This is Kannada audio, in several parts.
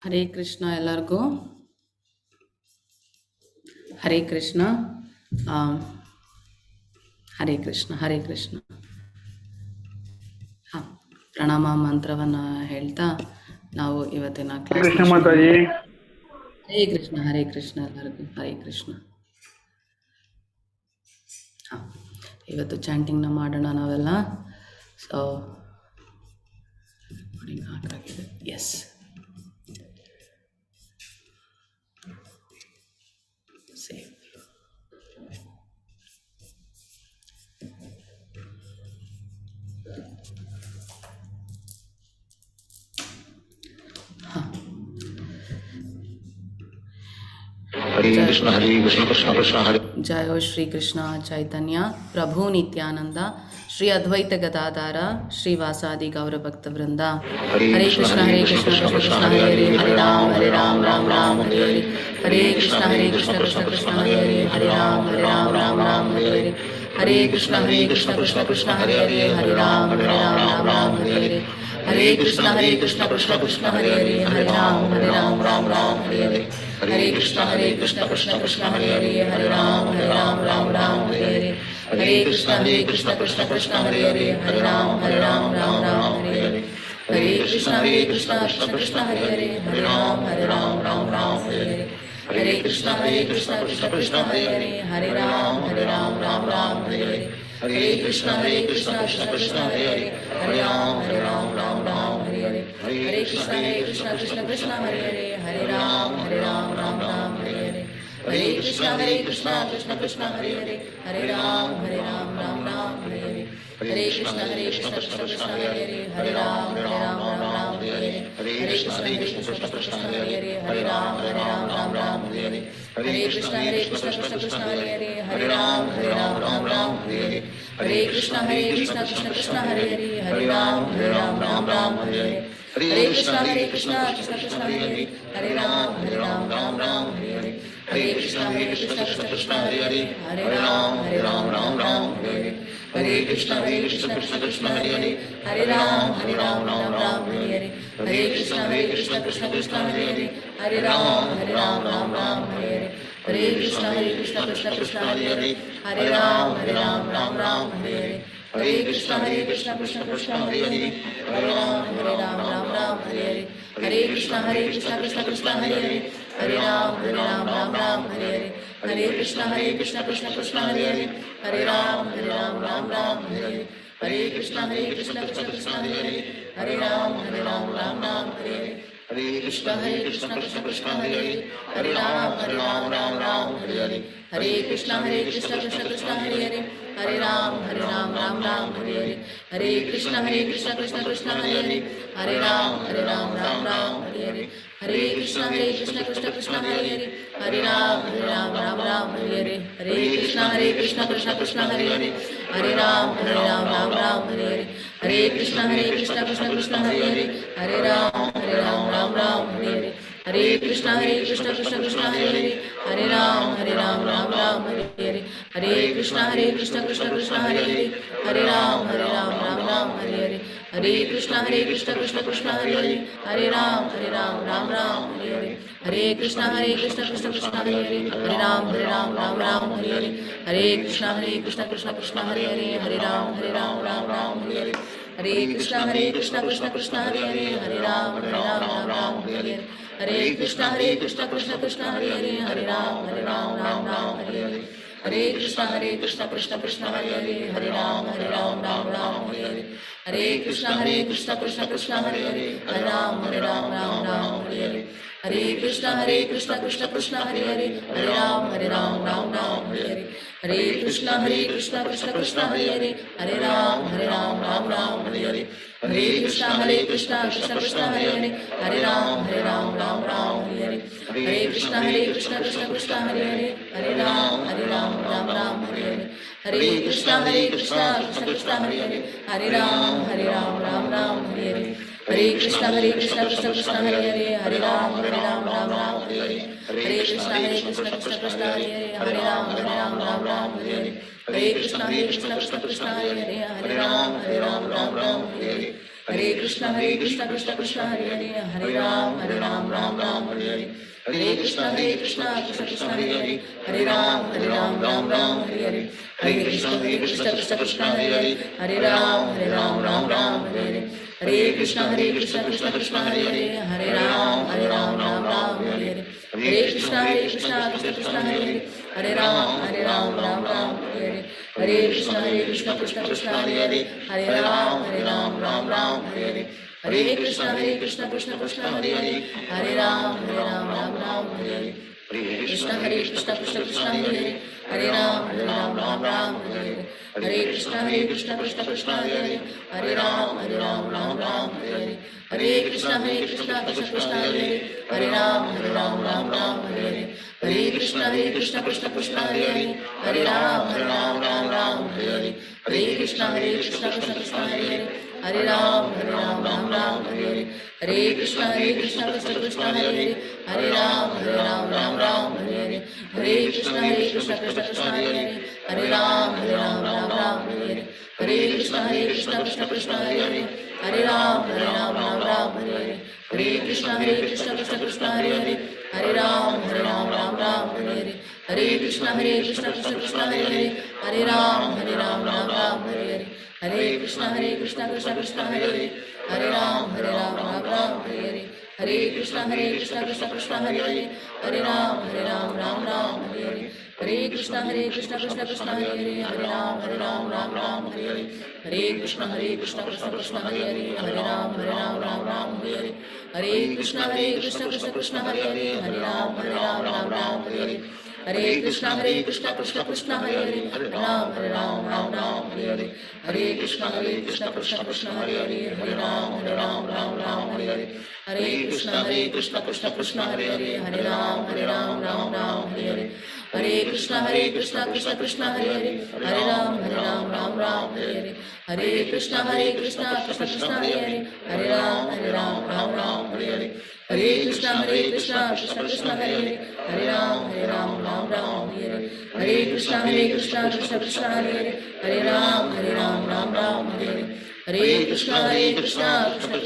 ಹರೇ ಕೃಷ್ಣ ಎಲ್ಲರಿಗೂ. ಹರೇ ಕೃಷ್ಣ. ಹರೇ ಕೃಷ್ಣ ಹರೇ ಕೃಷ್ಣ. ಹಾಂ, ಪ್ರಣಾಮ ಮಂತ್ರವನ್ನು ಹೇಳ್ತಾ ನಾವು ಇವತ್ತಿನ ಕ್ಲಾಸ್ ಕೃಷ್ಣ ಮಾತಾಜಿ. ಹರೇ ಕೃಷ್ಣ ಎಲ್ಲರಿಗೂ ಹರೇ ಕೃಷ್ಣ. ಹಾಂ, ಇವತ್ತು ಚಾಂಟಿಂಗ್ನ ಮಾಡೋಣ ನಾವೆಲ್ಲ. So yes, safe. Hare Krishna Krishna Krishna Hare. जय श्री कृष्ण चैतन्य प्रभु नित्यानंद श्री अद्वैत गदाधार श्री वासादि गौर भक्त वृंद. हरे कृष्ण कृष्ण कृष्ण हरे हरे, हरे राम राम राम हरे हरे, हरे कृष्ण कृष्ण कृष्ण हरे हरे, हरे राम राम राम हरे हरे, हरे कृष्ण कृष्ण कृष्ण हरे हरे, हरे राम राम हरे हरे, हरे कृष्ण कृष्ण कृष्ण हरे हरे, हरे राम राम हरे हरे, हरे कृष्ण कृष्ण कृष्ण हरे हरे, हरे राम राम हरे हरे, हरे कृष्ण कृष्ण कृष्ण हरे हरे, हरे राम राम हरे हरे, हरे कृष्ण कृष्ण कृष्ण हरे हरे, हरे राम राम हरे हरे, हरे कृष्ण कृष्ण कृष्ण हरे हरे, हरे राम राम हरे हरे, हरे कृष्ण कृष्ण कृष्ण हरे हरे, हरे राम राम हरे हरे, हरे कृष्ण कृष्ण कृष्ण हरे हरे, हरे राम राम हरे हरे, हरे कृष्ण कृष्ण कृष्ण हरे हरे, हरे राम राम हरे हरे, हरे कृष्ण कृष्ण कृष्ण हरे हरे, हरे राम राम हरे हरे, हरे कृष्ण कृष्ण कृष्ण हरे हरे, हरे राम राम हरे हरे, हरे कृष्ण कृष्ण कृष्ण हरे हरे, हरे राम राम हरे हरे, हरे कृष्ण कृष्ण कृष्ण हरे हरे, हरे राम राम हरे हरे, हरे कृष्ण कृष्ण कृष्ण हरे हरे, हरे राम राम हरे हरे, हरे कृष्ण कृष्ण कृष्ण हरे हरे, हरे राम राम हरे हरे, हरे कृष्ण कृष्ण कृष्ण हरे हरे, हरे राम राम हरे हरे, हरे कृष्ण कृष्ण कृष्ण हरे हरे, हरे राम राम हरे हरे, हरे कृष्ण कृष्ण कृष्ण हरे हरे, हरे राम राम हरे हरे, हरे कृष्ण कृष्ण कृष्ण हरे हरे, हरे राम राम हरे हरे, हरे कृष्ण कृष्ण कृष्ण हरे हरे, हरे राम राम हरे हरे, हरे कृष्ण कृष्ण कृष्ण हरे हरे, हरे राम राम हरे हरे, हरे कृष्ण कृष्ण कृष्ण हरे हरे, हरे राम राम हरे हरे, हरे कृष्ण कृष्ण कृष्ण हरे हरे, हरे राम राम हरे हरे, हरे कृष्ण कृष्ण कृष्ण हरे हरे, हरे राम राम हरे हरे, हरे कृष्ण कृष्ण कृष्ण हरे हरे, हरे राम राम हरे हरे, हरे कृष्ण कृष्ण कृष्ण हरे हरे, हरे राम राम हरे हरे, हरे कृष्ण कृष्ण कृष्ण हरे हरे, हरे राम राम हरे हरे, हरे कृष्ण कृष्ण कृष्ण हरे हरे, हरे राम राम हरे हरे, हरे कृष्ण कृष्ण कृष्ण हरे हरे, हरे राम राम हरे हरे, हरे कृष्ण कृष्ण कृष्ण हरे हरे, हरे राम राम हरे हरे, हरे कृष्ण कृष्ण कृष्ण हरे हरे, हरे राम राम हरे हरे, हरे कृष्ण कृष्ण कृष्ण हरे हरे, हरे राम राम हरे हरे, हरे कृष्ण कृष्ण कृष्ण हरे हरे, हरे राम राम हरे हरे, हरे कृष्ण कृष्ण कृष्ण हरे हरे, हरे राम राम हरे हरे, हरे कृष्ण कृष्ण कृष्ण हरे हरे, हरे राम राम हरे हरे, हरे कृष्ण कृष्ण कृष्ण हरे हरे, हरे राम राम हरे हरे, हरे कृष्ण कृष्ण कृष्ण हरे हरे, हरे राम राम हरे हरे, हरे कृष्ण कृष्ण कृष्ण हरे हरे, हरे राम राम हरे हरे, हरे कृष्ण कृष्ण कृष्ण हरे हरे, हरे राम राम हरे हरे, हरे कृष्ण कृष्ण कृष्ण हरे हरे, हरे राम राम हरे हरे, हरे कृष्ण कृष्ण कृष्ण हरे हरे, हरे राम राम हरे हरे, हरे कृष्ण कृष्ण कृष्ण हरे हरे, हरे राम राम हरे हरे, हरे कृष्ण कृष्ण कृष्ण हरे हरे, हरे राम राम हरे हरे, हरे कृष्ण कृष्ण कृष्ण हरे हरे, हरे राम राम हरे हरे, हरे कृष्ण कृष्ण कृष्ण हरे हरे, हरे राम राम हरे हरे, हरे कृष्णा कृष्ण कृष्ण हरे हरे, हरे राम राम राम हरे हरे, हरे कृष्णा कृष्ण कृष्ण हरे हरे, हरे राम राम राम हरे हरे, हरे कृष्ण कृष्ण कृष्ण हरे हरे, हरे राम राम हरे हरे, हरे कृष्ण कृष्ण कृष्ण हरे हरे, हरे राम राम हरे हरे, हरे कृष्ण कृष्ण कृष्ण हरे हरे, हरे राम राम हरे हरे, हरे कृष्ण कृष्ण कृष्ण हरे हरे, हरे राम राम हरे हरे, हरे कृष्ण कृष्ण कृष्ण हरे हरे, हरे राम राम हरे हरे, कृष्ण कृष्ण कृष्ण हरे हरे, हरे राम राम हरे हरे, हरे कृष्ण कृष्ण कृष्ण हरे हरे, हरे राम राम हरे हरे, हरे कृष्ण कृष्ण कृष्ण हरे हरे, हरे राम राम हरे हरे, हरे कृष्ण कृष्ण कृष्ण हरे हरे, हरे राम राम हरे हरे, हरे कृष्ण कृष्ण कृष्ण हरे हरे, हरे राम राम हरे हरे, हरे कृष्ण कृष्ण कृष्ण हरे हरे, हरे राम राम हरे हरे, हरे कृष्ण कृष्ण कृष्ण हरे हरे, हरे राम राम हरे हरे, हरे कृष्ण कृष्ण कृष्ण हरे हरे, हरे राम राम हरे हरे, हरे कृष्ण कृष्ण कृष्ण हरे हरे, हरे राम राम हरे हरे, हरे कृष्ण कृष्ण कृष्ण हरे हरे, हरे राम राम हरे हरे, हरे कृष्ण कृष्ण कृष्ण हरे हरे, हरे राम राम हरे हरे, हरे कृष्ण कृष्ण कृष्ण हरे हरे, हरे राम राम हरे हरे, हरे कृष्ण कृष्ण कृष्ण हरे हरे, हरे राम राम हरे हरे, हरे कृष्ण कृष्ण कृष्ण हरे हरे, हरे राम राम हरे हरे, हरे कृष्ण कृष्ण कृष्ण हरे हरे, हरे राम राम हरे हरे, हरे कृष्ण कृष्ण कृष्ण हरे हरे, हरे राम राम हरे हरे, हरे कृष्ण कृष्ण कृष्ण हरे हरे, हरे राम राम हरे हरे, हरे कृष्ण कृष्ण कृष्ण हरे हरे, हरे राम राम हरे हरे, हरे कृष्ण कृष्ण कृष्ण हरे हरे, हरे राम राम हरे हरे, हरे कृष्ण कृष्ण कृष्ण हरे हरे, हरे राम राम हरे हरे, हरे कृष्ण कृष्ण कृष्ण हरे हरे, हरे राम राम हरे हरे, हरे कृष्ण कृष्ण कृष्ण हरे हरे, हरे राम राम हरे हरे, हरे कृष्ण कृष्ण कृष्ण हरे हरे, हरे राम राम हरे हरे, हरे कृष्ण कृष्ण कृष्ण हरे हरे, हरे राम राम हरे हरे, हरे कृष्ण कृष्ण कृष्ण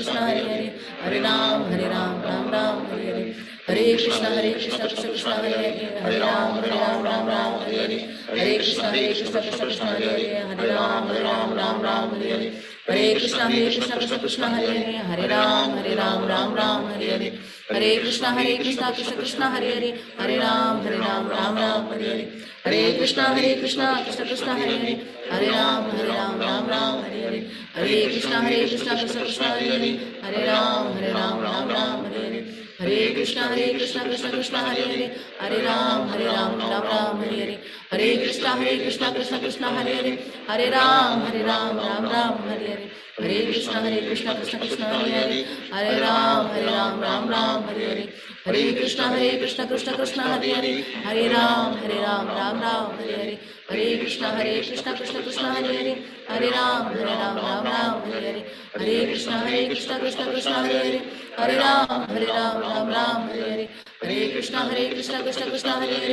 हरे हरे, हरे राम राम हरे हरे, हरे कृष्ण कृष्ण कृष्ण हरे हरे, हरे राम राम हरे हरे, हरे कृष्ण कृष्ण कृष्ण हरे हरे, हरे राम राम हरे हरे, हरे कृष्ण कृष्ण कृष्ण हरे हरे, हरे राम राम हरे हरे, हरे कृष्ण कृष्ण कृष्ण हरे हरे, हरे राम राम हरे हरे, हरे कृष्ण कृष्ण कृष्ण हरे हरे, हरे राम राम हरे हरे, हरे कृष्ण कृष्ण कृष्ण हरे हरे, हरे राम राम हरे हरे, हरे कृष्ण कृष्ण कृष्ण हरे हरे, हरे राम राम हरे हरे, हरे कृष्ण कृष्ण कृष्ण हरे हरे, हरे राम राम हरे हरे, हरे कृष्ण कृष्ण कृष्ण हरे हरे, हरे राम राम हरे हरे, हरे कृष्ण कृष्ण कृष्ण हरे हरे, हरे राम राम हरे हरे, हरे कृष्ण कृष्ण कृष्ण हरे हरे, हरे राम राम हरे हरे, हरे कृष्ण कृष्ण कृष्ण हरे हरे, हरे राम राम हरे हरे, हरे कृष्ण कृष्ण कृष्ण हरे हरे, हरे राम राम हरे हरे, हरे कृष्ण कृष्ण कृष्ण हरे हरे,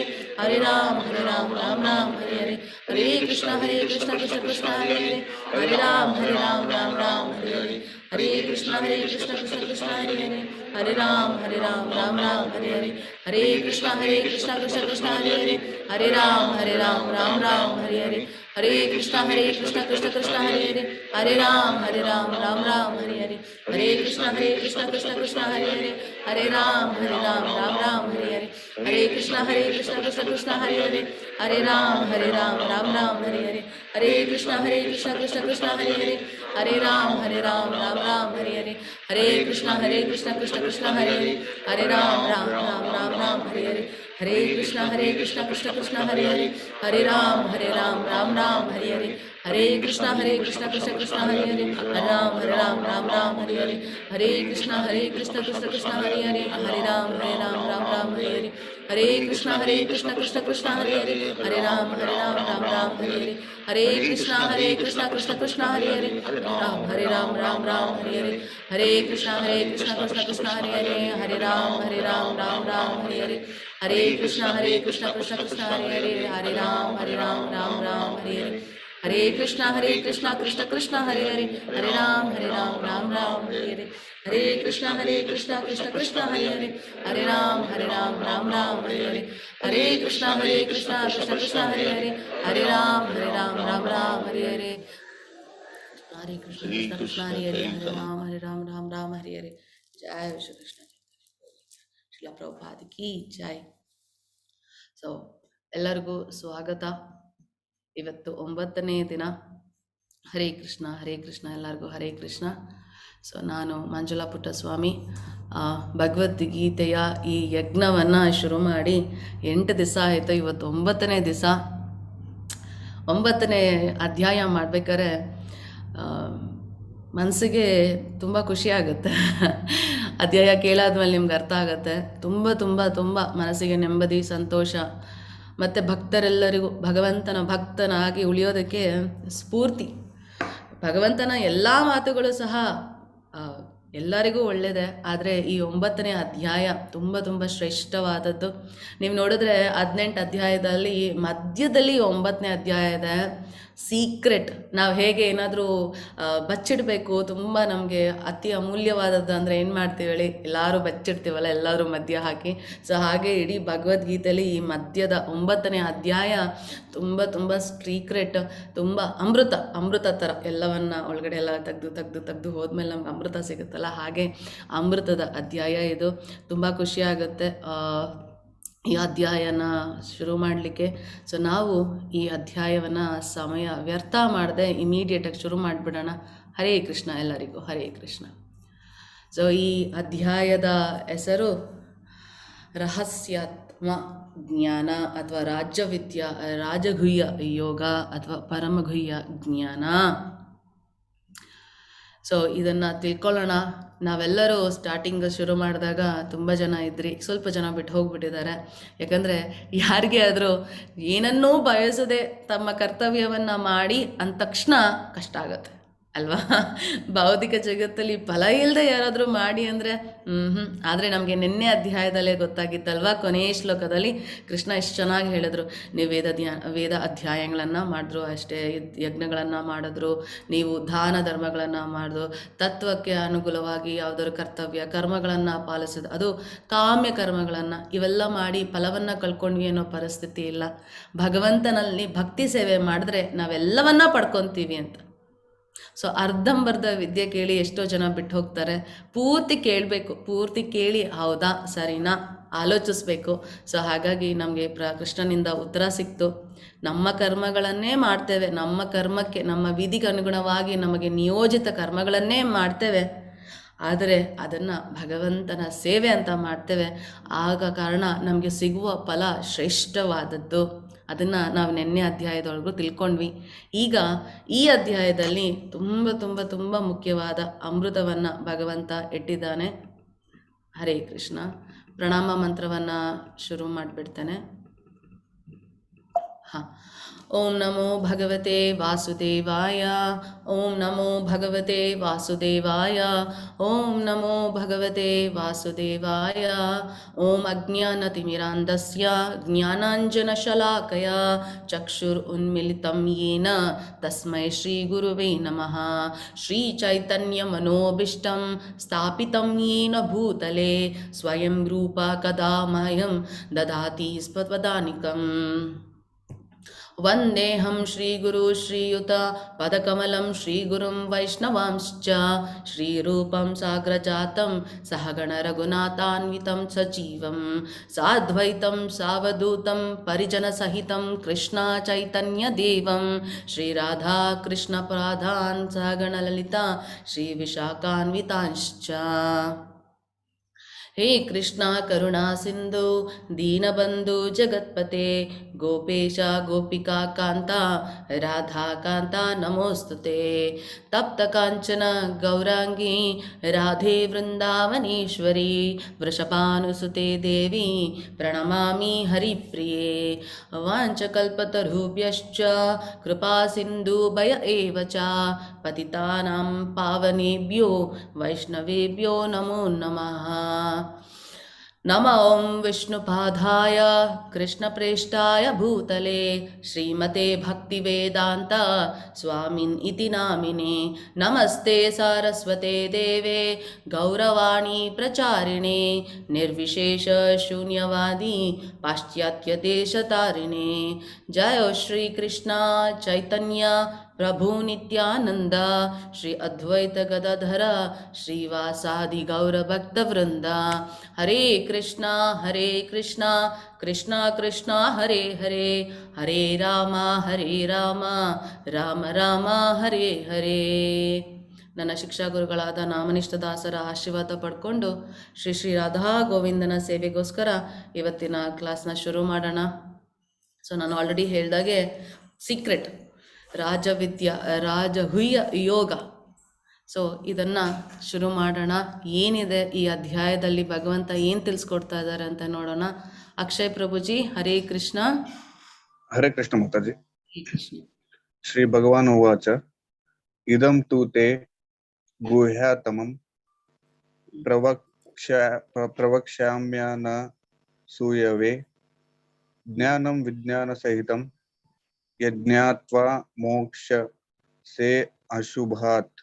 हरे राम राम हरे हरे, हरे कृष्ण कृष्ण कृष्ण हरे हरे, हरे राम राम हरे हरे, हरे कृष्ण कृष्ण कृष्ण हरे हरे, हरे राम राम हरे हरे, हरे कृष्ण कृष्ण कृष्ण हरे हरे, हरे राम राम हरे हरे, हरे कृष्ण कृष्ण कृष्ण हरे हरे, हरे राम राम हरे हरे, हरे कृष्ण कृष्ण कृष्ण हरे हरे, हरे राम हरे हरे, हरे कृष्ण कृष्ण कृष्ण हरे हरे, हरे राम राम हरे हरे, हरे कृष्ण कृष्ण कृष्ण हरे हरे, हरे राम हरे हरे, हरे कृष्ण कृष्ण कृष्ण हरे हरे, हरे राम हरे हरे, हरे कृष्ण कृष्ण कृष्ण हरे हरे, हरे राम हरे हरे, हरे कृष्ण कृष्ण कृष्ण हरे हरे, हरे राम हरे हरे, हरे कृष्ण कृष्ण कृष्ण हरे हरे, हरे राम हरे हरे, हरे कृष्ण कृष्ण कृष्ण हरे हरे, हरे राम हरे हरे, हरे कृष्णा कृष्ण कृष्ण हरे हरे, हरे राम राम राम हरे हरे, हरे कृष्णा कृष्ण कृष्ण हरे हरे, हरे राम राम राम हरे हरे, हरे कृष्णा कृष्ण कृष्ण हरे हरे, हरे राम राम राम हरे हरे, हरे कृष्ण कृष्ण हरे हरे, हरे राम राम हरे हरे. जय विश्व कृष्ण ಶ್ರೀಲ ಪ್ರಭುಪಾದ ಕಿ ಜೈ. ಸೊ ಎಲ್ಲರಿಗೂ ಸ್ವಾಗತ. ಇವತ್ತು 9ನೇ ದಿನ. ಹರೇ ಕೃಷ್ಣ ಎಲ್ಲರಿಗೂ ಹರೇ ಕೃಷ್ಣ. ಸೊ ನಾನು ಮಂಜುಳಾ ಪುಟ್ಟಸ್ವಾಮಿ. ಭಗವದ್ಗೀತೆಯ ಈ ಯಜ್ಞವನ್ನು ಶುರು ಮಾಡಿ 8 ದಿವಸ ಆಯಿತು. ಇವತ್ತು 9ನೇ ದಿವಸ. 9ನೇ ಅಧ್ಯಾಯ ಮಾಡಬೇಕಾದ್ರೆ ಮನಸ್ಸಿಗೆ ತುಂಬ ಖುಷಿಯಾಗುತ್ತೆ. ಅಧ್ಯಾಯ ಕೇಳಾದ್ಮೇಲೆ ನಿಮ್ಗೆ ಅರ್ಥ ಆಗುತ್ತೆ. ತುಂಬ ತುಂಬ ತುಂಬ ಮನಸ್ಸಿಗೆ ನೆಮ್ಮದಿ, ಸಂತೋಷ, ಮತ್ತು ಭಕ್ತರೆಲ್ಲರಿಗೂ ಭಗವಂತನ ಭಕ್ತನಾಗಿ ಉಳಿಯೋದಕ್ಕೆ ಸ್ಫೂರ್ತಿ. ಭಗವಂತನ ಎಲ್ಲ ಮಾತುಗಳು ಸಹ ಎಲ್ಲರಿಗೂ ಒಳ್ಳೆಯದೇ. ಆದರೆ ಈ 9ನೇ ಅಧ್ಯಾಯ ತುಂಬ ತುಂಬ ಶ್ರೇಷ್ಠವಾದದ್ದು. ನೀವು ನೋಡಿದ್ರೆ 18 ಅಧ್ಯಾಯದಲ್ಲಿ ಮಧ್ಯದಲ್ಲಿ 9ನೇ ಅಧ್ಯಾಯ ಇದೆ. ಸೀಕ್ರೆಟ್. ನಾವು ಹೇಗೆ ಏನಾದರೂ ಬಚ್ಚಿಡಬೇಕು, ತುಂಬ ನಮಗೆ ಅತಿ ಅಮೂಲ್ಯವಾದದ್ದು ಅಂದರೆ ಏನು ಮಾಡ್ತೀವಿ ಹೇಳಿ, ಎಲ್ಲರೂ ಬಚ್ಚಿಡ್ತೀವಲ್ಲ, ಎಲ್ಲರೂ ಮಧ್ಯ ಹಾಕಿ. ಸೊ ಹಾಗೆ ಇಡೀ ಭಗವದ್ಗೀತೆಯಲ್ಲಿ ಈ ಮಧ್ಯದ 9ನೇ ಅಧ್ಯಾಯ ತುಂಬ ತುಂಬ ಸೀಕ್ರೆಟ್, ತುಂಬ ಅಮೃತ ಥರ. ಎಲ್ಲವನ್ನ ಒಳಗಡೆ ಎಲ್ಲ ತೆಗೆದು ಹೋದ್ಮೇಲೆ ನಮ್ಗೆ ಅಮೃತ ಸಿಗುತ್ತಲ್ಲ, ಹಾಗೆ ಅಮೃತದ ಅಧ್ಯಾಯ ಇದು. ತುಂಬ ಖುಷಿಯಾಗುತ್ತೆ ಈ ಅಧ್ಯಾಯನ ಶುರು ಮಾಡಲಿಕ್ಕೆ. ಸೊ ನಾವು ಈ ಅಧ್ಯಾಯವನ್ನು ಸಮಯ ವ್ಯರ್ಥ ಮಾಡದೆ ಇಮಿಡಿಯೇಟಾಗಿ ಶುರು ಮಾಡಿಬಿಡೋಣ. ಹರೇ ಕೃಷ್ಣ ಎಲ್ಲರಿಗೂ, ಹರೇ ಕೃಷ್ಣ. ಸೊ ಈ ಅಧ್ಯಾಯದ ಹೆಸರು ರಹಸ್ಯಾತ್ಮ ಜ್ಞಾನ ಅಥವಾ ರಾಜಗುಹ್ಯ ಯೋಗ ಅಥವಾ ಪರಮಗುಹ್ಯ ಜ್ಞಾನ. ಸೊ ಇದನ್ನು ತಿಳ್ಕೊಳ್ಳೋಣ. ನಾವೆಲ್ಲರೂ ಸ್ಟಾರ್ಟಿಂಗ್ ಶುರು ಮಾಡಿದಾಗ ತುಂಬ ಜನ ಇದ್ರಿ, ಸ್ವಲ್ಪ ಜನ ಬಿಟ್ಟು ಹೋಗಿಬಿಟ್ಟಿದ್ದಾರೆ. ಯಾಕಂದರೆ ಯಾರಿಗೆ ಆದರೂ ಏನನ್ನೂ ಬಯಸದೆ ತಮ್ಮ ಕರ್ತವ್ಯವನ್ನು ಮಾಡಿ ಅಂದ ತಕ್ಷಣ ಕಷ್ಟ ಆಗುತ್ತೆ ಅಲ್ವಾ? ಭೌತಿಕ ಜಗತ್ತಲ್ಲಿ ಫಲ ಇಲ್ಲದೆ ಯಾರಾದರೂ ಮಾಡಿ ಅಂದರೆ ಆದರೆ ನಮಗೆ ನಿನ್ನೆ ಅಧ್ಯಾಯದಲ್ಲೇ ಗೊತ್ತಾಗಿತ್ತಲ್ವ, ಕೊನೆಯ ಶ್ಲೋಕದಲ್ಲಿ ಕೃಷ್ಣ ಎಷ್ಟು ಚೆನ್ನಾಗಿ ಹೇಳಿದ್ರು. ನೀವು ವೇದ ಅಧ್ಯಾಯಗಳನ್ನು ಮಾಡಿದ್ರು ಅಷ್ಟೇ, ಯಜ್ಞಗಳನ್ನು ಮಾಡಿದ್ರು, ನೀವು ದಾನ ಧರ್ಮಗಳನ್ನು ಮಾಡಿದ್ರು, ತತ್ವಕ್ಕೆ ಅನುಗುಣವಾಗಿ ಯಾವುದಾದ್ರು ಕರ್ಮಗಳನ್ನು ಪಾಲಿಸಿದ್ರು, ಅದು ಕಾಮ್ಯ ಕರ್ಮಗಳನ್ನು ಇವೆಲ್ಲ ಮಾಡಿ ಫಲವನ್ನು ಕಳ್ಕೊಂಡ್ವಿ ಅನ್ನೋ ಪರಿಸ್ಥಿತಿ ಇಲ್ಲ. ಭಗವಂತನಲ್ಲಿ ಭಕ್ತಿ ಸೇವೆ ಮಾಡಿದ್ರೆ ನಾವೆಲ್ಲವನ್ನ ಪಡ್ಕೊತೀವಿ ಅಂತ. ಸೊ ಅರ್ಧಂಬರ್ಧ ವಿದ್ಯೆ ಕೇಳಿ ಎಷ್ಟೋ ಜನ ಬಿಟ್ಟು ಹೋಗ್ತಾರೆ. ಪೂರ್ತಿ ಕೇಳಬೇಕು, ಪೂರ್ತಿ ಕೇಳಿ ಹೌದಾ ಸರಿನಾ ಆಲೋಚಿಸ್ಬೇಕು. ಸೊ ಹಾಗಾಗಿ ನಮಗೆ ಕೃಷ್ಣನಿಂದ ಉತ್ತರ ಸಿಕ್ತು. ನಮ್ಮ ಕರ್ಮಗಳನ್ನೇ ಮಾಡ್ತೇವೆ, ನಮ್ಮ ಕರ್ಮಕ್ಕೆ, ನಮ್ಮ ವಿಧಿಗೆ ಅನುಗುಣವಾಗಿ ನಮಗೆ ನಿಯೋಜಿತ ಕರ್ಮಗಳನ್ನೇ ಮಾಡ್ತೇವೆ. ಆದರೆ ಅದನ್ನು ಭಗವಂತನ ಸೇವೆ ಅಂತ ಮಾಡ್ತೇವೆ. ಆಗ ಕಾರಣ ನಮಗೆ ಸಿಗುವ ಫಲ ಶ್ರೇಷ್ಠವಾದದ್ದು. ಅದನ್ನು ನಾವು ನಿನ್ನೆ ಅಧ್ಯಾಯದೊಳಗೂ ತಿಳ್ಕೊಂಡ್ವಿ. ಈಗ ಈ ಅಧ್ಯಾಯದಲ್ಲಿ ತುಂಬ ತುಂಬ ತುಂಬ ಮುಖ್ಯವಾದ ಅಮೃತವನ್ನು ಭಗವಂತ ಇಟ್ಟಿದ್ದಾನೆ. ಹರೇ ಕೃಷ್ಣ. ಪ್ರಣಾಮ ಮಂತ್ರವನ್ನು ಶುರು ಮಾಡಿಬಿಡ್ತೇನೆ. ಹಾಂ. ಓಂ ನಮೋ ಭಗವತೆ ವಾಸುದೇವಾಯ, ಓಂ ನಮೋ ಭಗವತೆ ವಾಸುದೇವಾಯ, ಓಂ ನಮೋ ಭಗವತೆ ವಾಸುದೇವಾಯ. ಓಂ ಅಜ್ಞಾನತಿಮಿರಾಂಧಸ್ಯ ಜ್ಞಾನಾಂಜನಶಲಾಕಯ ಚಕ್ಷುರುನ್ಮಿಲಿತಂ ಯೇನ ತಸ್ಮೈ ಶ್ರೀಗುರುವೇ ನಮಃ. ಶ್ರೀಚೈತನ್ಯಮನೋಭೀಷ್ಟಂ ಸ್ಥಾಪಿತಂ ಯೇನ ಭೂತಲೆ ಸ್ವಯಂ ರೂಪ ಕದಾ ಮಹ್ಯಂ ದದಾತಿ ಸ್ವದಾನಿಕಂ. ವಂದೇಹಂ ಶ್ರೀಗುರು ಶ್ರೀಯುತ ಪದಕಮಲಂ ಶ್ರೀಗುರುಂ ವೈಷ್ಣವಾಂಶ್ಚ ಶ್ರೀರೂಪಂ ಸಾಗ್ರಜಾತಂ ಸಹಗಣ ರಘುನಾಥಾನ್ವಿತಂ ಸಜೀವಂ ಸಾದ್ವೈತಂ ಸಾವಧೂತಂ ಪರಿಜನಸಹಿತಂ ಕೃಷ್ಣ ಚೈತನ್ಯ ದೇವಂ ಶ್ರೀರಾಧಾ ಕೃಷ್ಣ ಪ್ರಾಧಾನ್ ಸಹಗಣ ಲಲಿತಾ ಶ್ರೀ ವಿಶಾಖಾನ್ವಿತಾಂಶ್ಚ. ಹೇ ಕೃಷ್ಣ ಕರುಣಾ ಸಿಂಧು ದೀನಬಂಧು ಜಗತ್ಪತೆ ಗೋಪೇಶ ಗೋಪಿಕಾ ಕಾಂತ ರಾಧಾ ಕಾಂತ ನಮೋಸ್ತುತೆ. ತಪ್ತ ಕಾಂಚನ ಗೌರಾಂಗಿ ರಾಧೆ ವೃಂದಾವನೇಶ್ವರಿ ವೃಷಭಾನುಸುತೆ ದೇವಿ ಪ್ರಣಮಾಮಿ ಹರಿಪ್ರಿಯೇ. ವಾಂಚಕಲ್ಪತರುಭ್ಯಶ್ಚ ಕೃಪಾ ಸಿಂಧುಭಯ ಏವ ಚ ಪತಿತಾನಾಂ ಪಾವನೇಭ್ಯೋ ವೈಷ್ಣವೇಭ್ಯೋ ನಮೋ ನಮಃ. नमः ॐ विष्णुपादाय कृष्णप्रेष्ठाय भूतले श्रीमते भक्तिवेदान्त स्वामिन् इति नामिने नमस्ते सारस्वते देवे गौरवाणी प्रचारिणे निर्विशेष शून्यवादी पाश्चात्यदेशतारिणे जय श्री कृष्ण चैतन्य प्रभु नित्यानंद श्री अद्वैत गदाधर श्रीवासादि गौर भक्त वृंद हरे कृष्णा कृष्णा कृष्णा हरे हरे हरे राम राम राम ಹರೇ ಹರೇ. ನನ್ನ ಶಿಕ್ಷಾ ಗುರುಗಳಾದ ನಾಮನಿಷ್ಠ ದಾಸರ ಆಶೀರ್ವಾದ ಪಡ್ಕೊಂಡು ಶ್ರೀ ಶ್ರೀ ರಾಧಾ ಗೋವಿಂದನ ಸೇವೆಗೋಸ್ಕರ ಇವತ್ತಿನ ಕ್ಲಾಸ್ನ ಶುರು ಮಾಡೋಣ. ಸೊ ನಾನು ಆಲ್ರೆಡಿ ಹೇಳ್ದಾಗೆ ಸೀಕ್ರೆಟ್ ರಾಜಹುಯ್ಯ ಯೋಗ. ಸೊ ಇದನ್ನು ಶುರು ಮಾಡೋಣ. ಏನಿದೆ ಈ ಅಧ್ಯಾಯದಲ್ಲಿ, ಭಗವಂತ ಏನು ತಿಳಿಸ್ಕೊಡ್ತಾ ಇದ್ದಾರೆ ಅಂತ ನೋಡೋಣ. ಅಕ್ಷಯ್ ಪ್ರಭುಜಿ, ಹರೇ ಕೃಷ್ಣ. ಹರೇ ಕೃಷ್ಣ ಮಾತಾಜಿ. ಹರೇ ಕೃಷ್ಣ. ಶ್ರೀ ಭಗವಾನ್ ಉವಾಚ ಇದಂ ತೂ ತೇ ಗುಹ್ಯಾತಮಂ ಪ್ರವಕ್ಷ್ಯಾಮ್ಯನ ಸೂಯವೆ ಜ್ಞಾನಂ ವಿಜ್ಞಾನ ಸಹಿತಂ ಯಜ್ಞಾತ್ವಾ ಮೋಕ್ಷ ಸೇ ಅಶುಭಾತ್.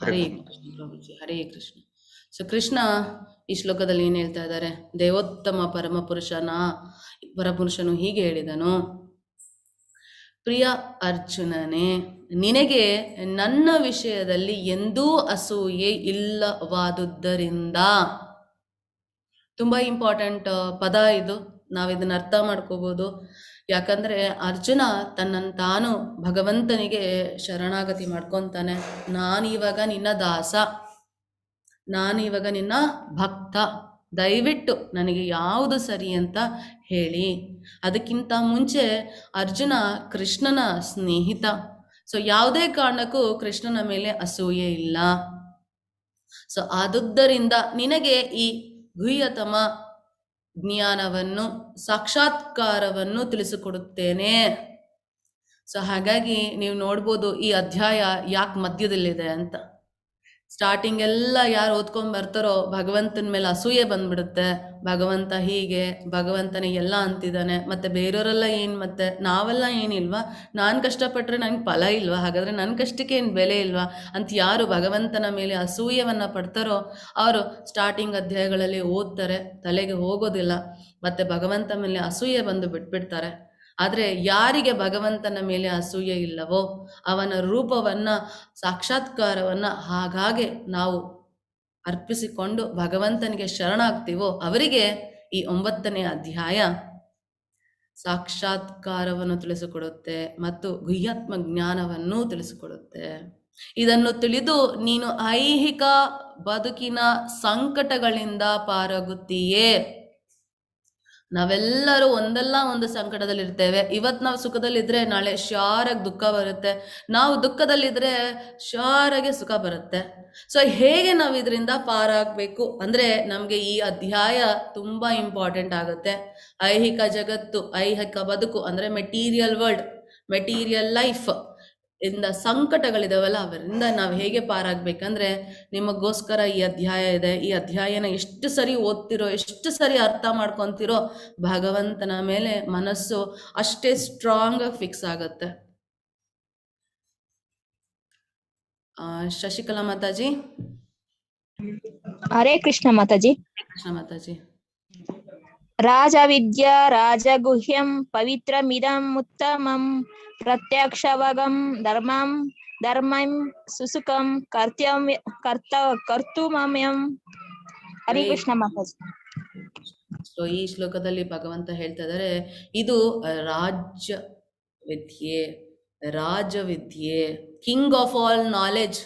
ಹರೇ ಕೃಷ್ಣ ಪ್ರಭುಜಿ, ಹರೇ ಕೃಷ್ಣ. ಸೊ ಕೃಷ್ಣ ಈ ಶ್ಲೋಕದಲ್ಲಿ ಏನು ಹೇಳ್ತಾ ಇದ್ದಾರೆ? ದೇವೋತ್ತಮ ಪರಪುರುಷನು ಹೀಗೆ ಹೇಳಿದನು, ಪ್ರಿಯ ಅರ್ಜುನನೇ, ನಿನಗೆ ನನ್ನ ವಿಷಯದಲ್ಲಿ ಎಂದೂ ಅಸೂಯೆ ಇಲ್ಲವಾದುದರಿಂದ. ತುಂಬ ಇಂಪಾರ್ಟೆಂಟ್ ಪದ ಇದು, ನಾವಿದನ್ನು ಅರ್ಥ ಮಾಡ್ಕೋಬೋದು. ಯಾಕಂದರೆ ಅರ್ಜುನ ತನ್ನನ್ನು ತಾನು ಭಗವಂತನಿಗೆ ಶರಣಾಗತಿ ಮಾಡ್ಕೊತಾನೆ. ನಾನಿವಾಗ ನಿನ್ನ ದಾಸ, ನಾನಿವಾಗ ನಿನ್ನ ಭಕ್ತ, ದಯವಿಟ್ಟು ನನಗೆ ಯಾವುದು ಸರಿ ಅಂತ ಹೇಳಿ. ಅದಕ್ಕಿಂತ ಮುಂಚೆ ಅರ್ಜುನ ಕೃಷ್ಣನ ಸ್ನೇಹಿತ. ಸೊ ಯಾವುದೇ ಕಾರಣಕ್ಕೂ ಕೃಷ್ಣನ ಮೇಲೆ ಅಸೂಯೆ ಇಲ್ಲ. ಸೊ ಆದುದರಿಂದ ನಿನಗೆ ಈ ಗುಹ್ಯತಮ ಜ್ಞಾನವನ್ನು, ಸಾಕ್ಷಾತ್ಕಾರವನ್ನು ತಿಳಿಸಿಕೊಡುತ್ತೇನೆ. ಸೊ ಹಾಗಾಗಿ ನೀವು ನೋಡ್ಬೋದು ಈ ಅಧ್ಯಾಯ ಯಾಕೆ ಮಧ್ಯದಲ್ಲಿದೆ ಅಂತ. ಸ್ಟಾರ್ಟಿಂಗ್ ಎಲ್ಲ ಯಾರು ಓದ್ಕೊಂಡ್ ಬರ್ತಾರೋ ಭಗವಂತನ ಮೇಲೆ ಅಸೂಯೆ ಬಂದ್ಬಿಡುತ್ತೆ. ಭಗವಂತ ಹೀಗೆ, ಭಗವಂತನಿಗೆ ಎಲ್ಲ ಅಂತಿದ್ದಾನೆ, ಮತ್ತೆ ಬೇರೆಯವರೆಲ್ಲ ಏನು, ಮತ್ತೆ ನಾವೆಲ್ಲ ಏನಿಲ್ವಾ, ನಾನು ಕಷ್ಟಪಟ್ಟರೆ ನಂಗೆ ಫಲ ಇಲ್ವಾ, ಹಾಗಾದರೆ ನನ್ನ ಕಷ್ಟಕ್ಕೆ ಏನು ಬೆಲೆ ಇಲ್ವಾ ಅಂತ ಯಾರು ಭಗವಂತನ ಮೇಲೆ ಅಸೂಯೆಯನ್ನು ಪಡ್ತಾರೋ ಅವರು ಸ್ಟಾರ್ಟಿಂಗ್ ಅಧ್ಯಾಯಗಳಲ್ಲಿ ಓದ್ತಾರೆ, ತಲೆಗೆ ಹೋಗೋದಿಲ್ಲ, ಮತ್ತೆ ಭಗವಂತ ಮೇಲೆ ಅಸೂಯೆ ಬಂದು ಬಿಟ್ಬಿಡ್ತಾರೆ. ಆದರೆ ಯಾರಿಗೆ ಭಗವಂತನ ಮೇಲೆ ಅಸೂಯೆ ಇಲ್ಲವೋ, ಅವನ ರೂಪವನ್ನು, ಸಾಕ್ಷಾತ್ಕಾರವನ್ನು ಹಾಗಾಗಿ ನಾವು ಅರ್ಪಿಸಿಕೊಂಡು ಭಗವಂತನಿಗೆ ಶರಣಾಗ್ತೀವೋ ಅವರಿಗೆ ಈ 9ನೇ ಅಧ್ಯಾಯ ಸಾಕ್ಷಾತ್ಕಾರವನ್ನು ತಿಳಿಸಿಕೊಡುತ್ತೆ ಮತ್ತು ಗುಹ್ಯಾತ್ಮ ಜ್ಞಾನವನ್ನು ತಿಳಿಸಿಕೊಡುತ್ತೆ. ಇದನ್ನು ತಿಳಿದು ನೀನು ಐಹಿಕ ಬದುಕಿನ ಸಂಕಟಗಳಿಂದ ಪಾರಾಗುತ್ತೀಯೇ. ನಾವೆಲ್ಲರೂ ಒಂದಲ್ಲ ಒಂದು ಸಂಕಟದಲ್ಲಿರ್ತೇವೆ. ಇವತ್ತು ನಾವು ಸುಖದಲ್ಲಿದ್ದರೆ ನಾಳೆ ಶಾರಾಗಿ ದುಃಖ ಬರುತ್ತೆ, ನಾವು ದುಃಖದಲ್ಲಿದ್ದರೆ ಶಾರಾಗೆ ಸುಖ ಬರುತ್ತೆ. ಸೊ ಹೇಗೆ ನಾವು ಇದರಿಂದ ಪಾರಾಗಬೇಕು ಅಂದರೆ ನಮಗೆ ಈ ಅಧ್ಯಾಯ ತುಂಬ ಇಂಪಾರ್ಟೆಂಟ್ ಆಗುತ್ತೆ. ಐಹಿಕ ಜಗತ್ತು, ಐಹಿಕ ಬದುಕು ಅಂದರೆ ಮೆಟೀರಿಯಲ್ ವರ್ಲ್ಡ್, ಮೆಟೀರಿಯಲ್ ಲೈಫ್ ಇಂದ ಸಂಕಟಗಳಿದಾವಲ್ಲ, ಅವರಿಂದ ನಾವು ಹೇಗೆ ಪಾರಾಗಬೇಕಂದ್ರೆ ನಿಮಗೋಸ್ಕರ ಈ ಅಧ್ಯಾಯ ಇದೆ. ಈ ಅಧ್ಯಾಯನ ಎಷ್ಟು ಸರಿ ಓದ್ತಿರೋ, ಎಷ್ಟು ಸರಿ ಅರ್ಥ ಮಾಡ್ಕೊತಿರೋ, ಭಗವಂತನ ಮೇಲೆ ಮನಸ್ಸು ಅಷ್ಟೇ ಸ್ಟ್ರಾಂಗ್ ಫಿಕ್ಸ್ ಆಗುತ್ತೆ. ಶಶಿಕಲಾ ಮಾತಾಜಿ. ಹರೇ ಕೃಷ್ಣ ಮಾತಾಜಿ. ಕೃಷ್ಣ ಮಾತಾಜಿ. ರಾಜವಿದ್ಯಾ ರಾಜಗುಹ್ಯಂ ಪವಿತ್ರಮಿದಂ ಉತ್ತಮಂ ಪ್ರತ್ಯಕ್ಷವಗಂ ಧರ್ಮಂ ಸುಸುಖಂ ಕರ್ತುಮಮ್ಯಂ. ಹರೇ ಕೃಷ್ಣ ಮಾತಾಜಿ. ಸೊ ಈ ಶ್ಲೋಕದಲ್ಲಿ ಭಗವಂತ ಹೇಳ್ತಾ ಇದ್ದಾರೆ, ಇದು ರಾಜವಿದ್ಯೆ, ಕಿಂಗ್ ಆಫ್ ಆಲ್ ನಾಲೆಡ್ಜ್,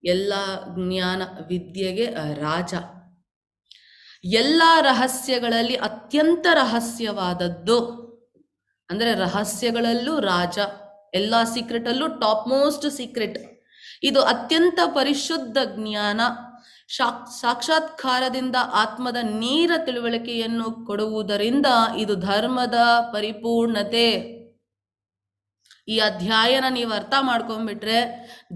ಎಲ್ಲ ಜ್ಞಾನ ವಿದ್ಯೆಗೆ ರಾಜ. ಎಲ್ಲ ರಹಸ್ಯಗಳಲ್ಲಿ ಅತ್ಯಂತ ರಹಸ್ಯವಾದದ್ದು ಅಂದರೆ ರಹಸ್ಯಗಳಲ್ಲೂ ರಾಜ, ಎಲ್ಲ ಸೀಕ್ರೆಟಲ್ಲೂ ಟಾಪ್ ಮೋಸ್ಟ್ ಸೀಕ್ರೆಟ್. ಇದು ಅತ್ಯಂತ ಪರಿಶುದ್ಧ ಜ್ಞಾನ, ಸಾಕ್ಷಾತ್ಕಾರದಿಂದ ಆತ್ಮದ ನೇರ ತಿಳುವಳಿಕೆಯನ್ನು ಕೊಡುವುದರಿಂದ ಇದು ಧರ್ಮದ ಪರಿಪೂರ್ಣತೆ. ಈ ಅಧ್ಯಾಯನ ನೀವು ಅರ್ಥ ಮಾಡ್ಕೊಂಡ್ಬಿಟ್ರೆ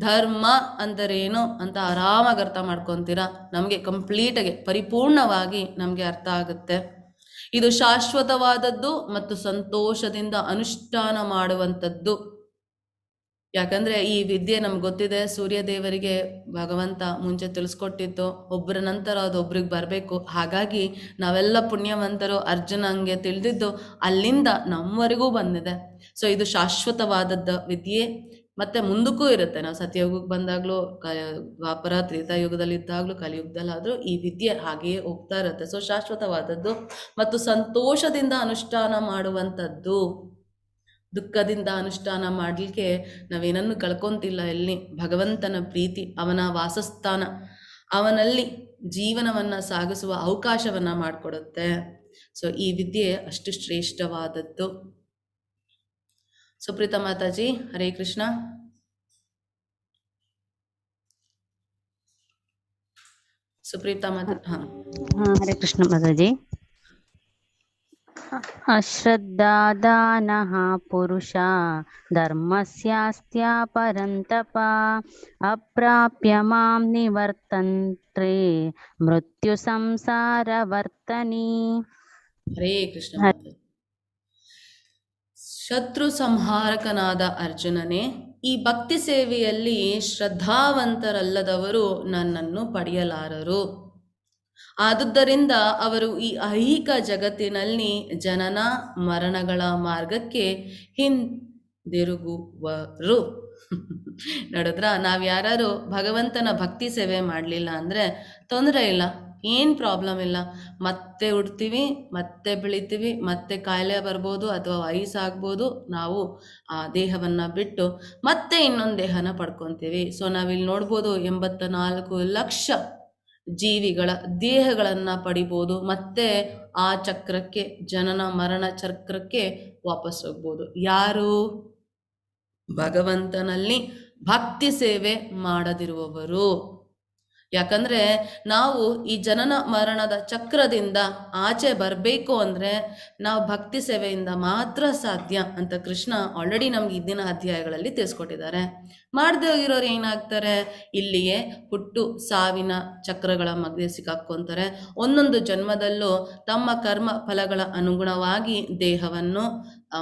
ಧರ್ಮ ಅಂದರೇನು ಅಂತ ಆರಾಮಾಗಿ ಅರ್ಥ ಮಾಡ್ಕೊತೀರಾ. ನಮಗೆ ಕಂಪ್ಲೀಟಾಗಿ ಪರಿಪೂರ್ಣವಾಗಿ ನಮಗೆ ಅರ್ಥ ಆಗುತ್ತೆ. ಇದು ಶಾಶ್ವತವಾದದ್ದು ಮತ್ತು ಸಂತೋಷದಿಂದ ಅನುಷ್ಠಾನ ಮಾಡುವಂಥದ್ದು. ಯಾಕಂದರೆ ಈ ವಿದ್ಯೆ ನಮ್ಗೆ ಗೊತ್ತಿದೆ, ಸೂರ್ಯದೇವರಿಗೆ ಭಗವಂತ ಮುಂಚೆ ತಿಳಿಸ್ಕೊಟ್ಟಿತ್ತು, ಒಬ್ಬರ ನಂತರ ಅದು ಒಬ್ರಿಗೆ ಬರಬೇಕು. ಹಾಗಾಗಿ ನಾವೆಲ್ಲ ಪುಣ್ಯವಂತರು. ಅರ್ಜುನ ಹಂಗೆ ತಿಳಿದಿದ್ದು ಅಲ್ಲಿಂದ ನಮ್ಮವರೆಗೂ ಬಂದಿದೆ. ಸೊ ಇದು ಶಾಶ್ವತವಾದದ್ದ ವಿದ್ಯೆ. ಮತ್ತು ಮುಂದಕ್ಕೂ ಇರುತ್ತೆ. ನಾವು ಸತ್ಯಯುಗಕ್ಕೆ ಬಂದಾಗಲೂ, ದ್ವಾಪರ ತ್ರೇತಾಯುಗದಲ್ಲಿದ್ದಾಗಲೂ, ಕಲಿಯುಗದಲ್ಲಾದರೂ ಈ ವಿದ್ಯೆ ಹಾಗೆಯೇ ಹೋಗ್ತಾ ಇರುತ್ತೆ. ಸೊ ಶಾಶ್ವತವಾದದ್ದು ಮತ್ತು ಸಂತೋಷದಿಂದ ಅನುಷ್ಠಾನ ಮಾಡುವಂಥದ್ದು. ದುಃಖದಿಂದ ಅನುಷ್ಠಾನ ಮಾಡಲಿಕ್ಕೆ ನಾವೇನನ್ನು ಕಳ್ಕೊತಿಲ್ಲ. ಎಲ್ಲಿ ಭಗವಂತನ ಪ್ರೀತಿ, ಅವನ ವಾಸಸ್ಥಾನ, ಅವನಲ್ಲಿ ಜೀವನವನ್ನು ಸಾಗಿಸುವ ಅವಕಾಶವನ್ನು ಮಾಡಿಕೊಡುತ್ತೆ. ಸೊ ಈ ವಿದ್ಯೆ ಅಷ್ಟು ಶ್ರೇಷ್ಠವಾದದ್ದು. ಸುಪ್ರೀತಾ ಮಾತಾಜಿ, ಹರೇ ಕೃಷ್ಣ. ಸುಪ್ರೀತಾ ಮಾತಾ, ಹಾಂ, ಹರೇ ಕೃಷ್ಣ ಮಾತಾಜಿ. ಅಶ್ರದ್ಧಾದಾನಃ ಪುರುಷ ಧರ್ಮಸ್ಯಾಸ್ತ್ಯ ಪರಂತಪ ಅಪ್ರಾಪ್ಯ ಮಾಂ ನಿವರ್ತಂತೆ ಮೃತ್ಯು ಸಂಸಾರ ವರ್ತನಿ. ಹರೇ ಕೃಷ್ಣ ಮಾತಾಜಿ. ಶತ್ರು ಸಂಹಾರಕನಾದ ಅರ್ಜುನನೇ, ಈ ಭಕ್ತಿ ಸೇವೆಯಲ್ಲಿ ಶ್ರದ್ಧಾವಂತರಲ್ಲದವರು ನನ್ನನ್ನು ಪಡೆಯಲಾರರು. ಆದುದರಿಂದ ಅವರು ಈ ಐಹಿಕ ಜಗತ್ತಿನಲ್ಲಿ ಜನನ ಮರಣಗಳ ಮಾರ್ಗಕ್ಕೆ ಹಿಂದಿರುಗುವರು. ನೋಡಿದ್ರ, ನಾವು ಯಾರು ಭಗವಂತನ ಭಕ್ತಿ ಸೇವೆ ಮಾಡಲಿಲ್ಲ ಅಂದರೆ ತೊಂದರೆ ಇಲ್ಲ, ಏನು ಪ್ರಾಬ್ಲಮ್ ಇಲ್ಲ. ಮತ್ತೆ ಹುಡ್ತೀವಿ, ಮತ್ತೆ ಬೆಳಿತೀವಿ, ಮತ್ತೆ ಕಾಯಿಲೆ ಬರ್ಬೋದು ಅಥವಾ ವಯಸ್ಸಾಗ್ಬೋದು. ನಾವು ಆ ದೇಹವನ್ನು ಬಿಟ್ಟು ಮತ್ತೆ ಇನ್ನೊಂದು ದೇಹನ ಪಡ್ಕೊತೀವಿ. ಸೊ ನಾವಿಲ್ಲಿ ನೋಡ್ಬೋದು 84 ಲಕ್ಷ ಜೀವಿಗಳ ದೇಹಗಳನ್ನು ಪಡಿಬೋದು. ಮತ್ತೆ ಆ ಚಕ್ರಕ್ಕೆ, ಜನನ ಮರಣ ಚಕ್ರಕ್ಕೆ ವಾಪಸ್ ಹೋಗ್ಬೋದು. ಯಾರು? ಭಗವಂತನಲ್ಲಿ ಭಕ್ತಿ ಸೇವೆ ಮಾಡದಿರುವವರು. ಯಾಕಂದರೆ ನಾವು ಈ ಜನನ ಮರಣದ ಚಕ್ರದಿಂದ ಆಚೆ ಬರಬೇಕು ಅಂದರೆ ನಾವು ಭಕ್ತಿ ಸೇವೆಯಿಂದ ಮಾತ್ರ ಸಾಧ್ಯ ಅಂತ ಕೃಷ್ಣ ಆಲ್ರೆಡಿ ನಮ್ಗೆ ಇಂದಿನ ಅಧ್ಯಾಯಗಳಲ್ಲಿ ತಿಳಿಸ್ಕೊಟ್ಟಿದ್ದಾರೆ. ಮಾಡದೇ ಹೋಗಿರೋರು ಏನಾಗ್ತಾರೆ? ಇಲ್ಲಿಯೇ ಹುಟ್ಟು ಸಾವಿನ ಚಕ್ರಗಳ ಮಧ್ಯೆ ಸಿಕ್ಕಾಕ್ಕೊಂತಾರೆ. ಒಂದೊಂದು ಜನ್ಮದಲ್ಲೂ ತಮ್ಮ ಕರ್ಮ ಫಲಗಳ ಅನುಗುಣವಾಗಿ ದೇಹವನ್ನು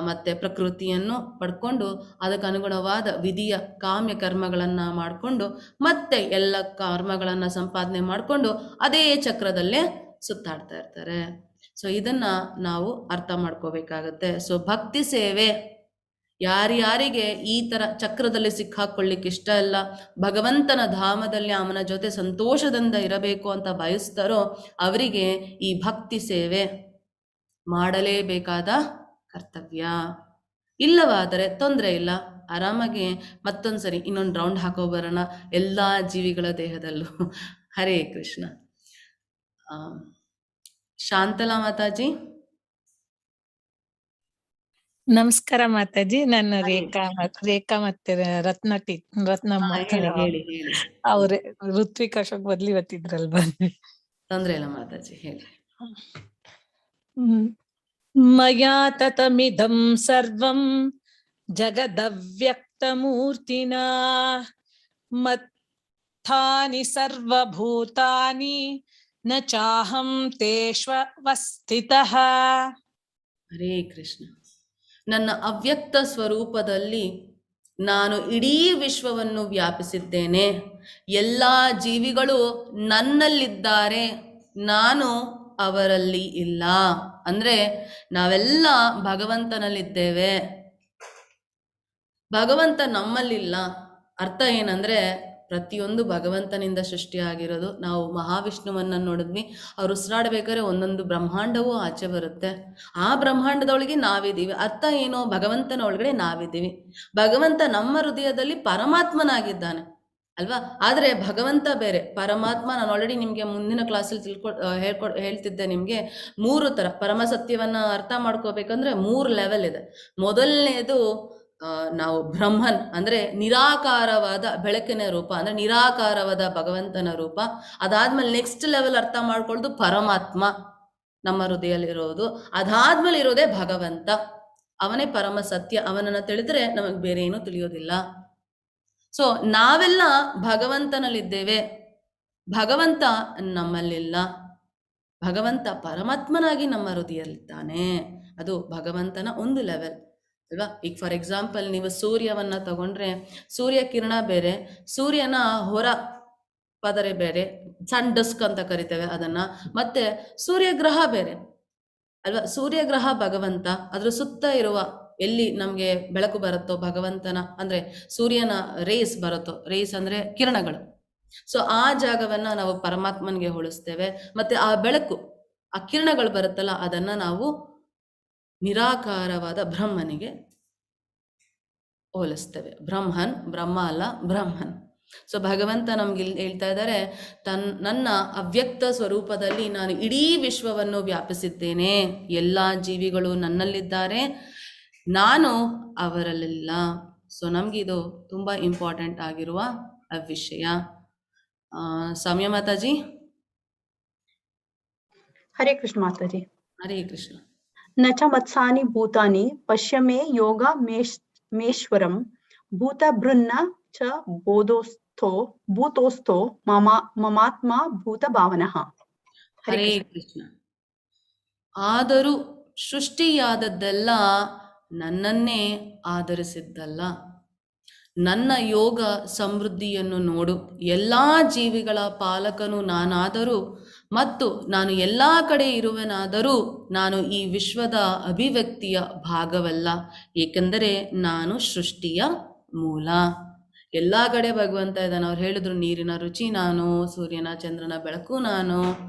ಮತ್ತು ಪ್ರಕೃತಿಯನ್ನು ಪಡ್ಕೊಂಡು ಅದಕ್ಕೆ ಅನುಗುಣವಾದ ವಿಧಿಯ ಕಾಮ್ಯ ಕರ್ಮಗಳನ್ನು ಮಾಡಿಕೊಂಡು ಮತ್ತೆ ಎಲ್ಲ ಕರ್ಮಗಳನ್ನು ಸಂಪಾದನೆ ಮಾಡಿಕೊಂಡು ಅದೇ ಚಕ್ರದಲ್ಲೇ ಸುತ್ತಾಡ್ತಾ ಇರ್ತಾರೆ. ಸೊ ಇದನ್ನು ನಾವು ಅರ್ಥ ಮಾಡ್ಕೋಬೇಕಾಗತ್ತೆ. ಸೊ ಭಕ್ತಿ ಸೇವೆ ಯಾರ್ಯಾರಿಗೆ ಈ ಥರ ಚಕ್ರದಲ್ಲಿ ಸಿಕ್ಕಾಕೊಳ್ಳಿಕ್ಕೆ ಇಷ್ಟ ಇಲ್ಲ, ಭಗವಂತನ ಧಾಮದಲ್ಲಿ ಅವನ ಜೊತೆ ಸಂತೋಷದಿಂದ ಇರಬೇಕು ಅಂತ ಬಯಸ್ತಾರೋ ಅವರಿಗೆ ಈ ಭಕ್ತಿ ಸೇವೆ ಮಾಡಲೇಬೇಕಾದ ಕರ್ತವ್ಯ. ಇಲ್ಲವಾದರೆ ತೊಂದರೆ ಇಲ್ಲ, ಆರಾಮಾಗಿ ಮತ್ತೊಂದು ಸರಿ ಇನ್ನೊಂದು ರೌಂಡ್ ಹಾಕೋ ಬರೋಣ ಎಲ್ಲ ಜೀವಿಗಳ ದೇಹದಲ್ಲೂ. ಹರೇ ಕೃಷ್ಣ. ಶಾಂತಲಾ ಮಾತಾಜಿ. ನಮಸ್ಕಾರ ಮಾತಾಜಿ. ನನ್ನ ರೇಖಾ ಮತ್ತೆ ರತ್ನಮ್ಮ ಹೇಳಿ. ಅವ್ರೆ ಋತ್ವಿಕ್ ಅಶೋಕ್ ಬದ್ಲಿ ಇವತ್ತಿದ್ರಲ್ವಾ? ತೊಂದ್ರೆ ಇಲ್ಲ ಮಾತಾಜಿ, ಹೇಳಿ. ಮಯಾ ತತಮಿದಂ ಸರ್ವಂ ಜಗದವ್ಯಕ್ತಮೂರ್ತಿನಾ ಮತ್ತಾನಿ ಸರ್ವಭೂತಾನಿ ನ ಚಾಹಂ ತೇಷ್ವಸ್ಥಿತಃ. ಹರೇ ಕೃಷ್ಣ. ನನ್ನ ಅವ್ಯಕ್ತ ಸ್ವರೂಪದಲ್ಲಿ ನಾನು ಇಡೀ ವಿಶ್ವವನ್ನು ವ್ಯಾಪಿಸಿದ್ದೇನೆ. ಎಲ್ಲ ಜೀವಿಗಳು ನನ್ನಲ್ಲಿದ್ದಾರೆ, ನಾನು ಅವರಲ್ಲಿ ಇಲ್ಲ. ಅಂದರೆ ನಾವೆಲ್ಲ ಭಗವಂತನಲ್ಲಿದ್ದೇವೆ, ಭಗವಂತ ನಮ್ಮಲ್ಲಿಲ್ಲ. ಅರ್ಥ ಏನಂದರೆ ಪ್ರತಿಯೊಂದು ಭಗವಂತನಿಂದ ಸೃಷ್ಟಿಯಾಗಿರೋದು. ನಾವು ಮಹಾವಿಷ್ಣುವನ್ನು ನೋಡಿದ್ವಿ, ಅವ್ರು ಉಸಿರಾಡಬೇಕಾದ್ರೆ ಒಂದೊಂದು ಬ್ರಹ್ಮಾಂಡವೂ ಆಚೆ ಬರುತ್ತೆ. ಆ ಬ್ರಹ್ಮಾಂಡದೊಳಗೆ ನಾವಿದ್ದೀವಿ. ಅರ್ಥ ಏನು? ಭಗವಂತನ ಒಳಗಡೆ ನಾವಿದ್ದೀವಿ. ಭಗವಂತ ನಮ್ಮ ಹೃದಯದಲ್ಲಿ ಪರಮಾತ್ಮನಾಗಿದ್ದಾನೆ ಅಲ್ವಾ? ಆದರೆ ಭಗವಂತ ಬೇರೆ, ಪರಮಾತ್ಮ. ನಾನು ಆಲ್ರೆಡಿ ನಿಮಗೆ ಮುಂದಿನ ಕ್ಲಾಸಲ್ಲಿ ಹೇಳ್ತಿದ್ದೆ ನಿಮಗೆ 3 ಥರ ಪರಮಸತ್ಯವನ್ನು ಅರ್ಥ ಮಾಡ್ಕೋಬೇಕಂದ್ರೆ 3 ಲೆವೆಲ್ ಇದೆ. ಮೊದಲನೇದು ನಾವು ಬ್ರಹ್ಮನ್ ಅಂದರೆ ನಿರಾಕಾರವಾದ ಬೆಳಕಿನ ರೂಪ, ಅಂದರೆ ನಿರಾಕಾರವಾದ ಭಗವಂತನ ರೂಪ. ಅದಾದ್ಮೇಲೆ ನೆಕ್ಸ್ಟ್ ಲೆವೆಲ್ ಅರ್ಥ ಮಾಡ್ಕೊಳ್ಳೋದು ಪರಮಾತ್ಮ ನಮ್ಮ ಹೃದಯದಲ್ಲಿರೋದು. ಅದಾದ್ಮೇಲೆ ಇರೋದೇ ಭಗವಂತ. ಅವನೇ ಪರಮ ಸತ್ಯ. ಅವನನ್ನು ತಿಳಿದರೆ ನಮಗೆ ಬೇರೆ ಏನೂ ತಿಳಿಯೋದಿಲ್ಲ. ಸೊ ನಾವೆಲ್ಲ ಭಗವಂತನಲ್ಲಿದ್ದೇವೆ, ಭಗವಂತ ನಮ್ಮಲ್ಲಿಲ್ಲ. ಭಗವಂತ ಪರಮಾತ್ಮನಾಗಿ ನಮ್ಮ ಹೃದಯದಲ್ಲಿದ್ದಾನೆ. ಅದು ಭಗವಂತನ ಒಂದು ಲೆವೆಲ್ ಅಲ್ವಾ. ಈಗ ಫಾರ್ ಎಕ್ಸಾಂಪಲ್ ನೀವು ಸೂರ್ಯವನ್ನ ತಗೊಂಡ್ರೆ ಸೂರ್ಯ ಕಿರಣ ಬೇರೆ, ಸೂರ್ಯನ ಹೊರ ಪದರೆ ಬೇರೆ, ಸನ್ ಡಸ್ಕ್ ಅಂತ ಕರಿತೇವೆ ಅದನ್ನ, ಮತ್ತೆ ಸೂರ್ಯಗ್ರಹ ಬೇರೆ ಅಲ್ವಾ. ಸೂರ್ಯಗ್ರಹ ಭಗವಂತ, ಅದ್ರ ಸುತ್ತ ಇರುವ ಎಲ್ಲಿ ನಮಗೆ ಬೆಳಕು ಬರುತ್ತೋ ಭಗವಂತನ ಅಂದ್ರೆ ಸೂರ್ಯನ ರೇಸ್ ಬರುತ್ತೋ, ರೇಸ್ ಅಂದ್ರೆ ಕಿರಣಗಳು, ಸೊ ಆ ಜಾಗವನ್ನ ನಾವು ಪರಮಾತ್ಮನ್ಗೆ ಹೋಲಿಸ್ತೇವೆ. ಮತ್ತೆ ಆ ಬೆಳಕು, ಆ ಕಿರಣಗಳು ಬರುತ್ತಲ್ಲ, ಅದನ್ನ ನಾವು ನಿರಾಕಾರವಾದ ಬ್ರಹ್ಮನಿಗೆ ಹೋಲಿಸ್ತೇವೆ. ಬ್ರಹ್ಮನ್, ಬ್ರಹ್ಮ ಅಲ್ಲ ಬ್ರಹ್ಮನ್. ಸೊ ಭಗವಂತ ನಮ್ಗೆ ಹೇಳ್ತಾ ಇದ್ದಾರೆ, ನನ್ನ ಅವ್ಯಕ್ತ ಸ್ವರೂಪದಲ್ಲಿ ನಾನು ಇಡೀ ವಿಶ್ವವನ್ನು ವ್ಯಾಪಿಸಿದ್ದೇನೆ, ಎಲ್ಲ ಜೀವಿಗಳು ನನ್ನಲ್ಲಿದ್ದಾರೆ, ನಾನು ಅವರಲ್ಲಿಲ್ಲ. ಸೊ ನಮಗಿದು ತುಂಬ ಇಂಪಾರ್ಟೆಂಟ್ ಆಗಿರುವ ವಿಷಯ. ಸೌಮ್ಯ ಮಾತಾಜಿ. ಹರೇ ಕೃಷ್ಣ ಮಾತಾಜಿ. ಹರೇ ಕೃಷ್ಣ. ನ ಚ ಮತ್ಸಾನಿ ಭೂತಾನಿ ಪಶ್ಯ ಮೇ ಯೋಗ ಮೇಶ್ವರಂ ಭೂತ ಬೃನ್ನ ಚ ಭೂತೋಸ್ಥೋ ಮಮಾತ್ಮ ಭೂತ ಭಾವನಃ. ಹರೇ ಕೃಷ್ಣ. ಆದರೂ ಸೃಷ್ಟಿಯಾದದ್ದೆಲ್ಲ ನನ್ನನ್ನೇ ಆಧರಿಸಿದ್ದಲ್ಲ. ನನ್ನ ಯೋಗ ಸಮೃದ್ಧಿಯನ್ನು ನೋಡು. ಎಲ್ಲ ಜೀವಿಗಳ ಪಾಲಕನು ನಾನಾದರೂ ಮತ್ತು ನಾನು ಎಲ್ಲ ಕಡೆ ಇರುವೆನಾದರೂ ನಾನು ಈ ವಿಶ್ವದ ಅಭಿವ್ಯಕ್ತಿಯ ಭಾಗವಲ್ಲ, ಏಕೆಂದರೆ ನಾನು ಸೃಷ್ಟಿಯ ಮೂಲ. ಎಲ್ಲ ಕಡೆ ಭಗವಂತ ಇದ್ದಾನೆ. ಅವ್ರು ಹೇಳಿದ್ರು ನೀರಿನ ರುಚಿ ನಾನು, ಸೂರ್ಯನ ಚಂದ್ರನ ಬೆಳಕು ನಾನು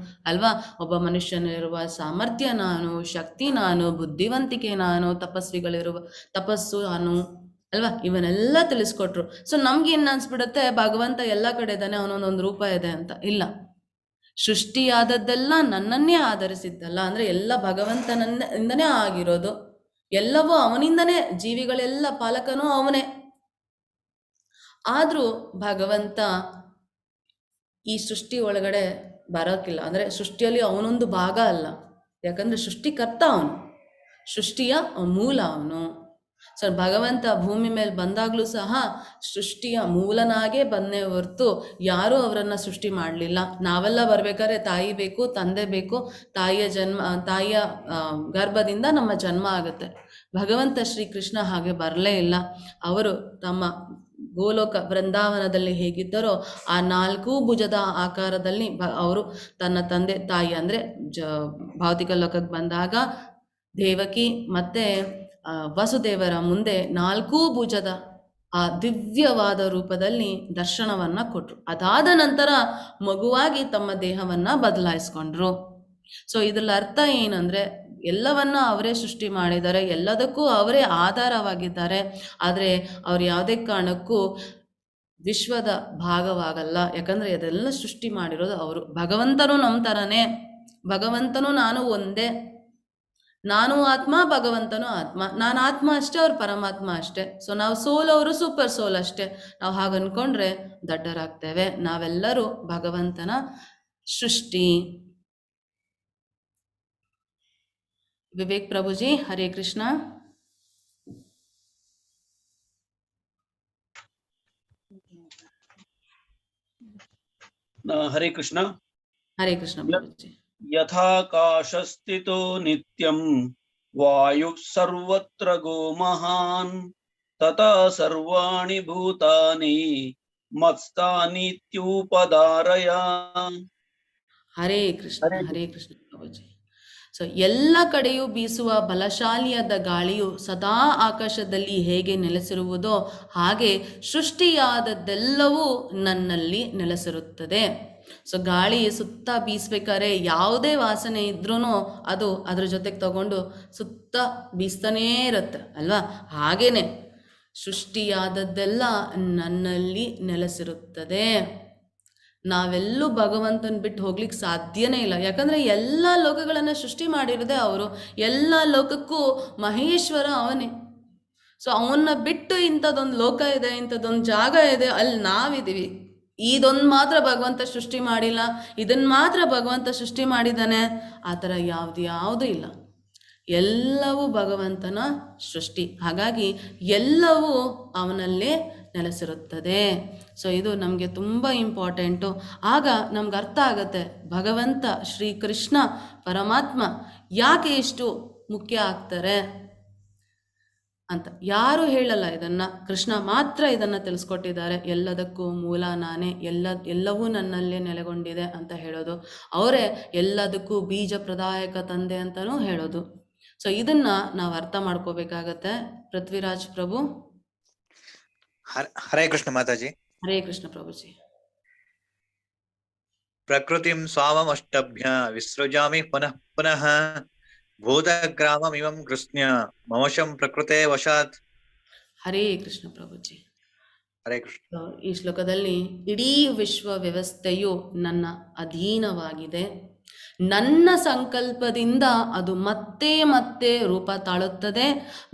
ಅಲ್ವಾ, ಒಬ್ಬ ಮನುಷ್ಯನಿರುವ ಸಾಮರ್ಥ್ಯ ನಾನು, ಶಕ್ತಿ ನಾನು, ಬುದ್ಧಿವಂತಿಕೆ ನಾನು, ತಪಸ್ವಿಗಳಿರುವ ತಪಸ್ಸು ನಾನು ಅಲ್ವಾ, ಇವನ್ನೆಲ್ಲ ತಿಳಿಸ್ಕೊಟ್ರು. ಸೊ ನಮ್ಗೆ ಏನು ಅನ್ಸ್ಬಿಡುತ್ತೆ, ಭಗವಂತ ಎಲ್ಲ ಕಡೆ ಇದ್ದಾನೆ, ಅವನೊಂದೊಂದು ರೂಪ ಇದೆ ಅಂತ. ಇಲ್ಲ, ಸೃಷ್ಟಿಯಾದದ್ದೆಲ್ಲ ನನ್ನನ್ನೇ ಆಧರಿಸಿದ್ದಲ್ಲ. ಅಂದ್ರೆ ಎಲ್ಲ ಭಗವಂತನಿಂದನೇ ಆಗಿರೋದು, ಎಲ್ಲವೂ ಅವನಿಂದನೇ, ಜೀವಿಗಳೆಲ್ಲ ಪಾಲಕನೂ ಅವನೇ. ಆದರೂ ಭಗವಂತ ಈ ಸೃಷ್ಟಿ ಒಳಗಡೆ ಬರೋಕ್ಕಿಲ್ಲ. ಅಂದರೆ ಸೃಷ್ಟಿಯಲ್ಲಿ ಅವನೊಂದು ಭಾಗ ಅಲ್ಲ, ಯಾಕಂದರೆ ಸೃಷ್ಟಿಕರ್ತ ಅವನು, ಸೃಷ್ಟಿಯ ಮೂಲ ಅವನು. ಸೊ ಭಗವಂತ ಭೂಮಿ ಮೇಲೆ ಬಂದಾಗಲೂ ಸಹ ಸೃಷ್ಟಿಯ ಮೂಲನಾಗೇ ಬಂದೇ ಹೊರತು ಯಾರೂ ಅವರನ್ನು ಸೃಷ್ಟಿ ಮಾಡಲಿಲ್ಲ. ನಾವೆಲ್ಲ ಬರಬೇಕಾದ್ರೆ ತಾಯಿ ಬೇಕು, ತಂದೆ ಬೇಕು, ತಾಯಿಯ ಗರ್ಭದಿಂದ ನಮ್ಮ ಜನ್ಮ ಆಗುತ್ತೆ. ಭಗವಂತ ಶ್ರೀಕೃಷ್ಣ ಹಾಗೆ ಬರಲೇ ಇಲ್ಲ. ಅವರು ತಮ್ಮ ಗೋಲೋಕ ವೃಂದಾವನದಲ್ಲಿ ಹೇಗಿದ್ದರೋ ಆ 4 ಭುಜದ ಆಕಾರದಲ್ಲಿ ಅವರು ತನ್ನ ತಂದೆ ತಾಯಿ ಅಂದರೆ ಭೌತಿಕ ಲೋಕಕ್ಕೆ ಬಂದಾಗ ದೇವಕಿ ಮತ್ತು ವಸುದೇವರ ಮುಂದೆ 4 ಭುಜದ ಆ ದಿವ್ಯವಾದ ರೂಪದಲ್ಲಿ ದರ್ಶನವನ್ನು ಕೊಟ್ಟರು. ಅದಾದ ನಂತರ ಮಗುವಾಗಿ ತಮ್ಮ ದೇಹವನ್ನು ಬದಲಾಯಿಸ್ಕೊಂಡ್ರು. ಸೊ ಇದರ ಅರ್ಥ ಏನಂದರೆ, ಎಲ್ಲವನ್ನ ಅವರೇ ಸೃಷ್ಟಿ ಮಾಡಿದ್ದಾರೆ, ಎಲ್ಲದಕ್ಕೂ ಅವರೇ ಆಧಾರವಾಗಿದ್ದಾರೆ. ಆದರೆ ಅವ್ರು ಯಾವುದೇ ಕಾರಣಕ್ಕೂ ವಿಶ್ವದ ಭಾಗವಾಗಲ್ಲ, ಯಾಕಂದರೆ ಅದೆಲ್ಲ ಸೃಷ್ಟಿ ಮಾಡಿರೋದು ಅವರು. ಭಗವಂತನು ನಮ್ಮ ಥರನೇ, ಭಗವಂತನು ನಾನು ಒಂದೇ, ನಾನು ಆತ್ಮ, ಭಗವಂತನು ಆತ್ಮ. ನಾನು ಆತ್ಮ ಅಷ್ಟೇ, ಅವ್ರು ಪರಮಾತ್ಮ ಅಷ್ಟೇ. ಸೊ ನಾವು ಸೋಲ್, ಅವರು ಸೂಪರ್ ಸೋಲ್ ಅಷ್ಟೇ. ನಾವು ಹಾಗೆ ಅಂದ್ಕೊಂಡ್ರೆ ದಡ್ಡರಾಗ್ತೇವೆ. ನಾವೆಲ್ಲರೂ ಭಗವಂತನ ಸೃಷ್ಟಿ. ವಿವೇಕ್ ಪ್ರಭುಜಿ, ಹರೇ ಕೃಷ್ಣ. ಹರೇ ಕೃಷ್ಣ. ಹರೇ ಕೃಷ್ಣ ಪ್ರಭುಜಿ. ಯಥಾಕಾಶಸ್ಥಿತೋ ನಿತ್ಯಂ ವಾಯು ಸರ್ವತ್ರ ಗೋ ಮಹಾನ್ ತಥಾ ಸರ್ವಾಣಿ ಭೂತಾನಿ ಮತ್ಸ್ಥಾನಿತ್ಯುಪಧಾರಯ. ಹರೇ ಕೃಷ್ಣ. ಹರೇ ಕೃಷ್ಣ ಪ್ರಭುಜಿ. ಸೊ ಎಲ್ಲ ಕಡೆಯೂ ಬೀಸುವ ಬಲಶಾಲಿಯಾದ ಗಾಳಿಯು ಸದಾ ಆಕಾಶದಲ್ಲಿ ಹೇಗೆ ನೆಲೆಸಿರುವುದೋ ಹಾಗೆ ಸೃಷ್ಟಿಯಾದದ್ದೆಲ್ಲವೂ ನನ್ನಲ್ಲಿ ನೆಲೆಸಿರುತ್ತದೆ. ಸೊ ಗಾಳಿ ಸುತ್ತ ಬೀಸ್ಬೇಕಾದ್ರೆ ಯಾವುದೇ ವಾಸನೆ ಇದ್ರೂ ಅದು ಅದ್ರ ಜೊತೆಗೆ ತಗೊಂಡು ಸುತ್ತ ಬೀಸ್ತಾನೇ ಇರುತ್ತೆ ಅಲ್ವಾ. ಹಾಗೇನೆ ಸೃಷ್ಟಿಯಾದದ್ದೆಲ್ಲ ನನ್ನಲ್ಲಿ ನೆಲೆಸಿರುತ್ತದೆ. ನಾವೆಲ್ಲೂ ಭಗವಂತನ ಬಿಟ್ಟು ಹೋಗ್ಲಿಕ್ಕೆ ಸಾಧ್ಯನೇ ಇಲ್ಲ, ಯಾಕಂದರೆ ಎಲ್ಲ ಲೋಕಗಳನ್ನು ಸೃಷ್ಟಿ ಮಾಡಿರೋದೇ ಅವರು. ಎಲ್ಲ ಲೋಕಕ್ಕೂ ಮಹೇಶ್ವರ ಅವನೇ. ಸೊ ಅವನ್ನ ಬಿಟ್ಟು ಇಂಥದ್ದೊಂದು ಲೋಕ ಇದೆ, ಇಂಥದ್ದೊಂದು ಜಾಗ ಇದೆ, ಅಲ್ಲಿ ನಾವಿದ್ದೀವಿ. ಇದೊಂದು ಮಾತ್ರ ಭಗವಂತ ಸೃಷ್ಟಿ ಮಾಡಿಲ್ಲ, ಇದನ್ನು ಮಾತ್ರ ಭಗವಂತ ಸೃಷ್ಟಿ ಮಾಡಿದ್ದಾನೆ, ಆ ಥರ ಯಾವುದೂ ಇಲ್ಲ. ಎಲ್ಲವೂ ಭಗವಂತನ ಸೃಷ್ಟಿ. ಹಾಗಾಗಿ ಎಲ್ಲವೂ ಅವನಲ್ಲೇ ನೆಲೆಸಿರುತ್ತದೆ. ಸೊ ಇದು ನಮಗೆ ತುಂಬ ಇಂಪಾರ್ಟೆಂಟು. ಆಗ ನಮ್ಗೆ ಅರ್ಥ ಆಗುತ್ತೆ ಭಗವಂತ ಶ್ರೀಕೃಷ್ಣ ಪರಮಾತ್ಮ ಯಾಕೆ ಇಷ್ಟು ಮುಖ್ಯ ಆಗ್ತಾರೆ ಅಂತ. ಯಾರು ಹೇಳಲ್ಲ ಇದನ್ನು, ಕೃಷ್ಣ ಮಾತ್ರ ಇದನ್ನು ತಿಳಿಸ್ಕೊಟ್ಟಿದ್ದಾರೆ. ಎಲ್ಲದಕ್ಕೂ ಮೂಲ ನಾನೇ, ಎಲ್ಲವೂ ನನ್ನಲ್ಲೇ ನೆಲೆಗೊಂಡಿದೆ ಅಂತ ಹೇಳೋದು. ಅವರೇ ಎಲ್ಲದಕ್ಕೂ ಬೀಜ ಪ್ರದಾಯಕ ತಂದೆ ಅಂತಲೂ ಹೇಳೋದು. ಸೊ ಇದನ್ನ ನಾವು ಅರ್ಥ ಮಾಡ್ಕೋಬೇಕಾಗತ್ತೆ. ಪೃಥ್ವಿರಾಜ್ ಪ್ರಭು. ಹರೇ ಕೃಷ್ಣ ಮಾತಾಜಿ. ಹರೇ ಕೃಷ್ಣ ಪ್ರಭುಜಿ. ಪ್ರಕೃತಿಂ ಸ್ವಾಮಷ್ಟಭ್ಯ ವಿಸೃಜಾಮಿ ಪುನಃ ಪುನಃ ಭೂತಗ್ರಾಮಮಿಮಂ ಕೃಷ್ಣ ಮಮಶಂ ಪ್ರಕೃತೆ ವಶಾತ್. ಹರೇ ಕೃಷ್ಣ ಪ್ರಭುಜಿ. ಹರೇ ಕೃಷ್ಣ. ಈ ಶ್ಲೋಕದಲ್ಲಿ ಇಡೀ ವಿಶ್ವ ವ್ಯವಸ್ಥೆಯು ನನ್ನ ಅಧೀನವಾಗಿದೆ. ನನ್ನ ಸಂಕಲ್ಪದಿಂದ ಅದು ಮತ್ತೆ ಮತ್ತೆ ರೂಪ ತಾಳುತ್ತದೆ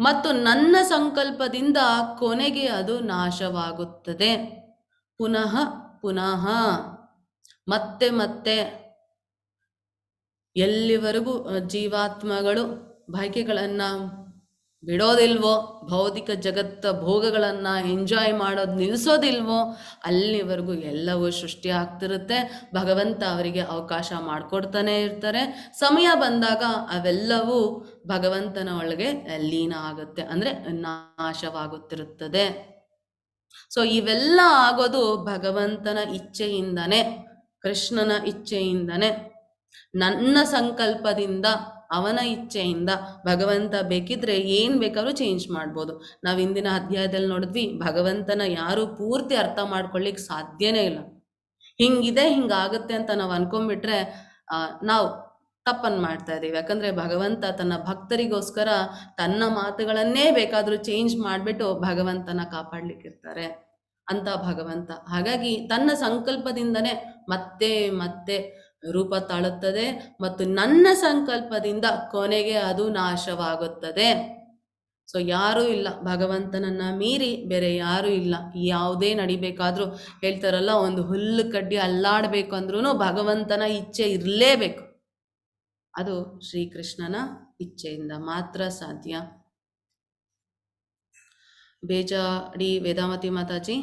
ಮತ್ತು ನನ್ನ ಸಂಕಲ್ಪದಿಂದ ಕೊನೆಗೆ ಅದು ನಾಶವಾಗುತ್ತದೆ. ಪುನಃ ಪುನಃ, ಮತ್ತೆ ಮತ್ತೆ. ಎಲ್ಲಿವರೆಗೂ ಜೀವಾತ್ಮಗಳು ಬಯಕೆಗಳನ್ನು ಬಿಡೋದಿಲ್ವೋ, ಭೌತಿಕ ಜಗತ್ತ ಭೋಗಗಳನ್ನು ಎಂಜಾಯ್ ಮಾಡೋದು ನಿಲ್ಲಿಸೋದಿಲ್ವೋ, ಅಲ್ಲಿವರೆಗೂ ಎಲ್ಲವೂ ಸೃಷ್ಟಿ ಆಗ್ತಿರುತ್ತೆ. ಭಗವಂತ ಅವರಿಗೆ ಅವಕಾಶ ಮಾಡಿಕೊಡ್ತಾನೆ ಇರ್ತಾರೆ. ಸಮಯ ಬಂದಾಗ ಅವೆಲ್ಲವೂ ಭಗವಂತನ ಒಳಗೆ ಲೀನ ಆಗುತ್ತೆ, ಅಂದರೆ ನಾಶವಾಗುತ್ತಿರುತ್ತದೆ. ಸೊ ಇವೆಲ್ಲ ಆಗೋದು ಭಗವಂತನ ಇಚ್ಛೆಯಿಂದನೇ, ಕೃಷ್ಣನ ಇಚ್ಛೆಯಿಂದನೇ, ನನ್ನ ಸಂಕಲ್ಪದಿಂದ, ಅವನ ಇಚ್ಛೆಯಿಂದ. ಭಗವಂತ ಬೇಕಿದ್ರೆ ಏನು ಬೇಕಾದ್ರೂ ಚೇಂಜ್ ಮಾಡ್ಬೋದು. ನಾವು ಇಂದಿನ ಅಧ್ಯಾಯದಲ್ಲಿ ನೋಡಿದ್ವಿ, ಭಗವಂತನ ಯಾರು ಪೂರ್ತಿ ಅರ್ಥ ಮಾಡ್ಕೊಳ್ಳಿಕ್ಕೆ ಸಾಧ್ಯನೇ ಇಲ್ಲ. ಹಿಂಗಿದೆ, ಹಿಂಗಾಗುತ್ತೆ ಅಂತ ನಾವು ಅನ್ಕೊಂಡ್ಬಿಟ್ರೆ ನಾವು ತಪ್ಪನ್ನು ಮಾಡ್ತಾ ಇದ್ದೀವಿ. ಯಾಕಂದರೆ ಭಗವಂತ ತನ್ನ ಭಕ್ತರಿಗೋಸ್ಕರ ತನ್ನ ಮಾತುಗಳನ್ನೇ ಬೇಕಾದರೂ ಚೇಂಜ್ ಮಾಡಿಬಿಟ್ಟು ಭಗವಂತನ ಕಾಪಾಡಲಿಕ್ಕಿರ್ತಾರೆ ಅಂತ ಭಗವಂತ. ಹಾಗಾಗಿ ತನ್ನ ಸಂಕಲ್ಪದಿಂದನೇ ಮತ್ತೆ ಮತ್ತೆ ರೂಪ ತಾಳುತ್ತದೆ ಮತ್ತು ನನ್ನ ಸಂಕಲ್ಪದಿಂದ ಕೊನೆಗೆ ಅದು ನಾಶವಾಗುತ್ತದೆ. ಸೊ ಯಾರೂ ಇಲ್ಲ ಭಗವಂತನನ್ನ ಮೀರಿ, ಬೇರೆ ಯಾರೂ ಇಲ್ಲ. ಯಾವುದೇ ನಡಿಬೇಕಾದ್ರೂ ಹೇಳ್ತಾರಲ್ಲ, ಒಂದು ಹುಲ್ಲು ಕಡ್ಡಿ ಅಲ್ಲಾಡಬೇಕು ಅಂದ್ರೂ ಭಗವಂತನ ಇಚ್ಛೆ ಇರಲೇಬೇಕು. ಅದು ಶ್ರೀಕೃಷ್ಣನ ಇಚ್ಛೆಯಿಂದ ಮಾತ್ರ ಸಾಧ್ಯ. ಬೇಜಾಡಿ ವೇದಾವತಿ ಮಾತಾಜಿ.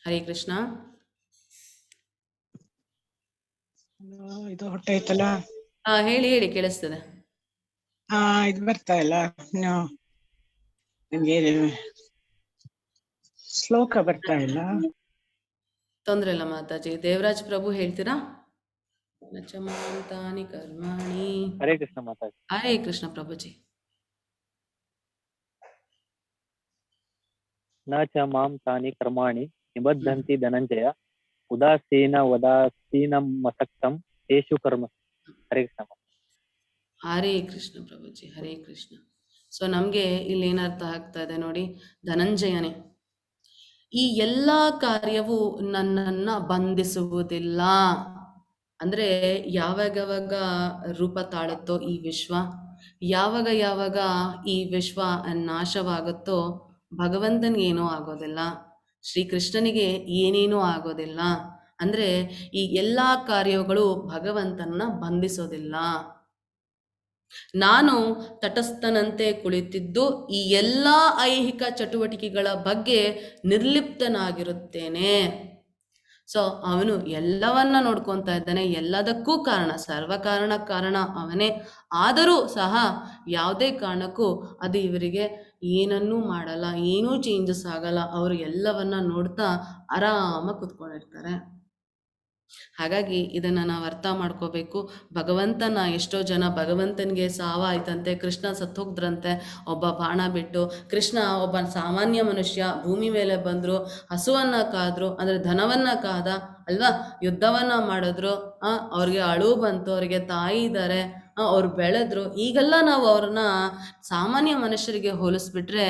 ಹರೇ ಕೃಷ್ಣ. ಇದು ಹೊಟ್ಟೆ ಐತಲ್ಲ, ಹೇಳಿ ಹೇಳಿ, ಕೇಳಿಸ್ತದೆ. ಇದು ಬರ್ತಾ ಇಲ್ಲ ನಿಮ್ಗೆ, ಶ್ಲೋಕ ಬರ್ತಾ ಇಲ್ಲ. ತೊಂದ್ರೆ ಇಲ್ಲ ಮಾತಾಜಿ. ದೇವರಾಜ್ ಪ್ರಭು ಹೇಳ್ತೀರಾ? ನಚಮಾಂತಾನಿ ಕರ್ಮಾಣಿ. ಹರೇ ಕೃಷ್ಣ ಮಾತಾಜಿ. ಹರೇ ಕೃಷ್ಣ ಪ್ರಭುಜಿ. ನ ಚ ಮಾಂ ತಾನಿ ಕರ್ಮಾಣಿ ನಿಬದ್ಧಂತಿ ಧನಂಜಯ ಉದಾಸೀನಮಸಕ್ತಂ ತೇಷು ಕರ್ಮ. ಹರೇ ಕೃಷ್ಣ. ಹರೇ ಕೃಷ್ಣ ಪ್ರಭುಜಿ. ಹರೇ ಕೃಷ್ಣ. ಸೊ ನಮಗೆ ಇಲ್ಲಿ ಏನರ್ಥ ಆಗ್ತಾ ಇದೆ ನೋಡಿ, ಧನಂಜಯನೇ, ಈ ಎಲ್ಲ ಕಾರ್ಯವು ನನ್ನನ್ನ ಬಂಧಿಸುವುದಿಲ್ಲ. ಅಂದ್ರೆ ಯಾವಾಗ ರೂಪ ತಾಳುತ್ತೋ ಈ ವಿಶ್ವ, ಯಾವಾಗ ಈ ವಿಶ್ವ ನಾಶವಾಗುತ್ತೋ ಭಗವಂತನಿಗೇನೂ ಆಗೋದಿಲ್ಲ, ಶ್ರೀಕೃಷ್ಣನಿಗೆ ಏನೇನೂ ಆಗೋದಿಲ್ಲ. ಅಂದ್ರೆ ಈ ಎಲ್ಲ ಕಾರ್ಯಗಳು ಭಗವಂತನ ಬಂಧಿಸೋದಿಲ್ಲ. ನಾನು ತಟಸ್ಥನಂತೆ ಕುಳಿತಿದ್ದು ಈ ಎಲ್ಲ ಐಹಿಕ ಚಟುವಟಿಕೆಗಳ ಬಗ್ಗೆ ನಿರ್ಲಿಪ್ತನಾಗಿರುತ್ತೇನೆ. ಸೊ ಅವನು ಎಲ್ಲವನ್ನ ನೋಡ್ಕೊತಾ ಇದ್ದಾನೆ, ಎಲ್ಲದಕ್ಕೂ ಕಾರಣ, ಸರ್ವಕಾರಣ ಅವನೇ. ಆದರೂ ಸಹ ಯಾವುದೇ ಕಾರಣಕ್ಕೂ ಅದು ಇವರಿಗೆ ಏನನ್ನೂ ಮಾಡಲ್ಲ, ಏನೂ ಚೇಂಜಸ್ ಆಗಲ್ಲ. ಅವರು ಎಲ್ಲವನ್ನ ನೋಡ್ತಾ ಆರಾಮ ಕೂತ್ಕೊಂಡಿರ್ತಾರೆ. ಹಾಗಾಗಿ ಇದನ್ನು ನಾವು ಅರ್ಥ ಮಾಡ್ಕೋಬೇಕು. ಭಗವಂತನ ಎಷ್ಟೋ ಜನ ಭಗವಂತನಿಗೆ ಸಾವ ಆಯ್ತಂತೆ, ಕೃಷ್ಣ ಸತ್ತೋಗ್ದ್ರಂತೆ ಒಬ್ಬ ಬಾಣ ಬಿಟ್ಟು. ಕೃಷ್ಣ ಒಬ್ಬ ಸಾಮಾನ್ಯ ಮನುಷ್ಯ ಭೂಮಿ ಮೇಲೆ ಬಂದರು, ಹಸುವನ್ನು ಕಾದ್ರು, ಅಂದರೆ ಧನವನ್ನು ಕಾದ ಅಲ್ವಾ, ಯುದ್ಧವನ್ನು ಮಾಡಿದ್ರು, ಅವ್ರಿಗೆ ಅಳು ಬಂತು, ಅವರಿಗೆ ತಾಯಿ ಇದ್ದಾರೆ, ಅವ್ರು ಬೆಳೆದ್ರು. ಈಗೆಲ್ಲ ನಾವು ಅವ್ರನ್ನ ಸಾಮಾನ್ಯ ಮನುಷ್ಯರಿಗೆ ಹೋಲಿಸ್ಬಿಟ್ರೆ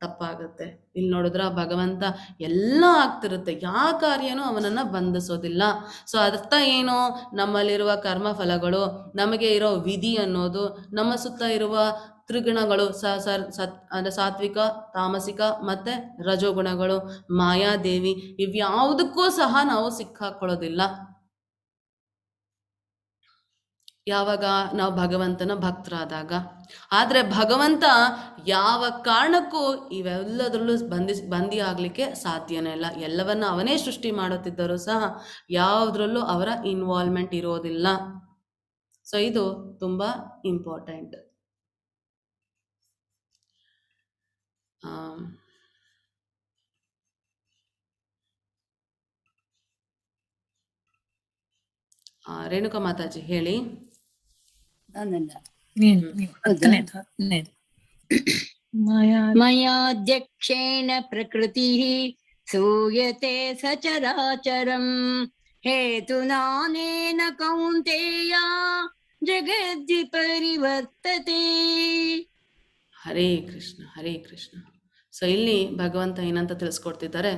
ತಪ್ಪಾಗುತ್ತೆ. ಇಲ್ಲಿ ನೋಡಿದ್ರ ಭಗವಂತ ಎಲ್ಲ ಆಗ್ತಿರುತ್ತೆ, ಯಾವ ಕಾರ್ಯನೂ ಅವನನ್ನು ಬಂಧಿಸೋದಿಲ್ಲ. ಸೊ ಅರ್ಥ ಏನು? ನಮ್ಮಲ್ಲಿರುವ ಕರ್ಮ ಫಲಗಳು, ನಮಗೆ ಇರೋ ವಿಧಿ ಅನ್ನೋದು, ನಮ್ಮ ಸುತ್ತ ಇರುವ ತ್ರಿಗುಣಗಳು, ಅಂದರೆ ಸಾತ್ವಿಕ, ತಾಮಸಿಕ ಮತ್ತು ರಜೋಗುಣಗಳು, ಮಾಯಾದೇವಿ, ಇವ್ಯಾವುದಕ್ಕೂ ಸಹ ನಾವು ಸಿಕ್ಕಾಕೊಳ್ಳೋದಿಲ್ಲ. ಯಾವಾಗ ನಾವು ಭಗವಂತನ ಭಕ್ತರಾದಾಗ. ಆದರೆ ಭಗವಂತ ಯಾವ ಕಾರಣಕ್ಕೂ ಇವೆಲ್ಲದರಲ್ಲೂ ಬಂದಿ ಆಗಲಿಕ್ಕೆ ಸಾಧ್ಯನೇ ಇಲ್ಲ. ಎಲ್ಲವನ್ನ ಅವನೇ ಸೃಷ್ಟಿ ಮಾಡುತ್ತಿದ್ದರೂ ಸಹ ಯಾವುದ್ರಲ್ಲೂ ಅವರ ಇನ್ವಾಲ್ವ್ಮೆಂಟ್ ಇರೋದಿಲ್ಲ. ಸೊ ಇದು ತುಂಬ ಇಂಪಾರ್ಟೆಂಟ್. ರೇಣುಕಾ ಮಾತಾಜಿ ಹೇಳಿ. ಮಯಾಧ್ಯಕ್ಷೇಣ ಪ್ರಕೃತಿ ಸೂಯತೆ ಸಚರಾಚರಂ ಹೇತುನಾನೇನ ಕೌಂತೆಯ ಜಗದ್ದಿ ಪರಿವರ್ತತೆ. ಹರೇ ಕೃಷ್ಣ ಹರೇ ಕೃಷ್ಣ. ಸೊ ಇಲ್ಲಿ ಭಗವಂತ ಏನಂತ ತಿಳಿಸ್ಕೊಡ್ತಿದ್ದಾರೆ,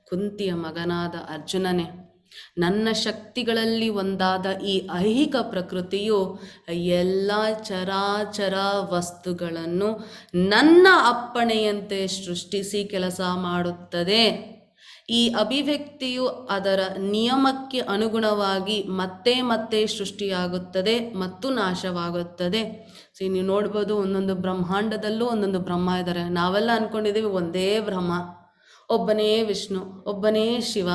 ಕುಂತಿಯ ಮಗನಾದ ಅರ್ಜುನನೇ, ನನ್ನ ಶಕ್ತಿಗಳಲ್ಲಿ ಒಂದಾದ ಈ ಐಹಿಕ ಪ್ರಕೃತಿಯು ಎಲ್ಲ ಚರಾಚರ ವಸ್ತುಗಳನ್ನು ನನ್ನ ಅಪ್ಪಣೆಯಂತೆ ಸೃಷ್ಟಿಸಿ ಕೆಲಸ ಮಾಡುತ್ತದೆ. ಈ ಅಭಿವ್ಯಕ್ತಿಯು ಅದರ ನಿಯಮಕ್ಕೆ ಅನುಗುಣವಾಗಿ ಮತ್ತೆ ಮತ್ತೆ ಸೃಷ್ಟಿಯಾಗುತ್ತದೆ ಮತ್ತು ನಾಶವಾಗುತ್ತದೆ. ಸೊ ನೀವು ನೋಡ್ಬೋದು, ಒಂದೊಂದು ಬ್ರಹ್ಮಾಂಡದಲ್ಲೂ ಒಂದೊಂದು ಬ್ರಹ್ಮ ಇದ್ದಾರೆ. ನಾವೆಲ್ಲ ಅಂದ್ಕೊಂಡಿದ್ದೀವಿ ಒಂದೇ ಬ್ರಹ್ಮ, ಒಬ್ಬನೇ ವಿಷ್ಣು, ಒಬ್ಬನೇ ಶಿವ.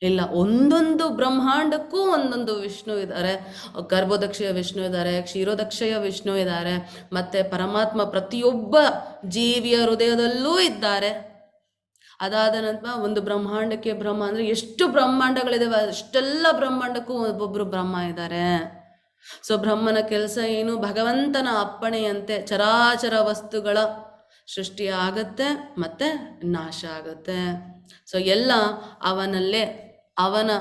ಇಲ್ಲ, ಒಂದೊಂದು ಬ್ರಹ್ಮಾಂಡಕ್ಕೂ ಒಂದೊಂದು ವಿಷ್ಣು ಇದ್ದಾರೆ. ಗರ್ಭೋದಕ್ಷಯ ವಿಷ್ಣು ಇದ್ದಾರೆ, ಕ್ಷೀರೋದಕ್ಷಯ ವಿಷ್ಣು ಇದ್ದಾರೆ, ಮತ್ತು ಪರಮಾತ್ಮ ಪ್ರತಿಯೊಬ್ಬ ಜೀವಿಯ ಹೃದಯದಲ್ಲೂ ಇದ್ದಾರೆ. ಅದಾದ ನಂತರ ಒಂದು ಬ್ರಹ್ಮಾಂಡಕ್ಕೆ ಬ್ರಹ್ಮ ಅಂದರೆ ಎಷ್ಟು ಬ್ರಹ್ಮಾಂಡಗಳಿದಾವೆ, ಅಷ್ಟೆಲ್ಲ ಬ್ರಹ್ಮಾಂಡಕ್ಕೂ ಒಬ್ಬೊಬ್ಬರು ಬ್ರಹ್ಮ ಇದ್ದಾರೆ. ಸೊ ಬ್ರಹ್ಮನ ಕೆಲಸ ಏನು? ಭಗವಂತನ ಅಪ್ಪಣೆಯಂತೆ ಚರಾಚರ ವಸ್ತುಗಳ ಸೃಷ್ಟಿ ಆಗತ್ತೆ ಮತ್ತು ನಾಶ ಆಗುತ್ತೆ. ಸೊ ಎಲ್ಲ ಅವನಲ್ಲೇ, ಅವನ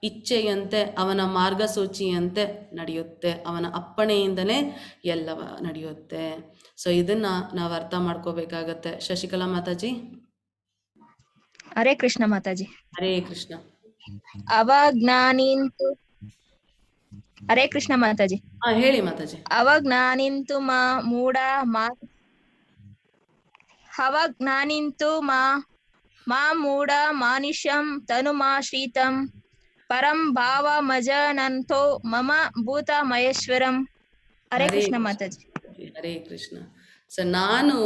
ಇಚ್ಛೆಯಂತೆ, ಅವನ ಮಾರ್ಗಸೂಚಿಯಂತೆ ನಡೆಯುತ್ತೆ. ಅವನ ಅಪ್ಪಣೆಯಿಂದಲೇ ಎಲ್ಲವ ನಡೆಯುತ್ತೆ. ಸೊ ಇದನ್ನು ನಾವು ಅರ್ಥ ಮಾಡ್ಕೋಬೇಕಾಗತ್ತೆ. ಶಶಿಕಲಾ ಮಾತಾಜಿ. ಹರೇ ಕೃಷ್ಣ ಮಾತಾಜಿ. ಹರೇ ಕೃಷ್ಣ. ಅವಜ್ಞಾನಿಂತು ಹರೇ ಕೃಷ್ಣ ಮಾತಾಜಿ. ಹೇಳಿ ಮಾತಾಜಿ. ಅವಜ್ಞಾನಿಂತು ಮಾ ಮೂಢ ಅವಜ್ಞಾನಿಂತು ಮಾ ಮೂಢ ಮಾನುಷ್ಯಂ ತನುಮಾಶ್ರಿತಂ ಪರಂ ಭಾವಮಜನಂತೋ ಮಮ ಭೂತ ಮಹೇಶ್ವರಂ. ಹರೇ ಕೃಷ್ಣ ಮಾತಾಜಿ. ಹರೇ ಕೃಷ್ಣ. ಸೊ ನಾನು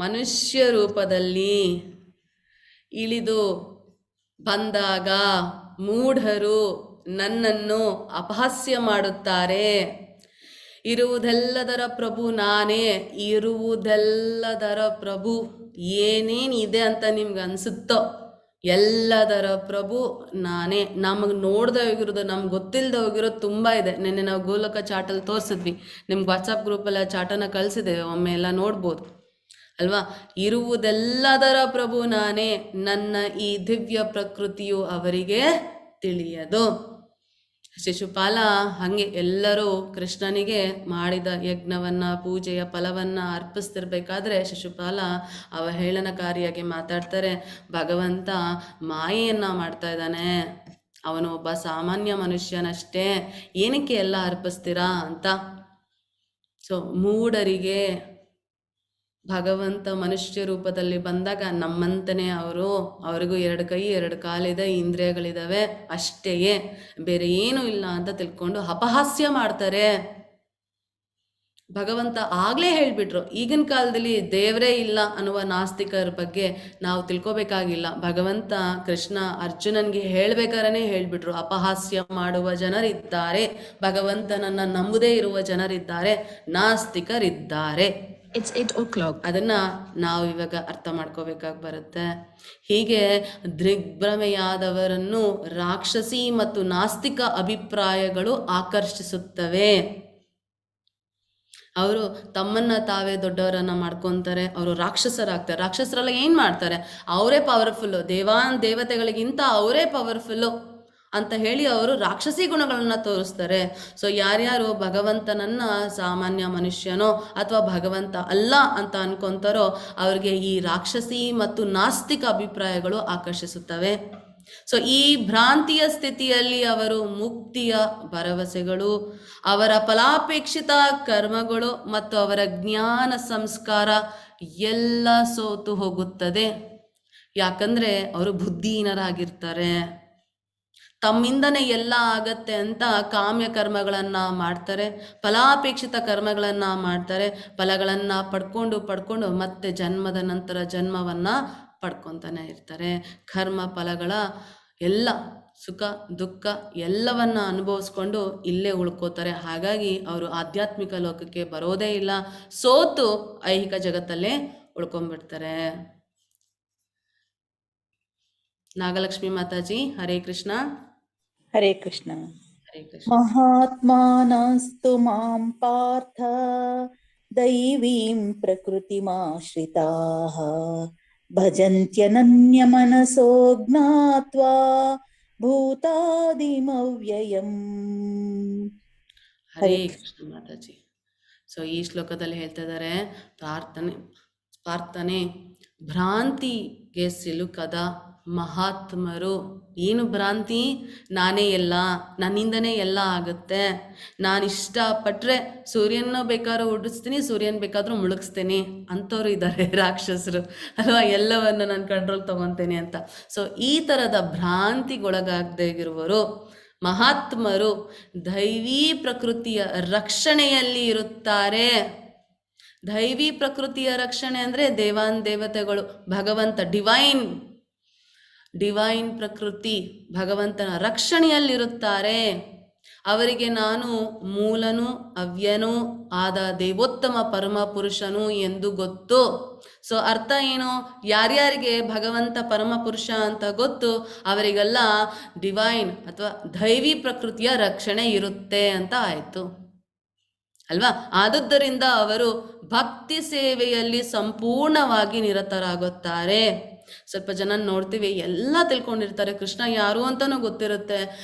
ಮನುಷ್ಯ ರೂಪದಲ್ಲಿ ಇಳಿದು ಬಂದಾಗ ಮೂಢರು ನನ್ನನ್ನು ಅಪಹಾಸ್ಯ ಮಾಡುತ್ತಾರೆ. ಇರುವುದೆಲ್ಲದರ ಪ್ರಭು ನಾನೇ. ಇರುವುದೆಲ್ಲದರ ಪ್ರಭು ಏನೇನಿದೆ ಅಂತ ನಿಮ್ಗೆ ಅನಿಸುತ್ತೋ ಎಲ್ಲದರ ಪ್ರಭು ನಾನೇ. ನಮಗೆ ನೋಡ್ದೆ ಹೋಗಿರೋದು, ನಮ್ಗೆ ಗೊತ್ತಿಲ್ಲದೆ ಹೋಗಿರೋದು ತುಂಬ ಇದೆ. ನಿನ್ನೆ ನಾವು ಗೋಲಕ ಚಾಟಲ್ಲಿ ತೋರಿಸಿದ್ವಿ, ನಿಮ್ಗೆ ವಾಟ್ಸಪ್ ಗ್ರೂಪಲ್ಲಿ ಆ ಚಾಟನ್ನು ಕಳಿಸಿದ್ದೇವೆ, ಒಮ್ಮೆ ಎಲ್ಲ ನೋಡ್ಬೋದು ಅಲ್ವಾ. ಇರುವುದೆಲ್ಲದರ ಪ್ರಭು ನಾನೇ, ನನ್ನ ಈ ದಿವ್ಯ ಪ್ರಕೃತಿಯು ಅವರಿಗೆ ತಿಳಿಯದು. ಶಿಶುಪಾಲ ಹಾಗೆ ಎಲ್ಲರೂ ಕೃಷ್ಣನಿಗೆ ಮಾಡಿದ ಯಜ್ಞವನ್ನು, ಪೂಜೆಯ ಫಲವನ್ನು ಅರ್ಪಿಸ್ತಿರ್ಬೇಕಾದ್ರೆ ಶಿಶುಪಾಲ ಅವಹೇಳನಕಾರಿಯಾಗಿ ಮಾತಾಡ್ತಾರೆ. ಭಗವಂತ ಮಾಯೆಯನ್ನು ಮಾಡ್ತಾ ಇದ್ದಾನೆ, ಅವನು ಒಬ್ಬ ಸಾಮಾನ್ಯ ಮನುಷ್ಯನಷ್ಟೇ, ಏನಕ್ಕೆ ಎಲ್ಲ ಅರ್ಪಿಸ್ತೀರಾ ಅಂತ. ಸೊ ಮೂಢರಿಗೆ ಭಗವಂತ ಮನುಷ್ಯ ರೂಪದಲ್ಲಿ ಬಂದಾಗ ನಮ್ಮಂತನೇ ಅವರಿಗೂ 2 ಕೈ 2 ಕಾಲಿದೆ, ಇಂದ್ರಿಯಗಳಿದ್ದಾವೆ, ಅಷ್ಟೇಯೇ, ಬೇರೆ ಏನೂ ಇಲ್ಲ ಅಂತ ತಿಳ್ಕೊಂಡು ಅಪಹಾಸ್ಯ ಮಾಡ್ತಾರೆ. ಭಗವಂತ ಆಗಲೇ ಹೇಳಿಬಿಟ್ರು, ಈಗಿನ ಕಾಲದಲ್ಲಿ ದೇವರೇ ಇಲ್ಲ ಅನ್ನುವ ನಾಸ್ತಿಕರ ಬಗ್ಗೆ ನಾವು ತಿಳ್ಕೊಬೇಕಾಗಿಲ್ಲ. ಭಗವಂತ ಕೃಷ್ಣ ಅರ್ಜುನನ್ಗೆ ಹೇಳ್ಬೇಕಾರೇ ಹೇಳಿಬಿಟ್ರು, ಅಪಹಾಸ್ಯ ಮಾಡುವ ಜನರಿದ್ದಾರೆ, ಭಗವಂತನನ್ನು ನಂಬುದೇ ಇರುವ ಜನರಿದ್ದಾರೆ, ನಾಸ್ತಿಕರಿದ್ದಾರೆ. It's 8 o'clock. ಅದನ್ನು ನಾವು ಇವಾಗ ಅರ್ಥ ಮಾಡ್ಕೋಬೇಕಾಗಿ ಬರುತ್ತೆ. ಹೀಗೆ ದಿಗ್ಭ್ರಮೆಯಾದವರನ್ನು ರಾಕ್ಷಸಿ ಮತ್ತು ನಾಸ್ತಿಕ ಅಭಿಪ್ರಾಯಗಳು ಆಕರ್ಷಿಸುತ್ತವೆ. ಅವರು ತಮ್ಮನ್ನು ತಾವೇ ದೊಡ್ಡವರನ್ನು ಮಾಡ್ಕೊತಾರೆ, ಅವರು ರಾಕ್ಷಸರಾಗ್ತಾರೆ. ರಾಕ್ಷಸರೆಲ್ಲ ಏನು ಮಾಡ್ತಾರೆ? ಅವರೇ ಪವರ್ಫುಲ್ಲು, ದೇವತೆಗಳಿಗಿಂತ ಅವರೇ ಪವರ್ಫುಲ್ಲು ಅಂತ ಹೇಳಿ ಅವರು ರಾಕ್ಷಸಿ ಗುಣಗಳನ್ನು ತೋರಿಸ್ತಾರೆ. ಸೊ ಯಾರ್ಯಾರು ಭಗವಂತನನ್ನು ಸಾಮಾನ್ಯ ಮನುಷ್ಯನೋ ಅಥವಾ ಭಗವಂತ ಅಲ್ಲ ಅಂತ ಅನ್ಕೊತಾರೋ ಅವ್ರಿಗೆ ಈ ರಾಕ್ಷಸಿ ಮತ್ತು ನಾಸ್ತಿಕ ಅಭಿಪ್ರಾಯಗಳು ಆಕರ್ಷಿಸುತ್ತವೆ. ಸೊ ಈ ಭ್ರಾಂತಿಯ ಸ್ಥಿತಿಯಲ್ಲಿ ಅವರು ಮುಕ್ತಿಯ ಭರವಸೆಗಳು, ಅವರ ಫಲಾಪೇಕ್ಷಿತ ಕರ್ಮಗಳು ಮತ್ತು ಅವರ ಜ್ಞಾನ ಸಂಸ್ಕಾರ ಎಲ್ಲ ಸೋತು ಹೋಗುತ್ತದೆ. ಯಾಕಂದರೆ ಅವರು ಬುದ್ಧಿಹೀನರಾಗಿರ್ತಾರೆ. ತಮ್ಮಿಂದನೇ ಎಲ್ಲ ಆಗತ್ತೆ ಅಂತ ಕಾಮ್ಯ ಕರ್ಮಗಳನ್ನು ಮಾಡ್ತಾರೆ, ಫಲಾಪೇಕ್ಷಿತ ಕರ್ಮಗಳನ್ನು ಮಾಡ್ತಾರೆ, ಫಲಗಳನ್ನು ಪಡ್ಕೊಂಡು ಮತ್ತೆ ಜನ್ಮದ ನಂತರ ಜನ್ಮವನ್ನು ಪಡ್ಕೊತಾನೆ ಇರ್ತಾರೆ. ಕರ್ಮ ಫಲಗಳ ಎಲ್ಲ ಸುಖ ದುಃಖ ಎಲ್ಲವನ್ನ ಅನುಭವಿಸ್ಕೊಂಡು ಇಲ್ಲೇ ಉಳ್ಕೋತಾರೆ. ಹಾಗಾಗಿ ಅವರು ಆಧ್ಯಾತ್ಮಿಕ ಲೋಕಕ್ಕೆ ಬರೋದೇ ಇಲ್ಲ, ಸೋತು ಐಹಿಕ ಜಗತ್ತಲ್ಲೇ ಉಳ್ಕೊಂಡ್ಬಿಡ್ತಾರೆ. ನಾಗಲಕ್ಷ್ಮಿ ಮಾತಾಜಿ, ಹರೇ ಕೃಷ್ಣ. ಹರೇ ಕೃಷ್ಣ. ಹರೇ ಕೃಷ್ಣ. ಮಹಾತ್ಮಾನಸ್ತು ಮಾಂ ಪಾರ್ಥ ದೈವೀಂ ಪ್ರಕೃತಿಮಾಶ್ರಿತಾಃ ಭಜಂತ್ಯನನ್ಯಮನಸೋ ಜ್ಞಾತ್ವಾ ಭೂತಾದಿಮವ್ಯಯಂ. ಹರೇ ಕೃಷ್ಣ ಮಾತಾಜಿ. ಸೊ ಈ ಶ್ಲೋಕದಲ್ಲಿ ಹೇಳ್ತಾ ಇದ್ದಾರೆ, ಪ್ರಾರ್ಥನೆ ಭ್ರಾಂತಿಗೆ ಸಿಲುಕದ ಮಹಾತ್ಮರು. ಏನು ಭ್ರಾಂತಿ? ನಾನೇ ಎಲ್ಲ, ನನ್ನಿಂದನೇ ಎಲ್ಲ ಆಗುತ್ತೆ, ನಾನು ಇಷ್ಟಪಟ್ಟರೆ ಸೂರ್ಯನ ಬೇಕಾದ್ರೂ ಉಡಿಸ್ತೀನಿ, ಸೂರ್ಯನ ಬೇಕಾದ್ರೂ ಮುಳುಗಿಸ್ತೀನಿ ಅಂಥವ್ರು ಇದ್ದಾರೆ ರಾಕ್ಷಸರು ಅಲ್ವಾ, ಎಲ್ಲವನ್ನು ನಾನು ಕಂಟ್ರೋಲ್ ತಗೊತೇನೆ ಅಂತ. ಸೊ ಈ ಥರದ ಭ್ರಾಂತಿಗೊಳಗಾಗದೇ ಇರುವರು ಮಹಾತ್ಮರು ದೈವೀ ಪ್ರಕೃತಿಯ ರಕ್ಷಣೆಯಲ್ಲಿ ಇರುತ್ತಾರೆ. ದೈವಿ ಪ್ರಕೃತಿಯ ರಕ್ಷಣೆ ಅಂದರೆ ದೇವಾನ್ ದೇವತೆಗಳು, ಭಗವಂತ, ಡಿವೈನ್ ಪ್ರಕೃತಿ ಭಗವಂತನ ರಕ್ಷಣೆಯಲ್ಲಿರುತ್ತಾರೆ. ಅವರಿಗೆ ನಾನು ಮೂಲನೂ ಅವ್ಯನೂ ಆದ ದೇವೋತ್ತಮ ಪರಮ ಪುರುಷನು ಎಂದು ಗೊತ್ತು. ಸೊ ಅರ್ಥ ಏನು? ಯಾರ್ಯಾರಿಗೆ ಭಗವಂತ ಪರಮ ಪುರುಷ ಅಂತ ಗೊತ್ತು ಅವರಿಗೆಲ್ಲ ಡಿವೈನ್ ಅಥವಾ ದೈವಿ ಪ್ರಕೃತಿಯ ರಕ್ಷಣೆ ಇರುತ್ತೆ ಅಂತ ಆಯಿತು ಅಲ್ವಾ. ಆದುದರಿಂದ ಅವರು ಭಕ್ತಿ ಸೇವೆಯಲ್ಲಿ ಸಂಪೂರ್ಣವಾಗಿ ನಿರತರಾಗುತ್ತಾರೆ. ಸ್ವಲ್ಪ ಜನ ನೋಡ್ತೀವಿ, ಎಲ್ಲ ತಿಳ್ಕೊಂಡಿರ್ತಾರೆ, ಕೃಷ್ಣ ಯಾರು ಅಂತಲೂ ಗೊತ್ತಿರುತ್ತೆ,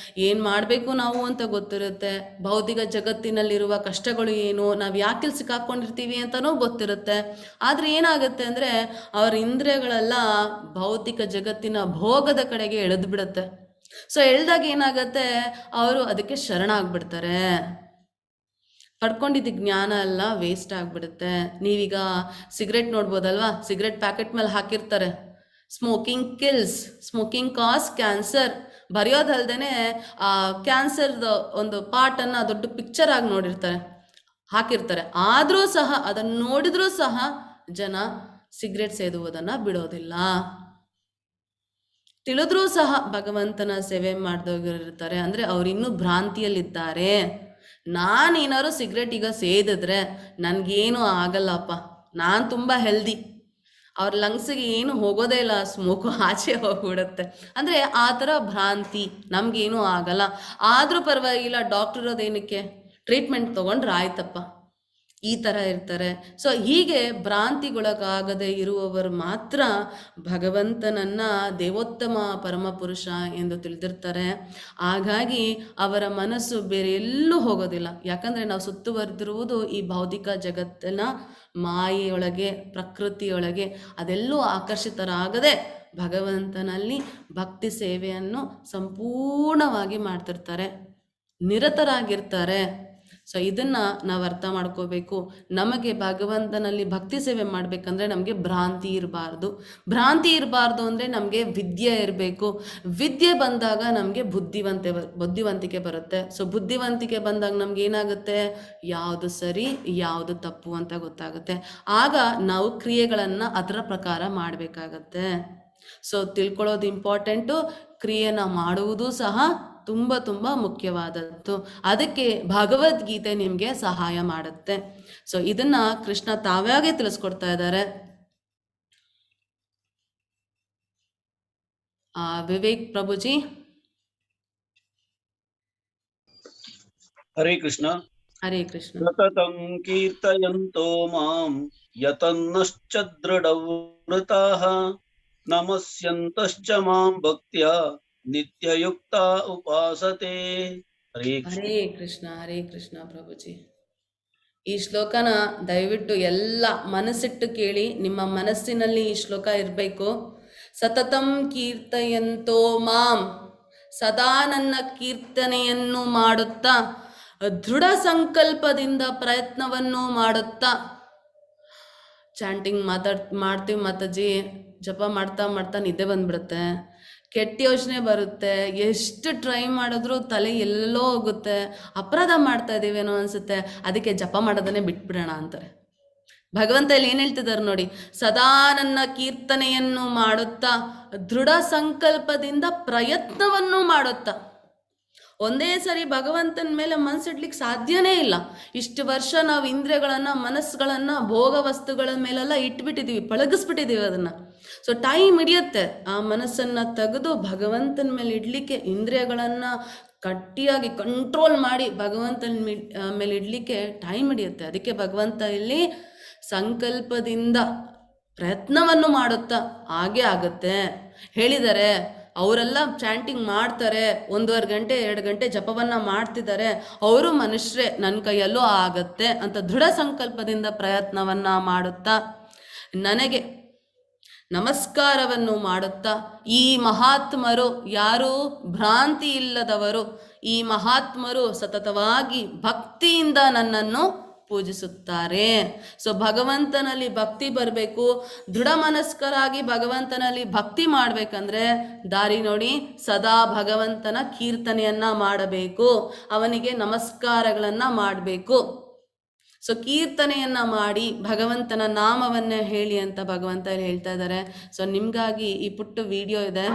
ಏನು ಮಾಡಬೇಕು ನಾವು ಅಂತ ಗೊತ್ತಿರುತ್ತೆ, ಭೌತಿಕ ಜಗತ್ತಿನಲ್ಲಿರುವ ಕಷ್ಟಗಳು ಏನು, ನಾವು ಯಾಕೆ ಸಿಕ್ಕಾಕೊಂಡಿರ್ತೀವಿ ಅಂತಲೂ ಗೊತ್ತಿರುತ್ತೆ. ಆದರೆ ಏನಾಗುತ್ತೆ ಅಂದರೆ ಅವರ ಇಂದ್ರಿಯಗಳೆಲ್ಲ ಭೌತಿಕ ಜಗತ್ತಿನ ಭೋಗದ ಕಡೆಗೆ ಎಳೆದು ಬಿಡುತ್ತೆ. ಸೊ ಎಳ್ದಾಗ ಏನಾಗುತ್ತೆ, ಅವರು ಅದಕ್ಕೆ ಶರಣಾಗ್ಬಿಡ್ತಾರೆ. ಪಡ್ಕೊಂಡಿದ್ದ ಜ್ಞಾನ ಎಲ್ಲ ವೇಸ್ಟ್ ಆಗಿಬಿಡುತ್ತೆ. ನೀವೀಗ ಸಿಗರೆಟ್ ನೋಡ್ಬೋದಲ್ವಾ, ಸಿಗರೆಟ್ ಪ್ಯಾಕೆಟ್ ಮೇಲೆ ಹಾಕಿರ್ತಾರೆ ಸ್ಮೋಕಿಂಗ್ ಕಿಲ್ಸ್, ಸ್ಮೋಕಿಂಗ್ ಕಾಸ್ ಕ್ಯಾನ್ಸರ್ ಬರೆಯೋದಲ್ದೇ ಆ ಕ್ಯಾನ್ಸರ್ದ ಒಂದು ಪಾರ್ಟನ್ನು ದೊಡ್ಡ ಪಿಕ್ಚರ್ ಆಗಿ ಹಾಕಿರ್ತಾರೆ. ಆದರೂ ಸಹ ಅದನ್ನು ನೋಡಿದ್ರೂ ಸಹ ಜನ ಸಿಗರೆಟ್ ಸೇದುವುದನ್ನು ಬಿಡೋದಿಲ್ಲ. ತಿಳಿದ್ರೂ ಸಹ ಭಗವಂತನ ಸೇವೆ ಮಾಡಿದೋಗಿರ್ತಾರೆ, ಅಂದರೆ ಅವರಿನ್ನೂ ಭ್ರಾಂತಿಯಲ್ಲಿದ್ದಾರೆ. ನಾನೇನಾದ್ರು ಸಿಗರೆಟ್ ಈಗ ಸೇದಿದ್ರೆ ನನಗೇನು ಆಗಲ್ಲಪ್ಪ, ನಾನು ತುಂಬ ಹೆಲ್ದಿ, ಅವ್ರ ಲಂಗ್ಸಿಗೆ ಏನು ಹೋಗೋದೇ ಇಲ್ಲ, ಸ್ಮೋಕು ಆಚೆ ಹೋಗ್ಬಿಡುತ್ತೆ ಅಂದರೆ ಆ ಥರ ಭ್ರಾಂತಿ, ನಮಗೇನೂ ಆಗಲ್ಲ, ಆದರೂ ಪರವಾಗಿಲ್ಲ, ಡಾಕ್ಟರ್ ಇರೋದೇನಕ್ಕೆ, ಟ್ರೀಟ್ಮೆಂಟ್ ತೊಗೊಂಡ್ರೆ ಆಯ್ತಪ್ಪ, ಈ ಥರ ಇರ್ತಾರೆ. ಸೊ ಹೀಗೆ ಭ್ರಾಂತಿಗೊಳಗಾಗದೆ ಇರುವವರು ಮಾತ್ರ ಭಗವಂತನನ್ನು ದೇವೋತ್ತಮ ಪರಮಪುರುಷ ಎಂದು ತಿಳಿದಿರ್ತಾರೆ. ಹಾಗಾಗಿ ಅವರ ಮನಸ್ಸು ಬೇರೆ ಎಲ್ಲೂ ಹೋಗೋದಿಲ್ಲ. ಯಾಕಂದರೆ ನಾವು ಸುತ್ತುವರೆದಿರುವುದು ಈ ಭೌತಿಕ ಜಗತ್ತಿನ ಮಾಯೆಯೊಳಗೆ, ಪ್ರಕೃತಿಯೊಳಗೆ. ಅದೆಲ್ಲೂ ಆಕರ್ಷಿತರಾಗದೆ ಭಗವಂತನಲ್ಲಿ ಭಕ್ತಿ ಸೇವೆಯನ್ನು ಸಂಪೂರ್ಣವಾಗಿ ಮಾಡ್ತಿರ್ತಾರೆ, ನಿರತರಾಗಿರ್ತಾರೆ. ಸೊ ಇದನ್ನು ನಾವು ಅರ್ಥ ಮಾಡ್ಕೋಬೇಕು. ನಮಗೆ ಭಗವಂತನಲ್ಲಿ ಭಕ್ತಿ ಸೇವೆ ಮಾಡಬೇಕಂದ್ರೆ ನಮಗೆ ಭ್ರಾಂತಿ ಇರಬಾರ್ದು ಅಂದರೆ ನಮಗೆ ವಿದ್ಯೆ ಇರಬೇಕು. ವಿದ್ಯೆ ಬಂದಾಗ ನಮಗೆ ಬುದ್ಧಿವಂತಿಕೆ ಬರುತ್ತೆ. ಸೊ ಬುದ್ಧಿವಂತಿಕೆ ಬಂದಾಗ ನಮ್ಗೆ ಏನಾಗುತ್ತೆ, ಯಾವುದು ಸರಿ ಯಾವುದು ತಪ್ಪು ಅಂತ ಗೊತ್ತಾಗುತ್ತೆ. ಆಗ ನಾವು ಕ್ರಿಯೆಗಳನ್ನು ಅದರ ಪ್ರಕಾರ ಮಾಡಬೇಕಾಗತ್ತೆ. ಸೊ ತಿಳ್ಕೊಳ್ಳೋದು ಇಂಪಾರ್ಟೆಂಟು, ಕ್ರಿಯೆನ ಮಾಡುವುದು ಸಹ ತುಂಬ ತುಂಬ ಮುಖ್ಯವಾದದ್ದು. ಅದಕ್ಕೆ ಭಗವದ್ಗೀತೆ ನಿಮಗೆ ಸಹಾಯ ಮಾಡುತ್ತೆ. ಸೊ ಇದನ್ನ ಕೃಷ್ಣ ತಾವಾಗೇ ತಿಳಿಸ್ಕೊಡ್ತಾ ಇದ್ದಾರೆ. ವಿವೇಕ್ ಪ್ರಭುಜಿ. ಹರೇ ಕೃಷ್ಣ. ಹರೇ ಕೃಷ್ಣ. ಸತತಂ ಕೀರ್ತಯಂತೋ ಮಾಂ ಯತನ್ನಶ್ಚ ದೃಢವ್ರತಾಃ ನಮಸ್ಯಂತಶ್ಚ ಮಾಂ ಭಕ್ತ್ಯಾ ನಿತ್ಯಯುಕ್ತ ಉಪಾಸತೆ. ಹರೇ ಕೃಷ್ಣ ಪ್ರಭುಜಿ. ಈ ಶ್ಲೋಕನ ದಯವಿಟ್ಟು ಎಲ್ಲ ಮನಸ್ಸಿಟ್ಟು ಕೇಳಿ. ನಿಮ್ಮ ಮನಸ್ಸಿನಲ್ಲಿ ಈ ಶ್ಲೋಕ ಇರಬೇಕು. ಸತತಂ ಕೀರ್ತಯಂತೋ ಮಾಂ, ಸದಾ ನನ್ನ ಕೀರ್ತನೆಯನ್ನು ಮಾಡುತ್ತಾ, ದೃಢ ಸಂಕಲ್ಪದಿಂದ ಪ್ರಯತ್ನವನ್ನು ಮಾಡುತ್ತಾ. ಚಾಂಟಿಂಗ್ ಮಾಡ್ತೀವಿ ಮಾತಾಜಿ, ಜಪ ಮಾಡ್ತಾ ನಿದ್ದೆ ಬಂದ್ಬಿಡುತ್ತೆ. ಕೆಟ್ಟ ಯೋಚನೆ ಬರುತ್ತೆ, ಎಷ್ಟು ಟ್ರೈ ಮಾಡಿದ್ರೂ ತಲೆ ಎಲ್ಲೋ ಹೋಗುತ್ತೆ, ಅಪರಾಧ ಮಾಡ್ತಾ ಇದ್ದೀವೇನೋ ಅನಿಸುತ್ತೆ, ಅದಕ್ಕೆ ಜಪ ಮಾಡೋದನ್ನೇ ಬಿಟ್ಬಿಡೋಣ ಅಂತಾರೆ. ಭಗವಂತ ಇಲ್ಲಿ ಏನು ಹೇಳ್ತಿದ್ದಾರೆ ನೋಡಿ, ಸದಾ ನನ್ನ ಕೀರ್ತನೆಯನ್ನು ಮಾಡುತ್ತಾ ದೃಢ ಸಂಕಲ್ಪದಿಂದ ಪ್ರಯತ್ನವನ್ನು ಮಾಡುತ್ತಾ. ಒಂದೇ ಸರಿ ಭಗವಂತನ ಮೇಲೆ ಮನಸ್ಸಿಡ್ಲಿಕ್ಕೆ ಸಾಧ್ಯನೇ ಇಲ್ಲ. ಇಷ್ಟು ವರ್ಷ ನಾವು ಇಂದ್ರಿಯಗಳನ್ನು, ಮನಸ್ಸುಗಳನ್ನು ಭೋಗ ವಸ್ತುಗಳ ಮೇಲೆಲ್ಲ ಇಟ್ಬಿಟ್ಟಿದ್ದೀವಿ, ಪಳಗಿಸ್ಬಿಟ್ಟಿದ್ದೀವಿ ಅದನ್ನು. ಸೊ ಟೈಮ್ ಹಿಡಿಯುತ್ತೆ ಆ ಮನಸ್ಸನ್ನು ತೆಗೆದು ಭಗವಂತನ ಮೇಲೆ ಇಡಲಿಕ್ಕೆ, ಇಂದ್ರಿಯಗಳನ್ನು ಗಟ್ಟಿಯಾಗಿ ಕಂಟ್ರೋಲ್ ಮಾಡಿ ಭಗವಂತನ ಮೇಲೆ ಇಡಲಿಕ್ಕೆ ಟೈಮ್ ಹಿಡಿಯುತ್ತೆ. ಅದಕ್ಕೆ ಭಗವಂತ ಇಲ್ಲಿ ಸಂಕಲ್ಪದಿಂದ ಪ್ರಯತ್ನವನ್ನು ಮಾಡುತ್ತಾ ಹಾಗೆ ಆಗುತ್ತೆ ಹೇಳಿದ್ದಾರೆ. ಅವರೆಲ್ಲ ಚಾಂಟಿಂಗ್ ಮಾಡ್ತಾರೆ, 1.5 ಗಂಟೆ 2 ಗಂಟೆ ಜಪವನ್ನು ಮಾಡ್ತಿದ್ದಾರೆ, ಅವರು ಮನುಷ್ಯರೇ, ನನ್ನ ಕೈಯಲ್ಲೂ ಆಗತ್ತೆ ಅಂತ ದೃಢ ಸಂಕಲ್ಪದಿಂದ ಪ್ರಯತ್ನವನ್ನು ಮಾಡುತ್ತಾ ನನಗೆ ನಮಸ್ಕಾರವನ್ನು ಮಾಡುತ್ತಾ, ಈ ಮಹಾತ್ಮರು ಯಾರು? ಭ್ರಾಂತಿ ಇಲ್ಲದವರು. ಈ ಮಹಾತ್ಮರು ಸತತವಾಗಿ ಭಕ್ತಿಯಿಂದ ನನ್ನನ್ನು ಪೂಜಿಸುತ್ತಾರೆ. ಸೊ ಭಗವಂತನಲ್ಲಿ ಭಕ್ತಿ ಬರಬೇಕು. ದೃಢ ಮನಸ್ಕರಾಗಿ ಭಗವಂತನಲ್ಲಿ ಭಕ್ತಿ ಮಾಡಬೇಕಂದ್ರೆ ದಾರಿ ನೋಡಿ, ಸದಾ ಭಗವಂತನ ಕೀರ್ತನೆಯನ್ನ ಮಾಡಬೇಕು, ಅವನಿಗೆ ನಮಸ್ಕಾರಗಳನ್ನು ಮಾಡಬೇಕು. ಸೊ ಕೀರ್ತನೆಯನ್ನ ಮಾಡಿ ಭಗವಂತನ ನಾಮವನ್ನ ಹೇಳಿ ಅಂತ ಭಗವಂತ ಹೇಳ್ತಾ ಇದ್ದಾರೆ. ಸೊ ನಿಮ್ಗಾಗಿ ಈ ಪುಟ್ಟ ವಿಡಿಯೋ ಇದೆ.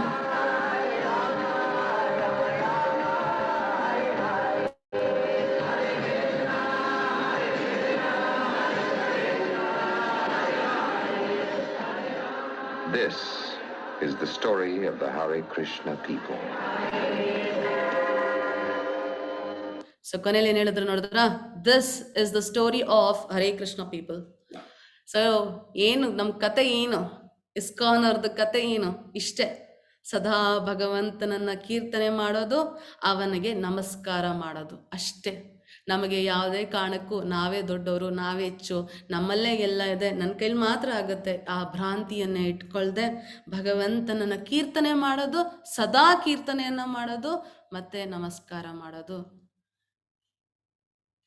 This is the story of the Hare Krishna people. So ಕೊನೆಯಲ್ಲಿ ಏನು ಹೇಳಿದ್ರು ನೋಡಿದ್ರ, this is the story of Hare Krishna people. So ಏನು ನಮ್ಮ ಕತೆ, ಏನು ಇಸ್ಕಾನ್ ಅವ್ರದ್ದು ಕತೆ ಏನು? ಇಷ್ಟೇ, ಸದಾ ಭಗವಂತನನ್ನ ಕೀರ್ತನೆ ಮಾಡೋದು, ಅವನಿಗೆ ನಮಸ್ಕಾರ ಮಾಡೋದು ಅಷ್ಟೇ. ನಮಗೆ ಯಾವುದೇ ಕಾರಣಕ್ಕೂ ನಾವೇ ದೊಡ್ಡವರು, ನಾವೇ ಹೆಚ್ಚು, ನಮ್ಮಲ್ಲೇ ಎಲ್ಲ ಇದೆ, ನನ್ನ ಕೈಲಿ ಮಾತ್ರ ಆಗುತ್ತೆ, ಆ ಭ್ರಾಂತಿಯನ್ನೇ ಇಟ್ಕೊಳ್ದೆ ಭಗವಂತನನ್ನ ಕೀರ್ತನೆ ಮಾಡೋದು, ಸದಾ ಕೀರ್ತನೆಯನ್ನ ಮಾಡೋದು, ಮತ್ತೆ ನಮಸ್ಕಾರ ಮಾಡೋದು.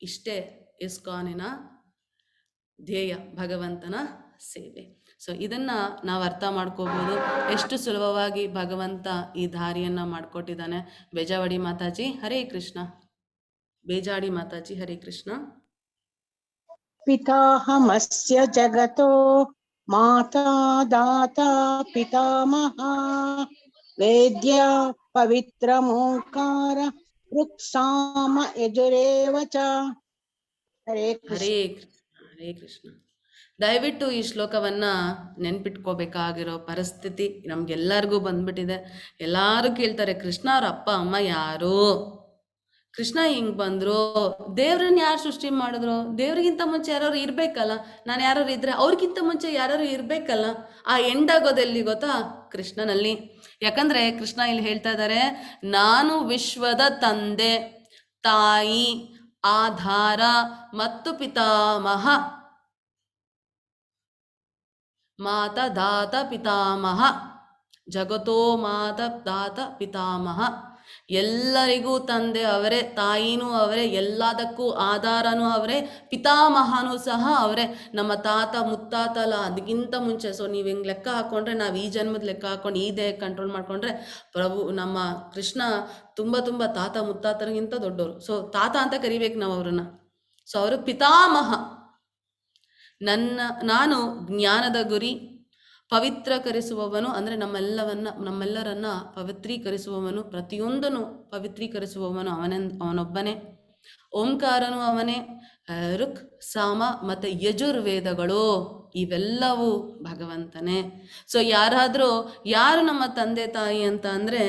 ಇಷ್ಟೇ ಇಸ್ಕಾನಿನ ಧ್ಯೇಯ, ಭಗವಂತನ ಸೇವೆ. ಸೊ ಇದನ್ನ ನಾವು ಅರ್ಥ ಮಾಡ್ಕೋಬಹುದು, ಎಷ್ಟು ಸುಲಭವಾಗಿ ಭಗವಂತ ಈ ದಾರಿಯನ್ನ ಮಾಡಿಕೊಟ್ಟಿದ್ದಾನೆ. ಬೇಜಾವಡಿ ಮಾತಾಜಿ ಹರೇ ಕೃಷ್ಣ. ಬೇಜಾಡಿ ಮಾತಾಜಿ ಹರೇ ಕೃಷ್ಣ. ಪಿತಾಹಮಸ್ಯ ಜಗತೋ ಮಾತಾ ದಾತಾ ಪಿತಾಮಹ ವೇದ್ಯ ಪವಿತ್ರ ಮೋಂಕಾರ ಋಕ್ಸಾಮ ಯಜುರೇವ ಚ. ಹರೇ ಹರೇ ಹರೇ ಕೃಷ್ಣ. ದಯವಿಟ್ಟು ಈ ಶ್ಲೋಕವನ್ನ ನೆನ್ಪಿಟ್ಕೋಬೇಕಾಗಿರೋ ಪರಿಸ್ಥಿತಿ ನಮ್ಗೆಲ್ಲರಿಗೂ ಬಂದ್ಬಿಟ್ಟಿದೆ. ಎಲ್ಲಾರು ಕೇಳ್ತಾರೆ, ಕೃಷ್ಣ ಅವ್ರ ಅಪ್ಪ ಅಮ್ಮ ಯಾರು? ಕೃಷ್ಣ ಹಿಂಗ್ ಬಂದ್ರು, ದೇವ್ರನ್ನ ಯಾರು ಸೃಷ್ಟಿ ಮಾಡಿದ್ರು? ದೇವ್ರಿಗಿಂತ ಮುಂಚೆ ಯಾರು ಇರ್ಬೇಕಲ್ಲ, ನಾನು ಯಾರು ಇದ್ರೆ ಅವ್ರಿಗಿಂತ ಮುಂಚೆ ಯಾರು ಇರ್ಬೇಕಲ್ಲ. ಆ ಎಂಡ್ ಆಗೋದೆಲ್ಲಿ ಗೊತ್ತಾ? ಕೃಷ್ಣನಲ್ಲಿ. ಯಾಕಂದ್ರೆ ಕೃಷ್ಣ ಇಲ್ಲಿ ಹೇಳ್ತಾ ಇದ್ದಾರೆ, ನಾನು ವಿಶ್ವದ ತಂದೆ, ತಾಯಿ, ಆಧಾರ ಮತ್ತು ಪಿತಾಮಹ. ಮಾತಾ ದಾತ ಪಿತಾಮಹ, ಜಗತೋ ಮಾತಾ ದಾತ ಪಿತಾಮಹ. ಎಲ್ಲರಿಗೂ ತಂದೆ ಅವರೇ, ತಾಯಿನೂ ಅವರೇ, ಎಲ್ಲದಕ್ಕೂ ಆಧಾರನೂ ಅವರೇ, ಪಿತಾಮಹನೂ ಸಹ ಅವರೇ. ನಮ್ಮ ತಾತ ಮುತ್ತಾತ ಅಲ್ಲ, ಅದಕ್ಕಿಂತ ಮುಂಚೆ. ಸೊ ನೀವು ಹಿಂಗೆ ಲೆಕ್ಕ ಹಾಕೊಂಡ್ರೆ, ನಾವು ಈ ಜನ್ಮದ ಲೆಕ್ಕ ಹಾಕೊಂಡು ಈ ದೇಹ ಕಂಟ್ರೋಲ್ ಮಾಡ್ಕೊಂಡ್ರೆ, ಪ್ರಭು ನಮ್ಮ ಕೃಷ್ಣ ತುಂಬ ತಾತ ಮುತ್ತಾತರಿಗಿಂತ ದೊಡ್ಡವರು. ಸೊ ತಾತ ಅಂತ ಕರಿಬೇಕು ನಾವು ಅವ್ರನ್ನ. ಸೊ ಅವರು ಪಿತಾಮಹ. ನಾನು ಜ್ಞಾನದ ಗುರಿ, ಪವಿತ್ರಕರಿಸುವವನು, ಅಂದರೆ ನಮ್ಮೆಲ್ಲರನ್ನ ಪವಿತ್ರೀಕರಿಸುವವನು, ಪ್ರತಿಯೊಂದನ್ನು ಪವಿತ್ರೀಕರಿಸುವವನು ಅವನೊಬ್ಬನೇ. ಓಂಕಾರನು ಅವನೇ. ಋಕ್, ಸಾಮ ಮತ್ತು ಯಜುರ್ವೇದಗಳು ಇವೆಲ್ಲವೂ ಭಗವಂತನೇ. ಸೊ ಯಾರು ನಮ್ಮ ತಂದೆ ತಾಯಿ ಅಂತ ಅಂದರೆ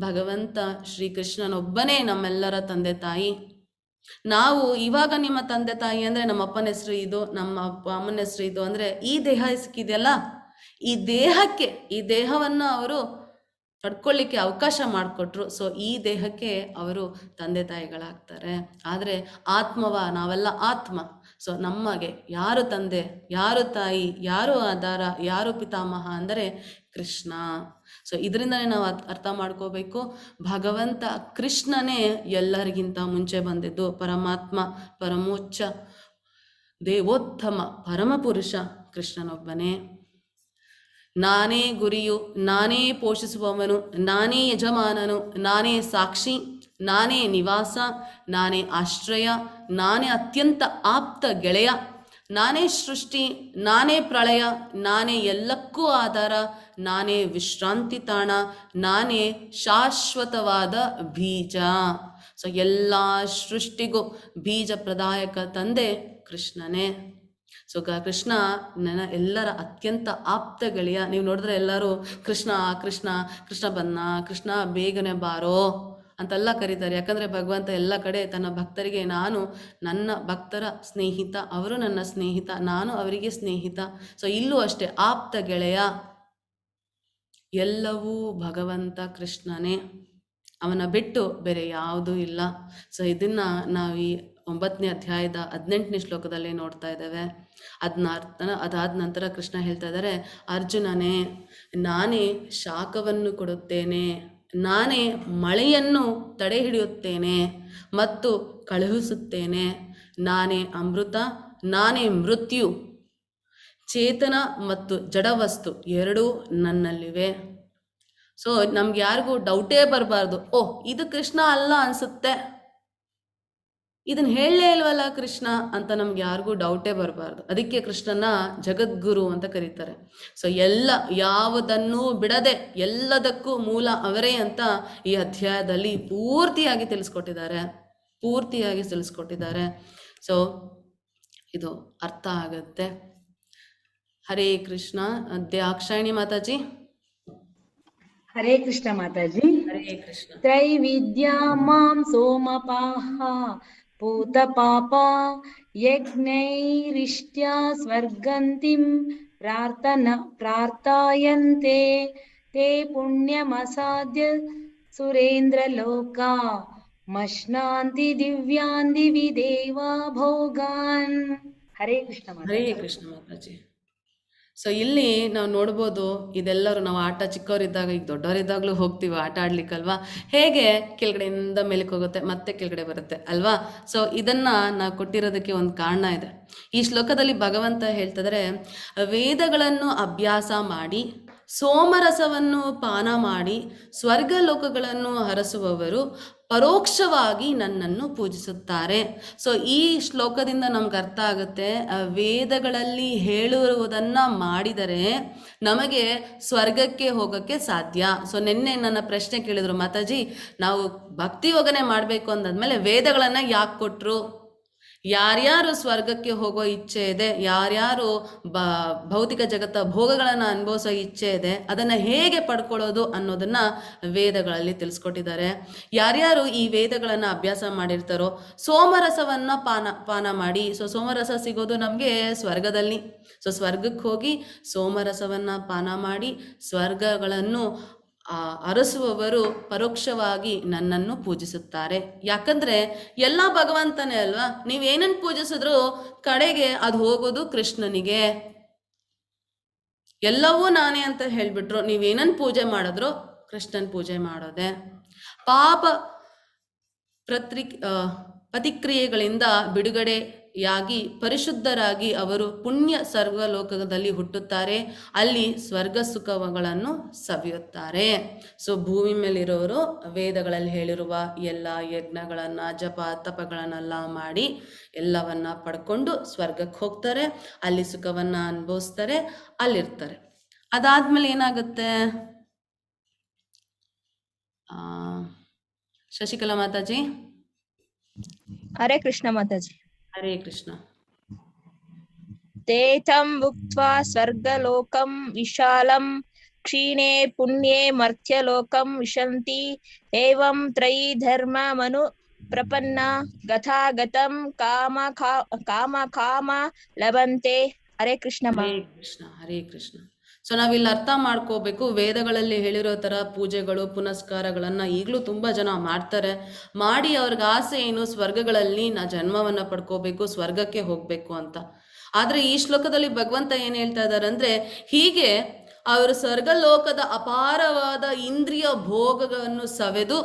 ಭಗವಂತ ಶ್ರೀಕೃಷ್ಣನೊಬ್ಬನೇ ನಮ್ಮೆಲ್ಲರ ತಂದೆ ತಾಯಿ. ನಾವು ಇವಾಗ ನಿಮ್ಮ ತಂದೆ ತಾಯಿ ಅಂದರೆ ನಮ್ಮ ಅಪ್ಪನ ಹೆಸರು ಇದು, ನಮ್ಮ ಅಮ್ಮನ ಹೆಸರು ಇದು ಅಂದರೆ ಈ ದೇಹ ಸಿಕ್ಕಿದೆಯಲ್ಲ, ಈ ದೇಹವನ್ನು ಅವರು ಪಡ್ಕೊಳ್ಳಿಕ್ಕೆ ಅವಕಾಶ ಮಾಡಿಕೊಟ್ರು. ಸೊ ಈ ದೇಹಕ್ಕೆ ಅವರು ತಂದೆ ತಾಯಿಗಳಾಗ್ತಾರೆ. ಆದರೆ ನಾವೆಲ್ಲ ಆತ್ಮ. ಸೊ ನಮಗೆ ಯಾರು ತಂದೆ, ಯಾರು ತಾಯಿ, ಯಾರು ಆಧಾರ, ಯಾರು ಪಿತಾಮಹ ಅಂದರೆ ಕೃಷ್ಣ. ಸೊ ಇದರಿಂದನೇ ನಾವು ಅರ್ಥ ಮಾಡ್ಕೋಬೇಕು, ಭಗವಂತ ಕೃಷ್ಣನೇ ಎಲ್ಲರಿಗಿಂತ ಮುಂಚೆ ಬಂದಿದ್ದು. ಪರಮಾತ್ಮ, ಪರಮೋಚ್ಚ, ದೇವೋತ್ತಮ, ಪರಮಪುರುಷ ಕೃಷ್ಣನೊಬ್ಬನೇ. ನಾನೇ ಗುರಿಯು, ನಾನೇ ಪೋಷಿಸುವವನು, ನಾನೇ ಯಜಮಾನನು, ನಾನೇ ಸಾಕ್ಷಿ, ನಾನೇ ನಿವಾಸ, ನಾನೇ ಆಶ್ರಯ, ನಾನೇ ಅತ್ಯಂತ ಆಪ್ತ ಗೆಳೆಯ, ನಾನೇ ಸೃಷ್ಟಿ, ನಾನೇ ಪ್ರಳಯ, ನಾನೇ ಎಲ್ಲಕ್ಕೂ ಆಧಾರ, ನಾನೇ ವಿಶ್ರಾಂತಿ ತಾಣ, ನಾನೇ ಶಾಶ್ವತವಾದ ಬೀಜ. ಸೊ ಎಲ್ಲ ಸೃಷ್ಟಿಗೂ ಬೀಜ ಪ್ರದಾಯಕ ತಂದೆ ಕೃಷ್ಣನೇ. ಸೊ ಕೃಷ್ಣ ನನ್ನ ಎಲ್ಲರ ಅತ್ಯಂತ ಆಪ್ತ ಗೆಳೆಯ. ನೀವು ನೋಡಿದ್ರೆ ಎಲ್ಲರೂ ಕೃಷ್ಣ ಕೃಷ್ಣ ಕೃಷ್ಣ ಬನ್ನ, ಕೃಷ್ಣ ಬೇಗನೆ ಬಾರೋ ಅಂತೆಲ್ಲ ಕರೀತಾರೆ. ಯಾಕಂದರೆ ಭಗವಂತ ಎಲ್ಲ ಕಡೆ ತನ್ನ ಭಕ್ತರಿಗೆ ನಾನು ನನ್ನ ಭಕ್ತರ ಸ್ನೇಹಿತ, ಅವರು ನನ್ನ ಸ್ನೇಹಿತ, ನಾನು ಅವರಿಗೆ ಸ್ನೇಹಿತ. ಸೊ ಇಲ್ಲೂ ಅಷ್ಟೇ ಆಪ್ತ ಗೆಳೆಯ. ಎಲ್ಲವೂ ಭಗವಂತ ಕೃಷ್ಣನೇ, ಅವನ ಬಿಟ್ಟು ಬೇರೆ ಯಾವುದೂ ಇಲ್ಲ. ಸೊ ಇದನ್ನು ನಾವು ಈ 9ನೇ ಅಧ್ಯಾಯದ 18ನೇ ಶ್ಲೋಕದಲ್ಲಿ ನೋಡ್ತಾ ಇದ್ದೇವೆ. ಅದಾದ ನಂತರ ಕೃಷ್ಣ ಹೇಳ್ತಾ ಇದ್ದಾರೆ, ಅರ್ಜುನನೇ ನಾನೇ ಶಾಖವನ್ನು ಕೊಡುತ್ತೇನೆ, ನಾನೇ ಮಳೆಯನ್ನು ತಡೆ ಹಿಡಿಯುತ್ತೇನೆ ಮತ್ತು ಕಳುಹಿಸುತ್ತೇನೆ, ನಾನೇ ಅಮೃತ, ನಾನೇ ಮೃತ್ಯು, ಚೇತನ ಮತ್ತು ಜಡವಸ್ತು ಎರಡೂ ನನ್ನಲ್ಲಿವೆ. ಸೊ ನಮ್ಗೆ ಯಾರಿಗೂ ಡೌಟೇ ಬರಬಾರ್ದು, ಓಹ್ ಇದು ಕೃಷ್ಣ ಅಲ್ಲ ಅನ್ಸುತ್ತೆ, ಇದನ್ನು ಹೇಳಲೇ ಇಲ್ವಲ್ಲ ಕೃಷ್ಣ ಅಂತ ನಮ್ಗೆ ಯಾರಿಗೂ ಡೌಟೇ ಬರಬಾರ್ದು. ಅದಕ್ಕೆ ಕೃಷ್ಣನ ಜಗದ್ಗುರು ಅಂತ ಕರೀತಾರೆ. ಸೊ ಎಲ್ಲ ಯಾವುದನ್ನೂ ಬಿಡದೆ ಎಲ್ಲದಕ್ಕೂ ಮೂಲ ಅವರೇ ಅಂತ ಈ ಅಧ್ಯಾಯದಲ್ಲಿ ಪೂರ್ತಿಯಾಗಿ ತಿಳಿಸ್ಕೊಟ್ಟಿದ್ದಾರೆ. ಸೊ ಇದು ಅರ್ಥ ಆಗುತ್ತೆ. ಹರೇ ಕೃಷ್ಣ. ದಾಕ್ಷಾಯಿಣಿ ಮಾತಾಜಿ. ಹರೇ ಕೃಷ್ಣ ಮಾತಾಜಿ. ಹರೇ ಕೃಷ್ಣ. ತ್ರೈವಿದ್ಯಾ ಮಾಂ ಸೋಮಪಾಹ ಭೂತ ಪಾಪ ಯಜ್ಞೈರಿಷ್ಟ್ಯ ಸ್ವರ್ಗಂತಿಂ ಪ್ರಾರ್ಥಾಯಂತೆ ತೇ ಪುಣ್ಯಮಸಾದ್ಯ ಸುರೇಂದ್ರ ಲೋಕ ಮಶ್ನಾಂತಿ ದಿವ್ಯಾನ್ ದಿವಿ ದೇವಾ ಭೋಗಾನ್. ಹರೇ ಕೃಷ್ಣ ಹರೇ ಕೃಷ್ಣ ಮಾತಾಜಿ. ಸೊ ಇಲ್ಲಿ ನಾವು ನೋಡ್ಬೋದು, ಇದೆಲ್ಲರೂ ನಾವು ಆಟ ಚಿಕ್ಕವರಿದ್ದಾಗ, ಈಗ ದೊಡ್ಡವರಿದ್ದಾಗಲೂ ಹೋಗ್ತೀವಿ ಆಟ ಆಡ್ಲಿಕ್ಕಲ್ವಾ, ಹೇಗೆ ಕೆಳಗಡೆಯಿಂದ ಮೇಲಕ್ಕೆ ಹೋಗುತ್ತೆ ಮತ್ತೆ ಕೆಳಗಡೆ ಬರುತ್ತೆ ಅಲ್ವಾ. ಸೊ ಇದನ್ನು ನಾವು ಕೊಟ್ಟಿರೋದಕ್ಕೆ ಒಂದು ಕಾರಣ ಇದೆ. ಈ ಶ್ಲೋಕದಲ್ಲಿ ಭಗವಂತ ಹೇಳ್ತಿದ್ರೆ, ವೇದಗಳನ್ನು ಅಭ್ಯಾಸ ಮಾಡಿ ಸೋಮರಸವನ್ನು ಪಾನ ಮಾಡಿ ಸ್ವರ್ಗ ಲೋಕಗಳನ್ನು ಹರಸುವವರು ಪರೋಕ್ಷವಾಗಿ ನನ್ನನ್ನು ಪೂಜಿಸುತ್ತಾರೆ. ಸೊ ಈ ಶ್ಲೋಕದಿಂದ ನಮ್ಗೆ ಅರ್ಥ ಆಗುತ್ತೆ, ವೇದಗಳಲ್ಲಿ ಹೇಳಿರುವುದನ್ನು ಮಾಡಿದರೆ ನಮಗೆ ಸ್ವರ್ಗಕ್ಕೆ ಹೋಗೋಕ್ಕೆ ಸಾಧ್ಯ. ಸೊ ನಿನ್ನೆ ನನ್ನ ಪ್ರಶ್ನೆ ಕೇಳಿದರು, ಮಾತಾಜಿ ನಾವು ಭಕ್ತಿ ಯೋಗನೆ ಮಾಡಬೇಕು ಅಂದಾದ್ಮೇಲೆ ವೇದಗಳನ್ನು ಯಾಕೆ ಕೊಟ್ಟರು? ಯಾರ್ಯಾರು ಸ್ವರ್ಗಕ್ಕೆ ಹೋಗೋ ಇಚ್ಛೆ ಇದೆ, ಯಾರ್ಯಾರು ಭೌತಿಕ ಜಗತ್ತ ಭೋಗಗಳನ್ನು ಅನುಭವಿಸೋ ಇಚ್ಛೆ ಇದೆ, ಅದನ್ನು ಹೇಗೆ ಪಡ್ಕೊಳ್ಳೋದು ಅನ್ನೋದನ್ನು ವೇದಗಳಲ್ಲಿ ತಿಳಿಸ್ಕೊಟ್ಟಿದ್ದಾರೆ. ಯಾರ್ಯಾರು ಈ ವೇದಗಳನ್ನು ಅಭ್ಯಾಸ ಮಾಡಿರ್ತಾರೋ ಸೋಮರಸವನ್ನು ಪಾನ ಮಾಡಿ, ಸೊ ಸೋಮರಸ ಸಿಗೋದು ನಮಗೆ ಸ್ವರ್ಗದಲ್ಲಿ. ಸೊ ಸ್ವರ್ಗಕ್ಕೆ ಹೋಗಿ ಸೋಮರಸವನ್ನು ಪಾನ ಮಾಡಿ ಸ್ವರ್ಗಗಳನ್ನು ಅರಸುವವರು ಪರೋಕ್ಷವಾಗಿ ನನ್ನನ್ನು ಪೂಜಿಸುತ್ತಾರೆ. ಯಾಕಂದರೆ ಎಲ್ಲ ಭಗವಂತನೇ ಅಲ್ವಾ, ನೀವೇನನ್ನು ಪೂಜಿಸಿದ್ರು ಕಡೆಗೆ ಅದು ಹೋಗೋದು ಕೃಷ್ಣನಿಗೆ. ಎಲ್ಲವೂ ನಾನೇ ಅಂತ ಹೇಳಿಬಿಟ್ರು, ನೀವೇನನ್ನು ಪೂಜೆ ಮಾಡಿದ್ರು ಕೃಷ್ಣನ ಪೂಜೆ ಮಾಡೋದೆ. ಪಾಪ ಪ್ರತಿಕ್ರಿಯೆಗಳಿಂದ ಬಿಡುಗಡೆಯಾಗಿ ಪರಿಶುದ್ಧರಾಗಿ ಅವರು ಪುಣ್ಯ ಸ್ವರ್ಗಲೋಕದಲ್ಲಿ ಹುಟ್ಟುತ್ತಾರೆ, ಅಲ್ಲಿ ಸ್ವರ್ಗ ಸುಖಗಳನ್ನು ಸವಿಯುತ್ತಾರೆ. ಸೊ ಭೂಮಿ ಮೇಲಿರೋರು ವೇದಗಳಲ್ಲಿ ಹೇಳಿರುವ ಎಲ್ಲ ಯಜ್ಞಗಳನ್ನು ಜಪ ತಪಗಳನ್ನೆಲ್ಲ ಮಾಡಿ ಎಲ್ಲವನ್ನ ಪಡ್ಕೊಂಡು ಸ್ವರ್ಗಕ್ಕೆ ಹೋಗ್ತಾರೆ, ಅಲ್ಲಿ ಸುಖವನ್ನು ಅನುಭವಿಸ್ತಾರೆ, ಅಲ್ಲಿರ್ತಾರೆ. ಅದಾದ್ಮೇಲೆ ಏನಾಗುತ್ತೆ? ಶಶಿಕಲಾ ಮಾತಾಜಿ. ಹರೇ ಕೃಷ್ಣ ಮಾತಾಜಿ. ಹರೇ ಕೃಷ್ಣ. ತೇತಂ ಭುಕ್ತ್ವಾ ಸ್ವರ್ಗಲೋಕಂ ವಿಶಾಲಂ ಕ್ಷೀಣೆ ಪುಣ್ಯೆ ಮರ್ತ್ಯಲೋಕಂ ವಿಶಂತಿ ಏವಂ ತ್ರಯೀ ಧರ್ಮ ಮನು ಪ್ರಪನ್ನ ಗತಾಗತಂ ಕಾಮ ಲಭಂತೆ. ಹರೇ ಕೃಷ್ಣ. ಹರೇ ಕೃಷ್ಣ. ಹರೇ ಕೃಷ್ಣ. ಸೊ ನಾವಿಲ್ಲಿ ಅರ್ಥ ಮಾಡ್ಕೋಬೇಕು, ವೇದಗಳಲ್ಲಿ ಹೇಳಿರೋ ಥರ ಪೂಜೆಗಳು ಪುನಸ್ಕಾರಗಳನ್ನು ಈಗಲೂ ತುಂಬ ಜನ ಮಾಡ್ತಾರೆ. ಮಾಡಿ ಅವ್ರಿಗೆ ಆಸೆ ಏನು, ಸ್ವರ್ಗಗಳಲ್ಲಿ ಜನ್ಮವನ್ನು ಪಡ್ಕೋಬೇಕು, ಸ್ವರ್ಗಕ್ಕೆ ಹೋಗಬೇಕು ಅಂತ. ಆದರೆ ಈ ಶ್ಲೋಕದಲ್ಲಿ ಭಗವಂತ ಏನು ಹೇಳ್ತಾ ಇದ್ದಾರೆ ಅಂದರೆ, ಹೀಗೆ ಅವರು ಸ್ವರ್ಗಲೋಕದ ಅಪಾರವಾದ ಇಂದ್ರಿಯ ಭೋಗಗಳನ್ನು ಸವೆದು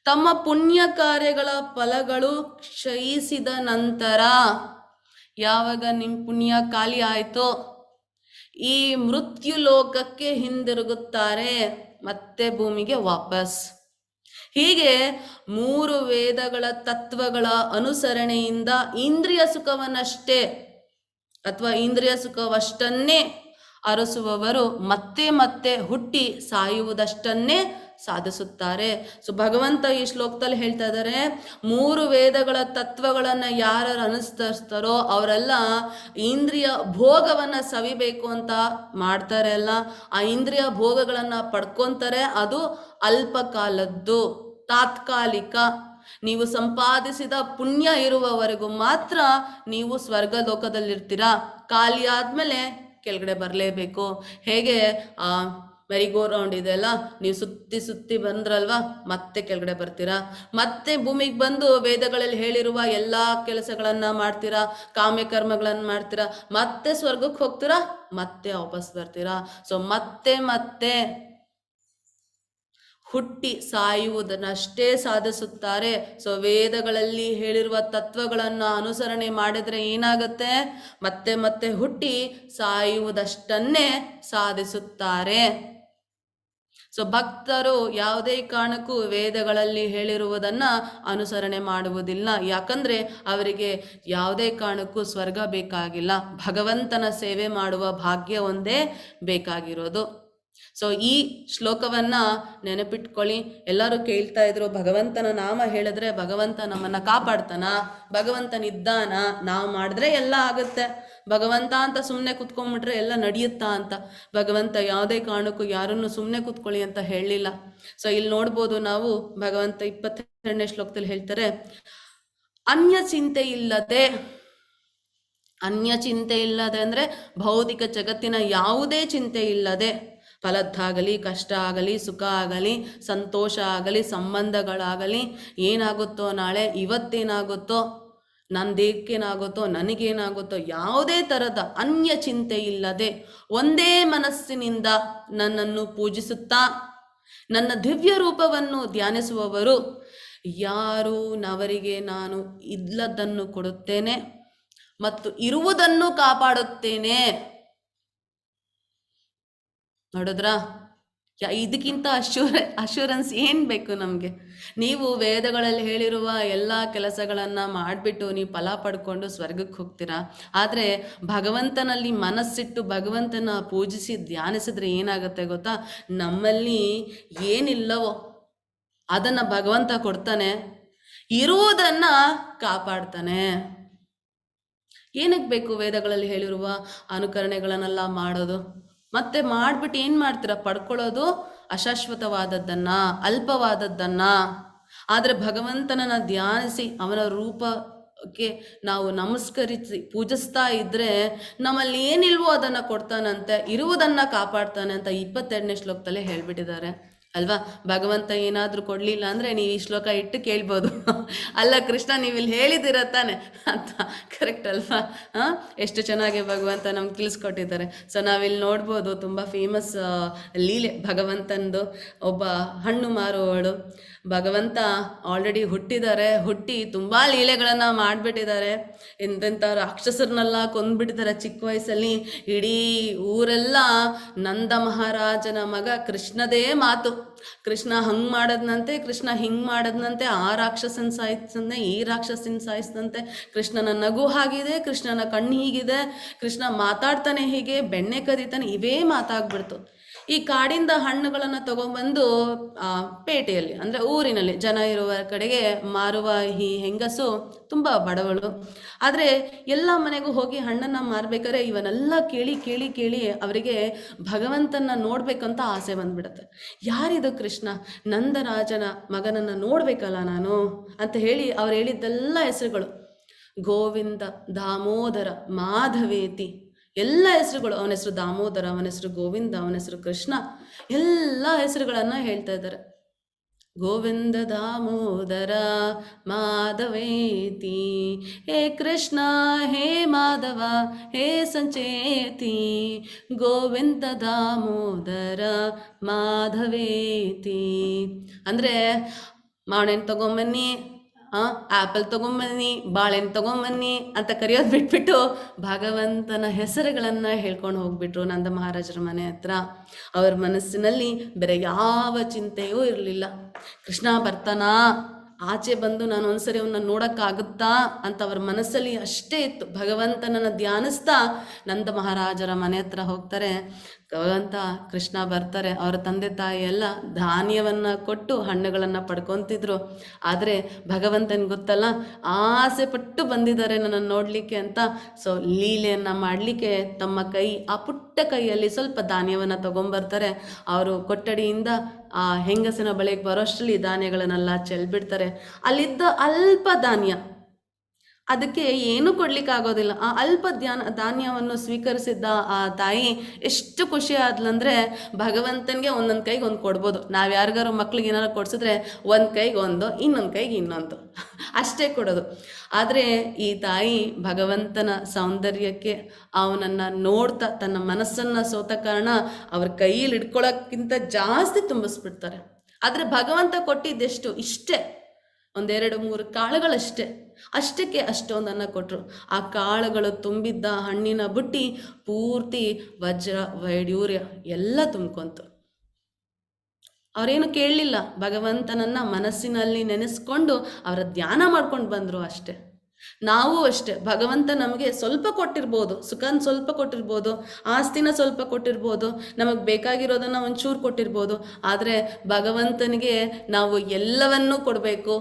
ತಮ್ಮ ಪುಣ್ಯ ಕಾರ್ಯಗಳ ಫಲಗಳು ಕ್ಷಯಿಸಿದ ನಂತರ, ಯಾವಾಗ ನಿಮ್ಮ ಪುಣ್ಯ ಖಾಲಿ ಆಯಿತೋ, ಈ ಮೃತ್ಯು ಲೋಕಕ್ಕೆ ಹಿಂದಿರುಗುತ್ತಾರೆ, ಮತ್ತೆ ಭೂಮಿಗೆ ವಾಪಸ್. ಹೀಗೆ 3 ವೇದಗಳ ತತ್ವಗಳ ಅನುಸರಣೆಯಿಂದ ಇಂದ್ರಿಯ ಸುಖವನ್ನಷ್ಟೇ ಅಥವಾ ಇಂದ್ರಿಯ ಸುಖವಷ್ಟನ್ನೇ ಅರಸುವವರು ಮತ್ತೆ ಮತ್ತೆ ಹುಟ್ಟಿ ಸಾಯುವುದಷ್ಟನ್ನೇ ಸಾಧಿಸುತ್ತಾರೆ. ಸೊ ಭಗವಂತ ಈ ಶ್ಲೋಕದಲ್ಲಿ ಹೇಳ್ತಾ ಇದ್ದಾರೆ, 3 ವೇದಗಳ ತತ್ವಗಳನ್ನು ಯಾರು ಅನುಸರಿಸ್ತಾರೋ ಅವರೆಲ್ಲ ಇಂದ್ರಿಯ ಭೋಗವನ್ನು ಸವಿಬೇಕು ಅಂತ ಮಾಡ್ತಾರೆ ಅಲ್ಲ, ಆ ಇಂದ್ರಿಯ ಭೋಗಗಳನ್ನು ಪಡ್ಕೊಂತಾರೆ. ಅದು ಅಲ್ಪ ಕಾಲದ್ದು, ತಾತ್ಕಾಲಿಕ. ನೀವು ಸಂಪಾದಿಸಿದ ಪುಣ್ಯ ಇರುವವರೆಗೂ ಮಾತ್ರ ನೀವು ಸ್ವರ್ಗ ಲೋಕದಲ್ಲಿರ್ತೀರಾ. ಖಾಲಿ ಆದ್ಮೇಲೆ ಕೆಳಗಡೆ ಬರಲೇಬೇಕು. ಹೇಗೆ ಮೆರಿಗೋ ರೌಂಡ್ ಇದೆಲ್ಲ, ನೀವು ಸುತ್ತಿ ಸುತ್ತಿ ಬಂದ್ರಲ್ವಾ, ಮತ್ತೆ ಕೆಳಗಡೆ ಬರ್ತೀರಾ. ಮತ್ತೆ ಭೂಮಿಗೆ ಬಂದು ವೇದಗಳಲ್ಲಿ ಹೇಳಿರುವ ಎಲ್ಲ ಕೆಲಸಗಳನ್ನ ಮಾಡ್ತೀರಾ, ಕಾಮ್ಯಕರ್ಮಗಳನ್ನು ಮಾಡ್ತೀರಾ, ಮತ್ತೆ ಸ್ವರ್ಗಕ್ಕೆ ಹೋಗ್ತೀರಾ, ಮತ್ತೆ ವಾಪಸ್ ಬರ್ತೀರಾ. ಸೊ ಮತ್ತೆ ಮತ್ತೆ ಹುಟ್ಟಿ ಸಾಯುವುದನ್ನಷ್ಟೇ ಸಾಧಿಸುತ್ತಾರೆ. ಸೊ ವೇದಗಳಲ್ಲಿ ಹೇಳಿರುವ ತತ್ವಗಳನ್ನು ಅನುಸರಣೆ ಮಾಡಿದ್ರೆ ಏನಾಗುತ್ತೆ? ಮತ್ತೆ ಮತ್ತೆ ಹುಟ್ಟಿ ಸಾಯುವುದಷ್ಟನ್ನೇ ಸಾಧಿಸುತ್ತಾರೆ. ಸೊ ಭಕ್ತರು ಯಾವುದೇ ಕಾರಣಕ್ಕೂ ವೇದಗಳಲ್ಲಿ ಹೇಳಿರುವುದನ್ನ ಅನುಸರಣೆ ಮಾಡುವುದಿಲ್ಲ. ಯಾಕಂದ್ರೆ ಅವರಿಗೆ ಯಾವುದೇ ಕಾರಣಕ್ಕೂ ಸ್ವರ್ಗ ಬೇಕಾಗಿಲ್ಲ, ಭಗವಂತನ ಸೇವೆ ಮಾಡುವ ಭಾಗ್ಯ ಒಂದೇ ಬೇಕಾಗಿರೋದು. ಸೊ ಈ ಶ್ಲೋಕವನ್ನ ನೆನಪಿಟ್ಕೊಳ್ಳಿ. ಎಲ್ಲರೂ ಕೇಳ್ತಾ ಇದ್ರು, ಭಗವಂತನ ನಾಮ ಹೇಳಿದ್ರೆ ಭಗವಂತ ನಮ್ಮನ್ನ ಕಾಪಾಡ್ತಾನ, ಭಗವಂತನಿದ್ದಾನ, ನಾವು ಮಾಡಿದ್ರೆ ಎಲ್ಲ ಆಗುತ್ತೆ, ಭಗವಂತ ಅಂತ ಸುಮ್ಮನೆ ಕುತ್ಕೊಂಡ್ಬಿಟ್ರೆ ಎಲ್ಲ ನಡೆಯುತ್ತಾ ಅಂತ. ಭಗವಂತ ಯಾವುದೇ ಕಾರಣಕ್ಕೂ ಯಾರನ್ನು ಸುಮ್ಮನೆ ಕುತ್ಕೊಳ್ಳಿ ಅಂತ ಹೇಳಲಿಲ್ಲ. ಸೊ ಇಲ್ಲಿ ನೋಡ್ಬೋದು ನಾವು, ಭಗವಂತ 22ನೇ ಶ್ಲೋಕದಲ್ಲಿ ಹೇಳ್ತಾರೆ, ಅನ್ಯ ಚಿಂತೆ ಇಲ್ಲದೆ ಅಂದ್ರೆ ಭೌತಿಕ ಜಗತ್ತಿನ ಯಾವುದೇ ಚಿಂತೆ ಇಲ್ಲದೆ, ಫಲದ್ದಾಗಲಿ, ಕಷ್ಟ ಆಗಲಿ, ಸುಖ ಆಗಲಿ, ಸಂತೋಷ ಆಗಲಿ, ಸಂಬಂಧಗಳಾಗಲಿ, ಏನಾಗುತ್ತೋ ನಾಳೆ, ಇವತ್ತೇನಾಗುತ್ತೋ, ನಂದೇಕೇನಾಗುತ್ತೋ, ನನಗೇನಾಗುತ್ತೋ, ಯಾವುದೇ ಥರದ ಅನ್ಯ ಚಿಂತೆ ಇಲ್ಲದೆ ಒಂದೇ ಮನಸ್ಸಿನಿಂದ ನನ್ನನ್ನು ಪೂಜಿಸುತ್ತಾ ನನ್ನ ದಿವ್ಯ ರೂಪವನ್ನು ಧ್ಯಾನಿಸುವವರು ಯಾರು, ಅವರಿಗೆ ನಾನು ಇಲ್ಲದನ್ನು ಕೊಡುತ್ತೇನೆ ಮತ್ತು ಇರುವುದನ್ನು ಕಾಪಾಡುತ್ತೇನೆ. ನೋಡಿದ್ರಾ? ಇದಕ್ಕಿಂತ ಅಶ್ಯೂರೆನ್ಸ್ ಏನು ಬೇಕು ನಮಗೆ? ನೀವು ವೇದಗಳಲ್ಲಿ ಹೇಳಿರುವ ಎಲ್ಲ ಕೆಲಸಗಳನ್ನು ಮಾಡಿಬಿಟ್ಟು ನೀವು ಫಲ ಪಡ್ಕೊಂಡು ಸ್ವರ್ಗಕ್ಕೆ ಹೋಗ್ತೀರಾ. ಆದರೆ ಭಗವಂತನಲ್ಲಿ ಮನಸ್ಸಿಟ್ಟು ಭಗವಂತನ ಪೂಜಿಸಿ ಧ್ಯಾನಿಸಿದ್ರೆ ಏನಾಗುತ್ತೆ ಗೊತ್ತಾ? ನಮ್ಮಲ್ಲಿ ಏನಿಲ್ಲವೋ ಅದನ್ನು ಭಗವಂತ ಕೊಡ್ತಾನೆ, ಇರುವುದನ್ನು ಕಾಪಾಡ್ತಾನೆ. ಏನಕ್ಕೆ ಬೇಕು ವೇದಗಳಲ್ಲಿ ಹೇಳಿರುವ ಅನುಕರಣೆಗಳನ್ನೆಲ್ಲ ಮಾಡೋದು? ಮತ್ತೆ ಮಾಡಿಬಿಟ್ಟು ಏನು ಮಾಡ್ತೀರಾ? ಪಡ್ಕೊಳ್ಳೋದು ಅಶಾಶ್ವತವಾದದ್ದನ್ನ, ಅಲ್ಪವಾದದ್ದನ್ನ. ಆದರೆ ಭಗವಂತನನ್ನ ಧ್ಯಾನಿಸಿ ಅವನ ರೂಪಕ್ಕೆ ನಾವು ನಮಸ್ಕರಿಸಿ ಪೂಜಿಸ್ತಾ ಇದ್ರೆ ನಮ್ಮಲ್ಲಿ ಏನಿಲ್ವೋ ಅದನ್ನು ಕೊಡ್ತಾನಂತೆ, ಇರುವುದನ್ನು ಕಾಪಾಡ್ತಾನೆ ಅಂತ 22ನೇ ಶ್ಲೋಕದಲ್ಲೇ ಹೇಳ್ಬಿಟ್ಟಿದ್ದಾರೆ ಅಲ್ವಾ? ಭಗವಂತ ಏನಾದರೂ ಕೊಡಲಿಲ್ಲ ಅಂದರೆ ನೀವು ಈ ಶ್ಲೋಕ ಇಟ್ಟು ಕೇಳ್ಬೋದು, ಅಲ್ಲ ಕೃಷ್ಣ ನೀವು ಇಲ್ಲಿ ಹೇಳಿದಿರ ತಾನೆ ಅಂತ. ಕರೆಕ್ಟ್ ಅಲ್ವಾ? ಎಷ್ಟು ಚೆನ್ನಾಗಿ ಭಗವಂತ ನಮ್ಗೆ ತಿಳಿಸ್ಕೊಟ್ಟಿದ್ದಾರೆ. ಸೊ ನಾವಿಲ್ಲಿ ನೋಡ್ಬೋದು, ತುಂಬ ಫೇಮಸ್ ಲೀಲೆ ಭಗವಂತಂದು. ಒಬ್ಬ ಹಣ್ಣು ಮಾರುವವಳು, ಭಗವಂತ ಆಲ್ರೆಡಿ ಹುಟ್ಟಿ ತುಂಬ ಲೀಲೆಗಳನ್ನು ಮಾಡಿಬಿಟ್ಟಿದ್ದಾರೆ. ಎಂತೆಂಥ ರಾಕ್ಷಸರನ್ನೆಲ್ಲ ಕೊಂದ್ಬಿಟ್ಟಿದ್ದಾರೆ ಚಿಕ್ಕ ವಯಸ್ಸಲ್ಲಿ. ಇಡೀ ಊರೆಲ್ಲ ನಂದ ಮಹಾರಾಜನ ಮಗ ಕೃಷ್ಣದೇ ಮಾತು, ಕೃಷ್ಣ ಹಂಗೆ ಮಾಡದ್ನಂತೆ, ಕೃಷ್ಣ ಹಿಂಗೆ ಮಾಡದ್ನಂತೆ, ಆ ರಾಕ್ಷಸನ ಸಾಯಿಸ್ತಂತೆ, ಈ ರಾಕ್ಷಸನ ಸಾಯಿಸ್ತಂತೆ, ಕೃಷ್ಣನ ನಗು ಹಾಗಿದೆ, ಕೃಷ್ಣನ ಕಣ್ಣು ಹೀಗಿದೆ, ಕೃಷ್ಣ ಮಾತಾಡ್ತಾನೆ ಹೀಗೆ, ಬೆಣ್ಣೆ ಕದೀತಾನೆ, ಇವೇ ಮಾತಾಗ್ಬಿಡ್ತು. ಈ ಕಾಡಿಂದ ಹಣ್ಣುಗಳನ್ನು ತಗೊಂಡ್ಬಂದು ಪೇಟೆಯಲ್ಲಿ ಅಂದರೆ ಊರಿನಲ್ಲಿ ಜನ ಇರುವ ಕಡೆಗೆ ಮಾರುವ ಈ ಹೆಂಗಸು ತುಂಬ ಬಡವಳು. ಆದರೆ ಎಲ್ಲ ಮನೆಗೂ ಹೋಗಿ ಹಣ್ಣನ್ನು ಮಾರ್ಬೇಕಾದ್ರೆ ಇವನ್ನೆಲ್ಲ ಕೇಳಿ ಕೇಳಿ ಕೇಳಿ ಅವರಿಗೆ ಭಗವಂತನ ನೋಡ್ಬೇಕಂತ ಆಸೆ ಬಂದ್ಬಿಡುತ್ತೆ. ಯಾರಿದು ಕೃಷ್ಣ? ನಂದರಾಜನ ಮಗನನ್ನು ನೋಡ್ಬೇಕಲ್ಲ ನಾನು ಅಂತ ಹೇಳಿ ಅವ್ರು ಹೇಳಿದ್ದೆಲ್ಲ ಹೆಸರುಗಳು, ಗೋವಿಂದ, ದಾಮೋದರ, ಮಾಧವೇತಿ, ಎಲ್ಲ ಹೆಸರುಗಳು. ಅವನ ಹೆಸರು ದಾಮೋದರ, ಅವನ ಹೆಸರು ಗೋವಿಂದ, ಅವನ ಹೆಸರು ಕೃಷ್ಣ, ಎಲ್ಲ ಹೆಸರುಗಳನ್ನು ಹೇಳ್ತಾ ಇದ್ದಾರೆ. ಗೋವಿಂದ ದಾಮೋದರ ಮಾಧವೇತಿ, ಹೇ ಕೃಷ್ಣ ಹೇ ಮಾಧವ ಹೇ ಸಂಚೇತಿ, ಗೋವಿಂದ ದಾಮೋದರ ಮಾಧವೇತಿ. ಅಂದರೆ ಮಾವಣ್ಣನ ತಗೊಂಬನ್ನಿ, ಆ್ಯಪಲ್ ತಗೊಂಬನ್ನಿ, ಬಾಳೆಹಣ್ಣು ತಗೊಂಬನ್ನಿ ಅಂತ ಕರೆಯೋದು ಬಿಟ್ಬಿಟ್ಟು ಭಗವಂತನ ಹೆಸರುಗಳನ್ನು ಹೇಳ್ಕೊಂಡು ಹೋಗ್ಬಿಟ್ರು ನಂದ ಮಹಾರಾಜರ ಮನೆ ಹತ್ರ. ಅವ್ರ ಮನಸ್ಸಿನಲ್ಲಿ ಬೇರೆ ಯಾವ ಚಿಂತೆಯೂ ಇರಲಿಲ್ಲ. ಕೃಷ್ಣ ಬರ್ತಾನಾ, ಆಚೆ ಬಂದು ನಾನು ಒಂದ್ಸರಿ ಅವನ್ನ ನೋಡೋಕ್ಕಾಗುತ್ತಾ ಅಂತ ಅವ್ರ ಮನಸ್ಸಲ್ಲಿ ಅಷ್ಟೇ ಇತ್ತು. ಭಗವಂತನನ್ನು ಧ್ಯಾನಿಸ್ತಾ ನಂದ ಮಹಾರಾಜರ ಮನೆ ಹತ್ರ ಹೋಗ್ತಾರೆ. ಭಗವಂತ ಕೃಷ್ಣ ಬರ್ತಾರೆ. ಅವರ ತಂದೆ ತಾಯಿ ಎಲ್ಲ ಧಾನ್ಯವನ್ನು ಕೊಟ್ಟು ಹಣ್ಣುಗಳನ್ನು ಪಡ್ಕೊತಿದ್ರು. ಆದರೆ ಭಗವಂತನಿಗೆ ಗೊತ್ತಲ್ಲ, ಆಸೆ ಪಟ್ಟು ಬಂದಿದ್ದಾರೆ ನನ್ನನ್ನು ನೋಡಲಿಕ್ಕೆ ಅಂತ. ಸೊ ಲೀಲೆಯನ್ನು ಮಾಡಲಿಕ್ಕೆ ತಮ್ಮ ಕೈ, ಆ ಪುಟ್ಟ ಕೈಯಲ್ಲಿ ಸ್ವಲ್ಪ ಧಾನ್ಯವನ್ನು ತಗೊಂಬರ್ತಾರೆ. ಅವರು ಕೊಠಡಿಯಿಂದ ಆ ಹೆಂಗಸಿನ ಬಳಿಗೆ ಬರೋಷ್ಟರಲ್ಲಿ ಧಾನ್ಯಗಳನ್ನೆಲ್ಲ ಚೆಲ್ಬಿಡ್ತಾರೆ. ಅಲ್ಲಿದ್ದ ಅಲ್ಪ ಧಾನ್ಯ, ಅದಕ್ಕೆ ಏನೂ ಕೊಡ್ಲಿಕ್ಕಾಗೋದಿಲ್ಲ. ಆ ಅಲ್ಪ ಧಾನ್ಯವನ್ನು ಸ್ವೀಕರಿಸಿದ್ದ ಆ ತಾಯಿ ಎಷ್ಟು ಖುಷಿ ಆದ್ಲಂದ್ರೆ, ಭಗವಂತನಿಗೆ ಒಂದೊಂದು ಕೈಗೆ ಒಂದು ಕೊಡ್ಬೋದು. ನಾವು ಯಾರಿಗಾರು ಮಕ್ಳಿಗೆ ಏನಾರು ಕೊಡ್ಸಿದ್ರೆ ಒಂದು ಕೈಗೆ ಒಂದು, ಇನ್ನೊಂದು ಕೈಗೆ ಇನ್ನೊಂದು, ಅಷ್ಟೇ ಕೊಡೋದು. ಆದರೆ ಈ ತಾಯಿ ಭಗವಂತನ ಸೌಂದರ್ಯಕ್ಕೆ ಅವನನ್ನು ನೋಡ್ತಾ ತನ್ನ ಮನಸ್ಸನ್ನು ಸೋತ ಕಾರಣ ಅವ್ರ ಕೈಯಲ್ಲಿ ಇಟ್ಕೊಳ್ಳೋಕ್ಕಿಂತ ಜಾಸ್ತಿ ತುಂಬಿಸ್ಬಿಡ್ತಾರೆ. ಆದರೆ ಭಗವಂತ ಕೊಟ್ಟಿದ್ದೆಷ್ಟು? ಇಷ್ಟೇ, 1-2-3 ಕಾಳುಗಳಷ್ಟೇ. ಅಷ್ಟಕ್ಕೆ ಅಷ್ಟೊಂದನ್ನು ಕೊಟ್ಟರು. ಆ ಕಾಳುಗಳು ತುಂಬಿದ್ದ ಹಣ್ಣಿನ ಬುಟ್ಟಿ ಪೂರ್ತಿ ವಜ್ರ ವೈಡೂರ್ಯ ಎಲ್ಲ ತುಂಬ್ಕೊಂತು. ಅವರೇನು ಕೇಳಲಿಲ್ಲ, ಭಗವಂತನನ್ನು ಮನಸ್ಸಿನಲ್ಲಿ ನೆನೆಸ್ಕೊಂಡು ಅವರ ಧ್ಯಾನ ಮಾಡ್ಕೊಂಡು ಬಂದರು ಅಷ್ಟೆ. ನಾವು ಅಷ್ಟೇ, ಭಗವಂತ ನಮಗೆ ಸ್ವಲ್ಪ ಕೊಟ್ಟಿರ್ಬೋದು, ಸುಖನ ಸ್ವಲ್ಪ ಕೊಟ್ಟಿರ್ಬೋದು, ಆಸ್ತಿನ ಸ್ವಲ್ಪ ಕೊಟ್ಟಿರ್ಬೋದು, ನಮಗೆ ಬೇಕಾಗಿರೋದನ್ನು ಒಂಚೂರು ಕೊಟ್ಟಿರ್ಬೋದು. ಆದರೆ ಭಗವಂತನಿಗೆ ನಾವು ಎಲ್ಲವನ್ನೂ ಕೊಡಬೇಕು.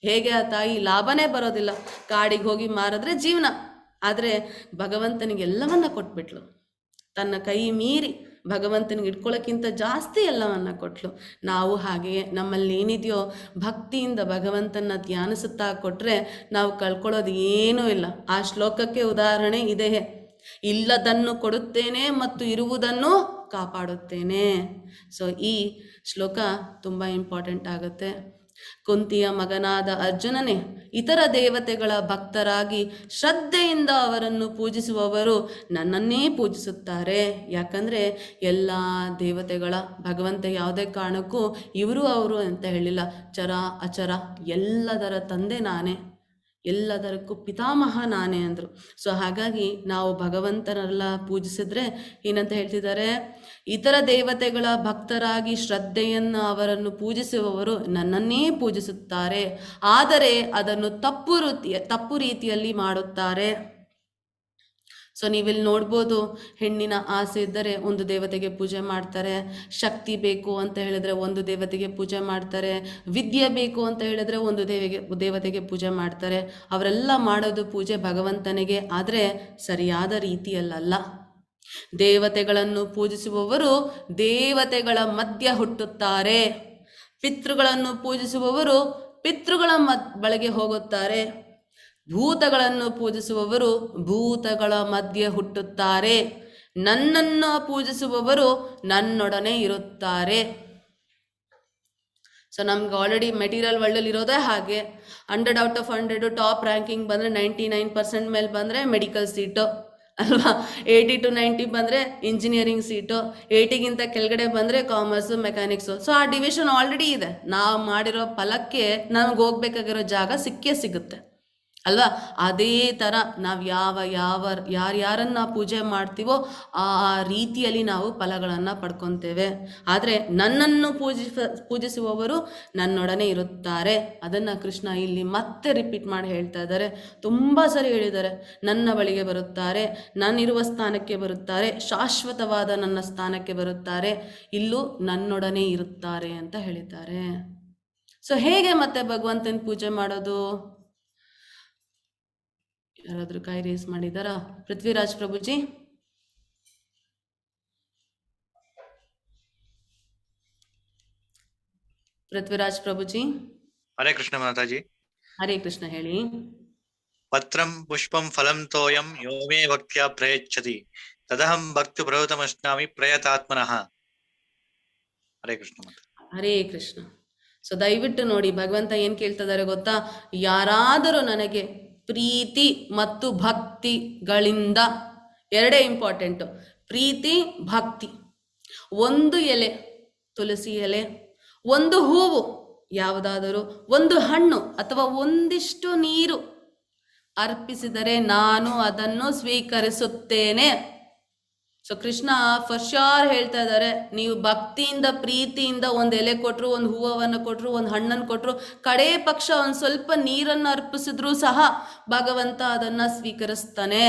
ಹೇಗೆ ಆ ತಾಯಿ ಲಾಭನೇ ಬರೋದಿಲ್ಲ, ಕಾಡಿಗೆ ಹೋಗಿ ಮಾರಿದ್ರೆ ಜೀವನ. ಆದರೆ ಭಗವಂತನಿಗೆ ಎಲ್ಲವನ್ನ ಕೊಟ್ಬಿಟ್ಲು. ತನ್ನ ಕೈ ಮೀರಿ ಭಗವಂತನಿಗೆ ಇಟ್ಕೊಳ್ಳೋಕ್ಕಿಂತ ಜಾಸ್ತಿ ಎಲ್ಲವನ್ನ ಕೊಟ್ಲು. ನಾವು ಹಾಗೆಯೇ ನಮ್ಮಲ್ಲಿ ಏನಿದೆಯೋ ಭಕ್ತಿಯಿಂದ ಭಗವಂತನ ಧ್ಯಾನಿಸುತ್ತಾ ಕೊಟ್ಟರೆ ನಾವು ಕಳ್ಕೊಳ್ಳೋದು ಏನೂ ಇಲ್ಲ. ಆ ಶ್ಲೋಕಕ್ಕೆ ಉದಾಹರಣೆ ಇದೆ, ಇಲ್ಲದನ್ನು ಕೊಡುತ್ತೇನೆ ಮತ್ತು ಇರುವುದನ್ನು ಕಾಪಾಡುತ್ತೇನೆ. ಸೊ ಈ ಶ್ಲೋಕ ತುಂಬ ಇಂಪಾರ್ಟೆಂಟ್ ಆಗುತ್ತೆ. ಕುಂತಿಯ ಮಗನಾದ ಅರ್ಜುನನೇ, ಇತರ ದೇವತೆಗಳ ಭಕ್ತರಾಗಿ ಶ್ರದ್ಧೆಯಿಂದ ಅವರನ್ನು ಪೂಜಿಸುವವರು ನನ್ನನ್ನೇ ಪೂಜಿಸುತ್ತಾರೆ. ಯಾಕಂದರೆ ಎಲ್ಲ ದೇವತೆಗಳ ಭಗವಂತ ಯಾವುದೇ ಕಾರಣಕ್ಕೂ ಇವರು ಅವರು ಅಂತ ಹೇಳಿಲ್ಲ. ಚರ ಅಚರ ಎಲ್ಲದರ ತಂದೆ ನಾನೇ, ಎಲ್ಲದಕ್ಕೂ ಪಿತಾಮಹ ನಾನೇ ಅಂದರು. ಸೊ ಹಾಗಾಗಿ ನಾವು ಭಗವಂತನೆಲ್ಲ ಪೂಜಿಸಿದ್ರೆ ಏನಂತ ಹೇಳ್ತಿದ್ದಾರೆ, ಇತರ ದೇವತೆಗಳ ಭಕ್ತರಾಗಿ ಶ್ರದ್ಧೆಯನ್ನು ಅವರನ್ನು ಪೂಜಿಸುವವರು ನನ್ನನ್ನೇ ಪೂಜಿಸುತ್ತಾರೆ, ಆದರೆ ಅದನ್ನು ತಪ್ಪು ರೀತಿಯಲ್ಲಿ ಮಾಡುತ್ತಾರೆ. ಸೊ ನೀವಿಲ್ಲಿ ನೋಡ್ಬೋದು, ಹೆಣ್ಣಿನ ಆಸೆ ಇದ್ದರೆ ಒಂದು ದೇವತೆಗೆ ಪೂಜೆ ಮಾಡ್ತಾರೆ, ಶಕ್ತಿ ಬೇಕು ಅಂತ ಹೇಳಿದ್ರೆ ಒಂದು ದೇವತೆಗೆ ಪೂಜೆ ಮಾಡ್ತಾರೆ, ವಿದ್ಯೆ ಬೇಕು ಅಂತ ಹೇಳಿದ್ರೆ ಒಂದು ದೇವತೆಗೆ ಪೂಜೆ ಮಾಡ್ತಾರೆ. ಅವರೆಲ್ಲ ಮಾಡೋದು ಪೂಜೆ ಭಗವಂತನಿಗೆ, ಆದರೆ ಸರಿಯಾದ ರೀತಿಯಲ್ಲ. ದೇವತೆಗಳನ್ನು ಪೂಜಿಸುವವರು ದೇವತೆಗಳ ಮಧ್ಯ ಹುಟ್ಟುತ್ತಾರೆ, ಪಿತೃಗಳನ್ನು ಪೂಜಿಸುವವರು ಪಿತೃಗಳ ಬಳಿಗೆ ಹೋಗುತ್ತಾರೆ, ಭೂತಗಳನ್ನು ಪೂಜಿಸುವವರು ಭೂತಗಳ ಮಧ್ಯೆ ಹುಟ್ಟುತ್ತಾರೆ, ನನ್ನನ್ನು ಪೂಜಿಸುವವರು ನನ್ನೊಡನೆ ಇರುತ್ತಾರೆ. ಸೊ ನಮ್ಗೆ ಆಲ್ರೆಡಿ ಮೆಟೀರಿಯಲ್ ವರ್ಲ್ಡಲ್ಲಿ ಇರೋದೇ ಹಾಗೆ. 100 out of 100 ಟಾಪ್ ರ್ಯಾಂಕಿಂಗ್ ಬಂದರೆ 99% ಮೇಲೆ ಬಂದರೆ ಮೆಡಿಕಲ್ ಸೀಟು ಅಲ್ವಾ, 80 to 90 ಬಂದರೆ ಇಂಜಿನಿಯರಿಂಗ್ ಸೀಟು, 80ಗಿಂತ ಕೆಳಗಡೆ ಬಂದರೆ ಕಾಮರ್ಸು ಮೆಕ್ಯಾನಿಕ್ಸು. ಸೊ ಆ ಡಿವಿಷನ್ ಆಲ್ರೆಡಿ ಇದೆ. ನಾವು ಮಾಡಿರೋ ಫಲಕ್ಕೆ ನಮ್ಗೆ ಹೋಗ್ಬೇಕಾಗಿರೋ ಜಾಗ ಸಿಕ್ಕೇ ಸಿಗುತ್ತೆ ಅಲ್ವಾ. ಅದೇ ಥರ ನಾವು ಯಾರ್ಯಾರನ್ನು ಪೂಜೆ ಮಾಡ್ತೀವೋ ಆ ರೀತಿಯಲ್ಲಿ ನಾವು ಫಲಗಳನ್ನು ಪಡ್ಕೊತೇವೆ. ಆದರೆ ನನ್ನನ್ನು ಪೂಜಿಸುವವರು ನನ್ನೊಡನೆ ಇರುತ್ತಾರೆ. ಅದನ್ನು ಕೃಷ್ಣ ಇಲ್ಲಿ ಮತ್ತೆ ರಿಪೀಟ್ ಮಾಡಿ ಹೇಳ್ತಾ ಇದ್ದಾರೆ. ತುಂಬ ಸರಿ ಹೇಳಿದ್ದಾರೆ, ನನ್ನ ಬಳಿಗೆ ಬರುತ್ತಾರೆ, ನಾನಿರುವ ಸ್ಥಾನಕ್ಕೆ ಬರುತ್ತಾರೆ, ಶಾಶ್ವತವಾದ ನನ್ನ ಸ್ಥಾನಕ್ಕೆ ಬರುತ್ತಾರೆ, ಇಲ್ಲೂ ನನ್ನೊಡನೆ ಇರುತ್ತಾರೆ ಅಂತ ಹೇಳಿದ್ದಾರೆ. ಸೊ ಹೇಗೆ ಮತ್ತೆ ಭಗವಂತನ ಪೂಜೆ ಮಾಡೋದು? ಯಾರಾದ್ರೂ ಕೈ ರೇಸ್ ಮಾಡಿದಾರಾ? ಪೃಥ್ವಿರಾಜ್ ಪ್ರಭುಜಿ. ಪೃಥ್ವಿರಾಜ್ ಪ್ರಭುಜಿ. ಹರೇ ಕೃಷ್ಣ ಮಾತಾಜಿ. ಹರೇ ಕೃಷ್ಣ ಹೇಳಿ. ಪತ್ರಂ ಪುಷ್ಪಂ ಫಲಂ ತೋಯಂ ಯೋ ಮೇ ಭಕ್ತ್ಯಾ ಪ್ರಯಚ್ಛತಿ ತದಹಂ ಭಕ್ತಿ ಪ್ರವೃತಮಶ್ನಾಮಿ ಪ್ರಯತಾತ್ಮನಃ. ಹರೇ ಕೃಷ್ಣ ಮಾತಾಜಿ. ಹರೇ ಕೃಷ್ಣ. ಸೊ ದಯವಿಟ್ಟು ನೋಡಿ, ಭಗವಂತ ಏನ್ ಕೇಳ್ತಿದ್ದಾರೆ ಗೊತ್ತಾ? ಯಾರಾದರೂ ನನಗೆ ಪ್ರೀತಿ ಮತ್ತು ಭಕ್ತಿಗಳಿಂದ, ಎರಡೇ ಇಂಪಾರ್ಟೆಂಟು, ಪ್ರೀತಿ ಭಕ್ತಿ. ಒಂದು ಎಲೆ ತುಳಸಿ ಎಲೆ, ಒಂದು ಹೂವು ಯಾವುದಾದರೂ ಒಂದು ಹಣ್ಣು ಅಥವಾ ಒಂದಿಷ್ಟು ನೀರು ಅರ್ಪಿಸಿದರೆ ನಾನು ಅದನ್ನು ಸ್ವೀಕರಿಸುತ್ತೇನೆ. ಸೊ ಕೃಷ್ಣ ಫರ್ ಶ್ಯೂರ್ ಹೇಳ್ತಾ ಇದ್ದಾರೆ, ನೀವು ಭಕ್ತಿಯಿಂದ ಪ್ರೀತಿಯಿಂದ ಒಂದು ಎಲೆ ಕೊಟ್ಟರು, ಒಂದು ಹೂವನ್ನು ಕೊಟ್ಟರು, ಒಂದು ಹಣ್ಣನ್ನು ಕೊಟ್ಟರು, ಕಡೇ ಪಕ್ಷ ಒಂದು ಸ್ವಲ್ಪ ನೀರನ್ನು ಅರ್ಪಿಸಿದ್ರೂ ಸಹ ಭಗವಂತ ಅದನ್ನು ಸ್ವೀಕರಿಸ್ತಾನೆ.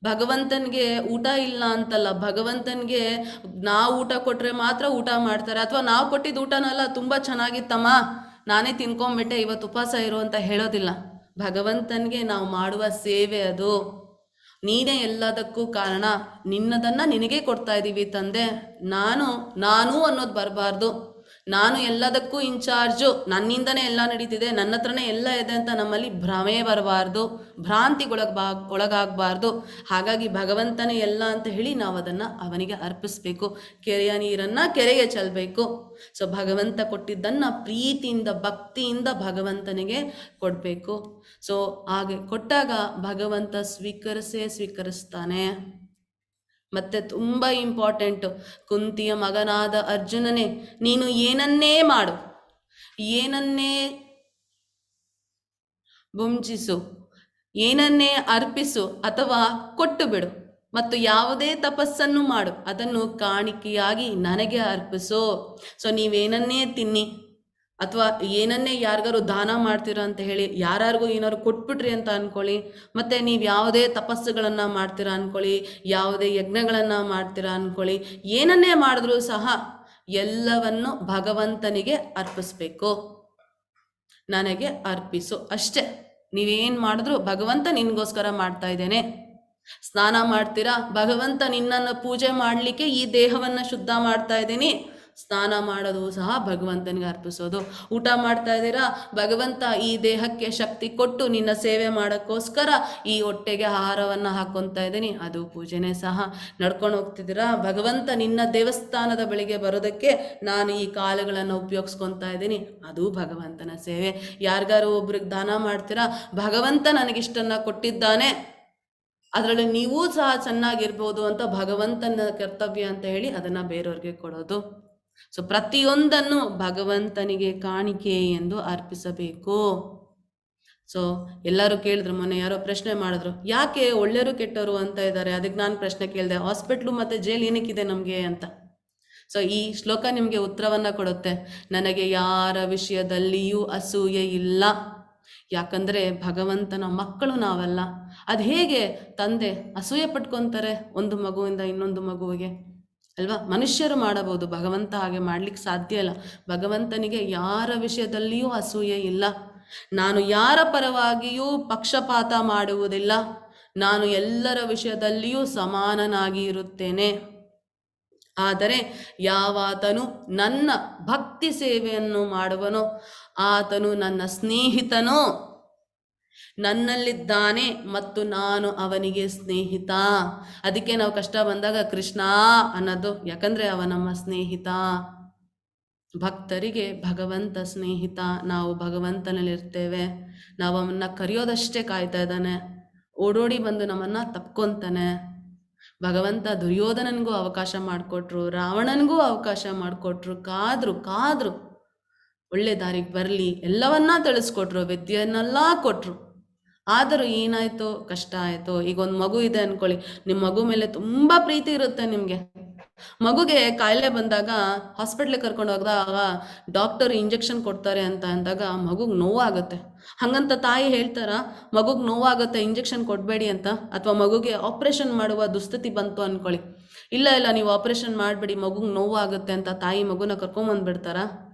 ಭಗವಂತನಿಗೆ ಊಟ ಇಲ್ಲ ಅಂತಲ್ಲ, ಭಗವಂತನಿಗೆ ನಾವು ಊಟ ಕೊಟ್ಟರೆ ಮಾತ್ರ ಊಟ ಮಾಡ್ತಾರೆ. ಅಥವಾ ನಾವು ಕೊಟ್ಟಿದ್ದ ಊಟನಲ್ಲ ತುಂಬ ಚೆನ್ನಾಗಿತ್ತಮ್ಮ, ನಾನೇ ತಿನ್ಕೊಂಬಿಟ್ಟೆ, ಇವತ್ತು ಉಪವಾಸ ಇರು ಅಂತ ಹೇಳೋದಿಲ್ಲ. ಭಗವಂತನಿಗೆ ನಾವು ಮಾಡುವ ಸೇವೆ ಅದು. ನೀನೇ ಎಲ್ಲದಕ್ಕೂ ಕಾರಣ, ನಿನ್ನದನ್ನು ನಿನಗೆ ಕೊಡ್ತಾ ಇದ್ದೀವಿ ತಂದೆ. ನಾನು ಅನ್ನೋದು ಬರಬಾರ್ದು. ನಾನು ಎಲ್ಲದಕ್ಕೂ ಇನ್ಚಾರ್ಜು, ನನ್ನಿಂದನೇ ಎಲ್ಲ ನಡೀತಿದೆ, ನನ್ನ ಹತ್ರನೇ ಎಲ್ಲ ಇದೆ ಅಂತ ನಮ್ಮಲ್ಲಿ ಭ್ರಮೆ ಬರಬಾರ್ದು, ಒಳಗಾಗಬಾರ್ದು. ಹಾಗಾಗಿ ಭಗವಂತನೇ ಎಲ್ಲ ಅಂತ ಹೇಳಿ ನಾವು ಅದನ್ನು ಅವನಿಗೆ ಅರ್ಪಿಸ್ಬೇಕು. ಕೆರೆಯ ನೀರನ್ನು ಕೆರೆಗೆ ಚೆಲ್ಲಬೇಕು. ಸೊ ಭಗವಂತ ಕೊಟ್ಟಿದ್ದನ್ನು ಪ್ರೀತಿಯಿಂದ ಭಕ್ತಿಯಿಂದ ಭಗವಂತನಿಗೆ ಕೊಡಬೇಕು. ಸೊ ಹಾಗೆ ಕೊಟ್ಟಾಗ ಭಗವಂತ ಸ್ವೀಕರಿಸ್ತಾನೆ. ಮತ್ತೆ ತುಂಬ ಇಂಪಾರ್ಟೆಂಟು, ಕುಂತಿಯ ಮಗನಾದ ಅರ್ಜುನನೇ, ನೀನು ಏನನ್ನೇ ಮಾಡು, ಏನನ್ನೇ ಭುಂಜಿಸು, ಏನನ್ನೇ ಅರ್ಪಿಸು ಅಥವಾ ಕೊಟ್ಟು ಬಿಡು, ಮತ್ತು ಯಾವುದೇ ತಪಸ್ಸನ್ನು ಮಾಡು, ಅದನ್ನು ಕಾಣಿಕೆಯಾಗಿ ನನಗೆ ಅರ್ಪಿಸು. ಸೊ ನೀವೇನನ್ನೇ ತಿನ್ನಿ ಅಥವಾ ಏನನ್ನೇ ಯಾರಿಗಾರು ದಾನ ಮಾಡ್ತೀರಾ ಅಂತ ಹೇಳಿ ಯಾರಿಗೂ ಏನಾದ್ರು ಕೊಟ್ಬಿಟ್ರಿ ಅಂತ ಅಂದ್ಕೊಳ್ಳಿ, ಮತ್ತು ನೀವು ಯಾವುದೇ ತಪಸ್ಸುಗಳನ್ನು ಮಾಡ್ತೀರಾ ಅಂದ್ಕೊಳ್ಳಿ, ಯಾವುದೇ ಯಜ್ಞಗಳನ್ನು ಮಾಡ್ತೀರಾ ಅಂದ್ಕೊಳ್ಳಿ, ಏನನ್ನೇ ಮಾಡಿದ್ರೂ ಸಹ ಎಲ್ಲವನ್ನು ಭಗವಂತನಿಗೆ ಅರ್ಪಿಸ್ಬೇಕು. ನನಗೆ ಅರ್ಪಿಸು ಅಷ್ಟೇ. ನೀವೇನು ಮಾಡಿದ್ರು ಭಗವಂತ ನಿನಗೋಸ್ಕರ ಮಾಡ್ತಾ ಇದ್ದೇನೆ. ಸ್ನಾನ ಮಾಡ್ತೀರಾ, ಭಗವಂತ ನಿನ್ನನ್ನು ಪೂಜೆ ಮಾಡಲಿಕ್ಕೆ ಈ ದೇಹವನ್ನು ಶುದ್ಧ ಮಾಡ್ತಾ ಇದ್ದೀನಿ, ಸ್ನಾನ ಮಾಡೋದು ಸಹ ಭಗವಂತನಿಗೆ ಅರ್ಪಿಸೋದು. ಊಟ ಮಾಡ್ತಾ ಇದ್ದೀರಾ, ಭಗವಂತ ಈ ದೇಹಕ್ಕೆ ಶಕ್ತಿ ಕೊಟ್ಟು ನಿನ್ನ ಸೇವೆ ಮಾಡೋಕ್ಕೋಸ್ಕರ ಈ ಹೊಟ್ಟೆಗೆ ಆಹಾರವನ್ನು ಹಾಕ್ಕೊತಾ ಇದ್ದೀನಿ, ಅದು ಪೂಜೆನೇ ಸಹ. ನಡ್ಕೊಂಡು ಹೋಗ್ತಿದ್ದೀರಾ, ಭಗವಂತ ನಿನ್ನ ದೇವಸ್ಥಾನದ ಬಳಿಗೆ ಬರೋದಕ್ಕೆ ನಾನು ಈ ಕಾಲುಗಳನ್ನು ಉಪಯೋಗಿಸ್ಕೊತಾ ಇದ್ದೀನಿ, ಅದು ಭಗವಂತನ ಸೇವೆ. ಯಾರಿಗಾರು ಒಬ್ರಿಗೆ ದಾನ ಮಾಡ್ತೀರಾ, ಭಗವಂತ ನನಗಿಷ್ಟನ್ನು ಕೊಟ್ಟಿದ್ದಾನೆ, ಅದರಲ್ಲಿ ನೀವೂ ಸಹ ಚೆನ್ನಾಗಿರ್ಬೋದು ಅಂತ ಭಗವಂತನ ಕರ್ತವ್ಯ ಅಂತ ಹೇಳಿ ಅದನ್ನು ಬೇರೆಯವ್ರಿಗೆ ಕೊಡೋದು. ಸೊ ಪ್ರತಿಯೊಂದನ್ನು ಭಗವಂತನಿಗೆ ಕಾಣಿಕೆ ಎಂದು ಅರ್ಪಿಸಬೇಕು. ಸೊ ಎಲ್ಲರೂ ಕೇಳಿದ್ರು, ಮೊನ್ನೆ ಯಾರೋ ಪ್ರಶ್ನೆ ಮಾಡಿದ್ರು, ಯಾಕೆ ಒಳ್ಳೆಯರು ಕೆಟ್ಟವರು ಅಂತ ಇದ್ದಾರೆ. ಅದಕ್ಕೆ ನಾನು ಪ್ರಶ್ನೆ ಕೇಳಿದೆ, ಹಾಸ್ಪಿಟ್ಲು ಮತ್ತು ಜೈಲ್ ಏನಕ್ಕಿದೆ ನಮಗೆ ಅಂತ. ಸೊ ಈ ಶ್ಲೋಕ ನಿಮಗೆ ಉತ್ತರವನ್ನು ಕೊಡುತ್ತೆ. ನನಗೆ ಯಾರ ವಿಷಯದಲ್ಲಿಯೂ ಅಸೂಯೆ ಇಲ್ಲ, ಯಾಕಂದರೆ ಭಗವಂತನ ಮಕ್ಕಳು ನಾವಲ್ಲ. ಅದು ಹೇಗೆ ತಂದೆ ಅಸೂಯೆ ಪಟ್ಕೊತಾರೆ ಒಂದು ಮಗುವಿಂದ ಇನ್ನೊಂದು ಮಗುವಿಗೆ ಅಲ್ವಾ? ಮನುಷ್ಯರು ಮಾಡಬಹುದು, ಭಗವಂತ ಹಾಗೆ ಮಾಡ್ಲಿಕ್ಕೆ ಸಾಧ್ಯ ಇಲ್ಲ. ಭಗವಂತನಿಗೆ ಯಾರ ವಿಷಯದಲ್ಲಿಯೂ ಅಸೂಯೆ ಇಲ್ಲ. ನಾನು ಯಾರ ಪರವಾಗಿಯೂ ಪಕ್ಷಪಾತ ಮಾಡುವುದಿಲ್ಲ, ನಾನು ಎಲ್ಲರ ವಿಷಯದಲ್ಲಿಯೂ ಸಮಾನನಾಗಿ ಇರುತ್ತೇನೆ. ಆದರೆ ಯಾವಾತನು ನನ್ನ ಭಕ್ತಿ ಸೇವೆಯನ್ನು ಮಾಡುವನೋ ಆತನು ನನ್ನ ಸ್ನೇಹಿತನೋ, ನನ್ನಲ್ಲಿದ್ದಾನೆ ಮತ್ತು ನಾನು ಅವನಿಗೆ ಸ್ನೇಹಿತ. ಅದಕ್ಕೆ ನಾವು ಕಷ್ಟ ಬಂದಾಗ ಕೃಷ್ಣ ಅನ್ನೋದು, ಯಾಕಂದರೆ ಅವ ನಮ್ಮ ಸ್ನೇಹಿತ. ಭಕ್ತರಿಗೆ ಭಗವಂತ ಸ್ನೇಹಿತ. ನಾವು ಭಗವಂತನಲ್ಲಿರ್ತೇವೆ, ನಾವು ಅವನ್ನ ಕರೆಯೋದಷ್ಟೇ ಕಾಯ್ತಾ ಇದ್ದಾನೆ, ಓಡೋಡಿ ಬಂದು ನಮ್ಮನ್ನು ತಪ್ಕೊತಾನೆ. ಭಗವಂತ ದುರ್ಯೋಧನನಿಗೂ ಅವಕಾಶ ಮಾಡಿಕೊಟ್ರು, ರಾವಣನಿಗೂ ಅವಕಾಶ ಮಾಡಿಕೊಟ್ರು, ಕಾದ್ರು ಒಳ್ಳೆ ದಾರಿಗೆ ಬರಲಿ ಎಲ್ಲವನ್ನ ತಿಳಿಸ್ಕೊಟ್ರು, ವಿದ್ಯೆಯನ್ನೆಲ್ಲ ಕೊಟ್ಟರು. ಆದರೂ ಏನಾಯಿತು, ಕಷ್ಟ ಆಯಿತು. ಈಗ ಒಂದು ಮಗು ಇದೆ ಅಂದ್ಕೊಳ್ಳಿ, ನಿಮ್ಮ ಮಗು ಮೇಲೆ ತುಂಬ ಪ್ರೀತಿ ಇರುತ್ತೆ ನಿಮಗೆ. ಮಗುಗೆ ಕಾಯಿಲೆ ಬಂದಾಗ ಹಾಸ್ಪಿಟ್ಲಿಗೆ ಕರ್ಕೊಂಡು ಹೋದಾಗ ಡಾಕ್ಟರ್ ಇಂಜೆಕ್ಷನ್ ಕೊಡ್ತಾರೆ ಅಂತ ಅಂದಾಗ ಮಗುಗೆ ನೋವಾಗುತ್ತೆ. ಹಾಗಂತ ತಾಯಿ ಹೇಳ್ತಾರ ಮಗುಗೆ ನೋವಾಗುತ್ತೆ ಇಂಜೆಕ್ಷನ್ ಕೊಡಬೇಡಿ ಅಂತ? ಅಥವಾ ಮಗುಗೆ ಆಪ್ರೇಷನ್ ಮಾಡುವ ದುಸ್ಥಿತಿ ಬಂತು ಅಂದ್ಕೊಳ್ಳಿ, ಇಲ್ಲ ನೀವು ಆಪ್ರೇಷನ್ ಮಾಡಬೇಡಿ ಮಗುಗೆ ನೋವಾಗುತ್ತೆ ಅಂತ ತಾಯಿ ಮಗುನ ಕರ್ಕೊಂಬಂದ್ಬಿಡ್ತಾರಾ?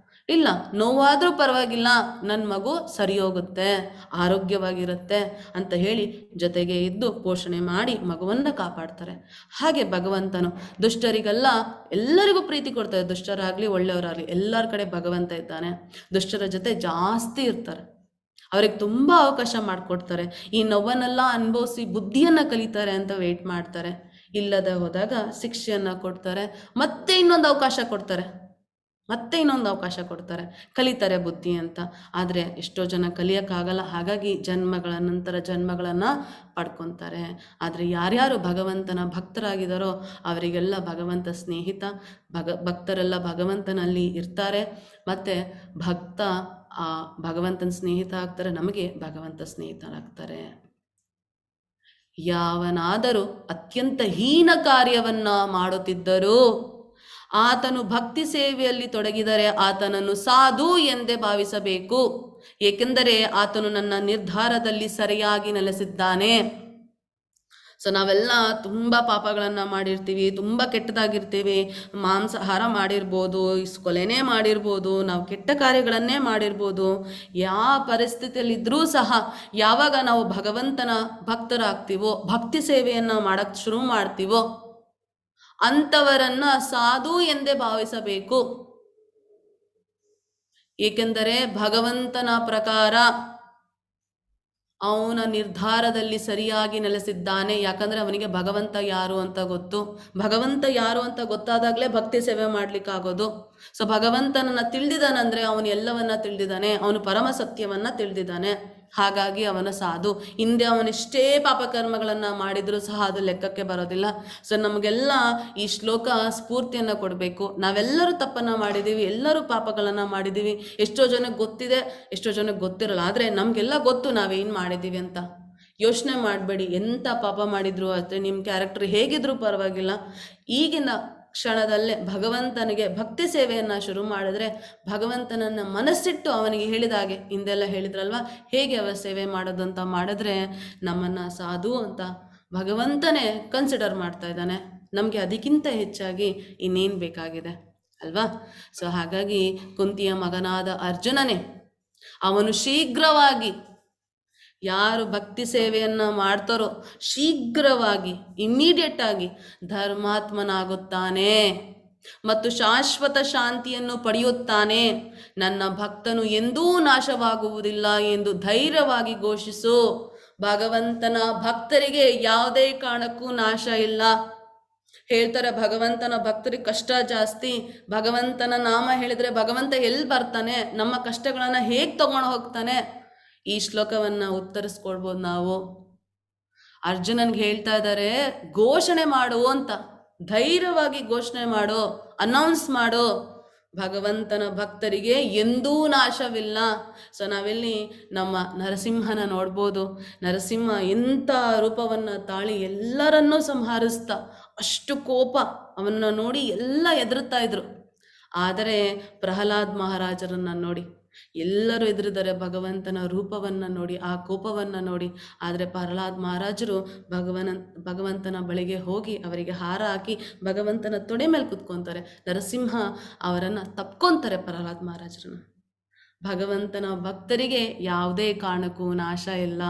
ಇಲ್ಲ, ನೋವಾದರೂ ಪರವಾಗಿಲ್ಲ, ನನ್ನ ಮಗು ಸರಿ ಹೋಗುತ್ತೆ, ಆರೋಗ್ಯವಾಗಿರುತ್ತೆ ಅಂತ ಹೇಳಿ ಜೊತೆಗೆ ಇದ್ದು ಪೋಷಣೆ ಮಾಡಿ ಮಗುವನ್ನು ಕಾಪಾಡ್ತಾರೆ. ಹಾಗೆ ಭಗವಂತನು ದುಷ್ಟರಿಗೆಲ್ಲ ಎಲ್ಲರಿಗೂ ಪ್ರೀತಿ ಕೊಡ್ತಾರೆ, ದುಷ್ಟರಾಗಲಿ ಒಳ್ಳೆಯವರಾಗಲಿ ಎಲ್ಲರ ಕಡೆ ಭಗವಂತ ಇದ್ದಾನೆ. ದುಷ್ಟರ ಜೊತೆ ಜಾಸ್ತಿ ಇರ್ತಾರೆ, ಅವ್ರಿಗೆ ತುಂಬ ಅವಕಾಶ ಮಾಡಿಕೊಡ್ತಾರೆ. ಈ ನೋವನ್ನೆಲ್ಲ ಅನುಭವಿಸಿ ಬುದ್ಧಿಯನ್ನು ಕಲಿತಾರೆ ಅಂತ ವೆಯ್ಟ್ ಮಾಡ್ತಾರೆ. ಇಲ್ಲದೆ ಹೋದಾಗ ಶಿಕ್ಷೆಯನ್ನು ಕೊಡ್ತಾರೆ, ಮತ್ತೆ ಇನ್ನೊಂದು ಅವಕಾಶ ಕೊಡ್ತಾರೆ. ಮತ್ತೆ ಇನ್ನೊಂದು ಅವಕಾಶ ಕೊಡ್ತಾರೆ, ಕಲಿತಾರೆ ಬುದ್ಧಿ ಅಂತ. ಆದರೆ ಎಷ್ಟೋ ಜನ ಕಲಿಯೋಕ್ಕಾಗಲ್ಲ, ಹಾಗಾಗಿ ಜನ್ಮಗಳ ನಂತರ ಜನ್ಮಗಳನ್ನು ಪಡ್ಕೊತಾರೆ. ಆದರೆ ಯಾರ್ಯಾರು ಭಗವಂತನ ಭಕ್ತರಾಗಿದ್ದಾರೋ ಅವರಿಗೆಲ್ಲ ಭಗವಂತ ಸ್ನೇಹಿತ. ಭಕ್ತರೆಲ್ಲ ಭಗವಂತನಲ್ಲಿ ಇರ್ತಾರೆ. ಮತ್ತು ಭಕ್ತ ಆ ಭಗವಂತನ ಸ್ನೇಹಿತ ಆಗ್ತಾರೆ, ನಮಗೆ ಭಗವಂತ ಸ್ನೇಹಿತರಾಗ್ತಾರೆ. ಯಾವನಾದರೂ ಅತ್ಯಂತ ಹೀನ ಕಾರ್ಯವನ್ನ ಮಾಡುತ್ತಿದ್ದರೂ ಆತನು ಭಕ್ತಿ ಸೇವೆಯಲ್ಲಿ ತೊಡಗಿದರೆ ಆತನನ್ನು ಸಾಧು ಎಂದೇ ಭಾವಿಸಬೇಕು. ಏಕೆಂದರೆ ಆತನು ನನ್ನ ನಿರ್ಧಾರದಲ್ಲಿ ಸರಿಯಾಗಿ ನೆಲೆಸಿದ್ದಾನೆ. ಸೊ ನಾವೆಲ್ಲ ತುಂಬ ಪಾಪಗಳನ್ನು ಮಾಡಿರ್ತೀವಿ, ತುಂಬ ಕೆಟ್ಟದಾಗಿರ್ತೀವಿ, ಮಾಂಸಾಹಾರ ಮಾಡಿರ್ಬೋದು, ಕೊಲೆನೇ ಮಾಡಿರ್ಬೋದು, ನಾವು ಕೆಟ್ಟ ಕಾರ್ಯಗಳನ್ನೇ ಮಾಡಿರ್ಬೋದು. ಯಾವ ಪರಿಸ್ಥಿತಿಯಲ್ಲಿದ್ದರೂ ಸಹ ಯಾವಾಗ ನಾವು ಭಗವಂತನ ಭಕ್ತರಾಗ್ತೀವೋ, ಭಕ್ತಿ ಸೇವೆಯನ್ನು ಮಾಡೋಕ್ಕೆ ಶುರು ಮಾಡ್ತೀವೋ ಅಂಥವರನ್ನ ಸಾಧು ಎಂದೇ ಭಾವಿಸಬೇಕು. ಏಕೆಂದರೆ ಭಗವಂತನ ಪ್ರಕಾರ ಅವನ ನಿರ್ಧಾರದಲ್ಲಿ ಸರಿಯಾಗಿ ನೆಲೆಸಿದ್ದಾನೆ. ಯಾಕಂದರೆ ಅವನಿಗೆ ಭಗವಂತ ಯಾರು ಅಂತ ಗೊತ್ತು. ಭಗವಂತ ಯಾರು ಅಂತ ಗೊತ್ತಾದಾಗಲೇ ಭಕ್ತಿ ಸೇವೆ ಮಾಡ್ಲಿಕ್ಕಾಗೋದು. ಸೊ ಭಗವಂತನನ್ನು ತಿಳಿದಿದ್ದಾನಂದರೆ ಅವನು ಎಲ್ಲವನ್ನ ತಿಳಿದಿದ್ದಾನೆ, ಅವನು ಪರಮ ಸತ್ಯವನ್ನ ತಿಳಿದಿದ್ದಾನೆ. ಹಾಗಾಗಿ ಅವನ ಸಾಧು. ಹಿಂದೆ ಅವನೆಷ್ಟೇ ಪಾಪಕರ್ಮಗಳನ್ನು ಮಾಡಿದರೂ ಸಹ ಅದು ಲೆಕ್ಕಕ್ಕೆ ಬರೋದಿಲ್ಲ. ಸೊ ನಮಗೆಲ್ಲ ಈ ಶ್ಲೋಕ ಸ್ಫೂರ್ತಿಯನ್ನು ಕೊಡಬೇಕು. ನಾವೆಲ್ಲರೂ ತಪ್ಪನ್ನು ಮಾಡಿದ್ದೀವಿ, ಎಲ್ಲರೂ ಪಾಪಗಳನ್ನು ಮಾಡಿದ್ದೀವಿ. ಎಷ್ಟೋ ಜನಕ್ಕೆ ಗೊತ್ತಿದೆ, ಎಷ್ಟೋ ಜನಕ್ಕೆ ಗೊತ್ತಿರಲ್ಲ. ಆದರೆ ನಮಗೆಲ್ಲ ಗೊತ್ತು ನಾವೇನು ಮಾಡಿದ್ದೀವಿ ಅಂತ. ಯೋಚನೆ ಮಾಡಬೇಡಿ, ಎಂಥ ಪಾಪ ಮಾಡಿದ್ರು ಅಷ್ಟೇ, ನಿಮ್ಮ ಕ್ಯಾರೆಕ್ಟರ್ ಹೇಗಿದ್ರೂ ಪರವಾಗಿಲ್ಲ, ಈಗಿನ ಕ್ಷಣದಲ್ಲೇ ಭಗವಂತನಿಗೆ ಭಕ್ತಿ ಸೇವೆಯನ್ನು ಶುರು ಮಾಡಿದ್ರೆ ಭಗವಂತನನ್ನು ಮನಸ್ಸಿಟ್ಟು ಅವನಿಗೆ ಹೇಳಿದ ಹಾಗೆ, ಹಿಂದೆಲ್ಲ ಹೇಳಿದ್ರಲ್ವ ಹೇಗೆ ಅವರ ಸೇವೆ ಮಾಡೋದು ಅಂತ ಮಾಡಿದ್ರೆ ನಮ್ಮನ್ನು ಸಾಧು ಅಂತ ಭಗವಂತನೇ ಕನ್ಸಿಡರ್ ಮಾಡ್ತಾ ಇದ್ದಾನೆ. ನಮಗೆ ಅದಕ್ಕಿಂತ ಹೆಚ್ಚಾಗಿ ಇನ್ನೇನು ಬೇಕಾಗಿದೆ ಅಲ್ವಾ? ಸೊ ಹಾಗಾಗಿ ಕುಂತಿಯ ಮಗನಾದ ಅರ್ಜುನನೇ ಅವನು ಶೀಘ್ರವಾಗಿ ಯಾರು ಭಕ್ತಿ ಸೇವೆಯನ್ನು ಮಾಡ್ತಾರೋ ಶೀಘ್ರವಾಗಿ ಇಮ್ಮಿಡಿಯೇಟ್ ಆಗಿ ಧರ್ಮಾತ್ಮನಾಗುತ್ತಾನೆ ಮತ್ತು ಶಾಶ್ವತ ಶಾಂತಿಯನ್ನು ಪಡೆಯುತ್ತಾನೆ. ನನ್ನ ಭಕ್ತನು ಎಂದೂ ನಾಶವಾಗುವುದಿಲ್ಲ ಎಂದು ಧೈರ್ಯವಾಗಿ ಘೋಷಿಸು. ಭಗವಂತನ ಭಕ್ತರಿಗೆ ಯಾವುದೇ ಕಾರಣಕ್ಕೂ ನಾಶ ಇಲ್ಲ. ಹೇಳ್ತಾರೆ ಭಗವಂತನ ಭಕ್ತರಿಗೆ ಕಷ್ಟ ಜಾಸ್ತಿ, ಭಗವಂತನ ನಾಮ ಹೇಳಿದ್ರೆ ಭಗವಂತ ಎಲ್ಲಿ ಬರ್ತಾನೆ, ನಮ್ಮ ಕಷ್ಟಗಳನ್ನು ಹೇಗೆ ತಗೊಂಡು ಹೋಗ್ತಾನೆ. ಈ ಶ್ಲೋಕವನ್ನು ಉತ್ತರಿಸ್ಕೊಳ್ಬೋದು ನಾವು. ಅರ್ಜುನನ್ಗೆ ಹೇಳ್ತಾ ಇದ್ದಾರೆ, ಘೋಷಣೆ ಮಾಡು ಅಂತ, ಧೈರ್ಯವಾಗಿ ಘೋಷಣೆ ಮಾಡು, ಅನೌನ್ಸ್ ಮಾಡು, ಭಗವಂತನ ಭಕ್ತರಿಗೆ ಎಂದೂ ನಾಶವಿಲ್ಲ. ಸೊ ನಾವೆಲ್ಲಿ ನಮ್ಮ ನರಸಿಂಹನ ನೋಡ್ಬೋದು. ನರಸಿಂಹ ಎಂಥ ರೂಪವನ್ನು ತಾಳಿ ಎಲ್ಲರನ್ನೂ ಸಂಹರಿಸ್ತಾ, ಅಷ್ಟು ಕೋಪ ಅವನ್ನ ನೋಡಿ ಎಲ್ಲ ಹೆದರುತ್ತಾ ಇದ್ರು. ಆದರೆ ಪ್ರಹ್ಲಾದ್ ಮಹಾರಾಜರನ್ನ ನೋಡಿ ಎಲ್ಲರೂ ಎದುರಿದ್ದಾರೆ, ಭಗವಂತನ ರೂಪವನ್ನು ನೋಡಿ, ಆ ಕೋಪವನ್ನು ನೋಡಿ. ಆದರೆ ಪ್ರಹ್ಲಾದ್ ಮಹಾರಾಜರು ಭಗವಂತನ ಬಳಿಗೆ ಹೋಗಿ ಅವರಿಗೆ ಹಾರ ಹಾಕಿ ಭಗವಂತನ ತೊಡೆ ಮೇಲೆ ಕುತ್ಕೊತಾರೆ. ನರಸಿಂಹ ಅವರನ್ನು ತಪ್ಕೊತಾರೆ ಪ್ರಹ್ಲಾದ್ ಮಹಾರಾಜರನ್ನ. ಭಗವಂತನ ಭಕ್ತರಿಗೆ ಯಾವುದೇ ಕಾರಣಕ್ಕೂ ನಾಶ ಇಲ್ಲ.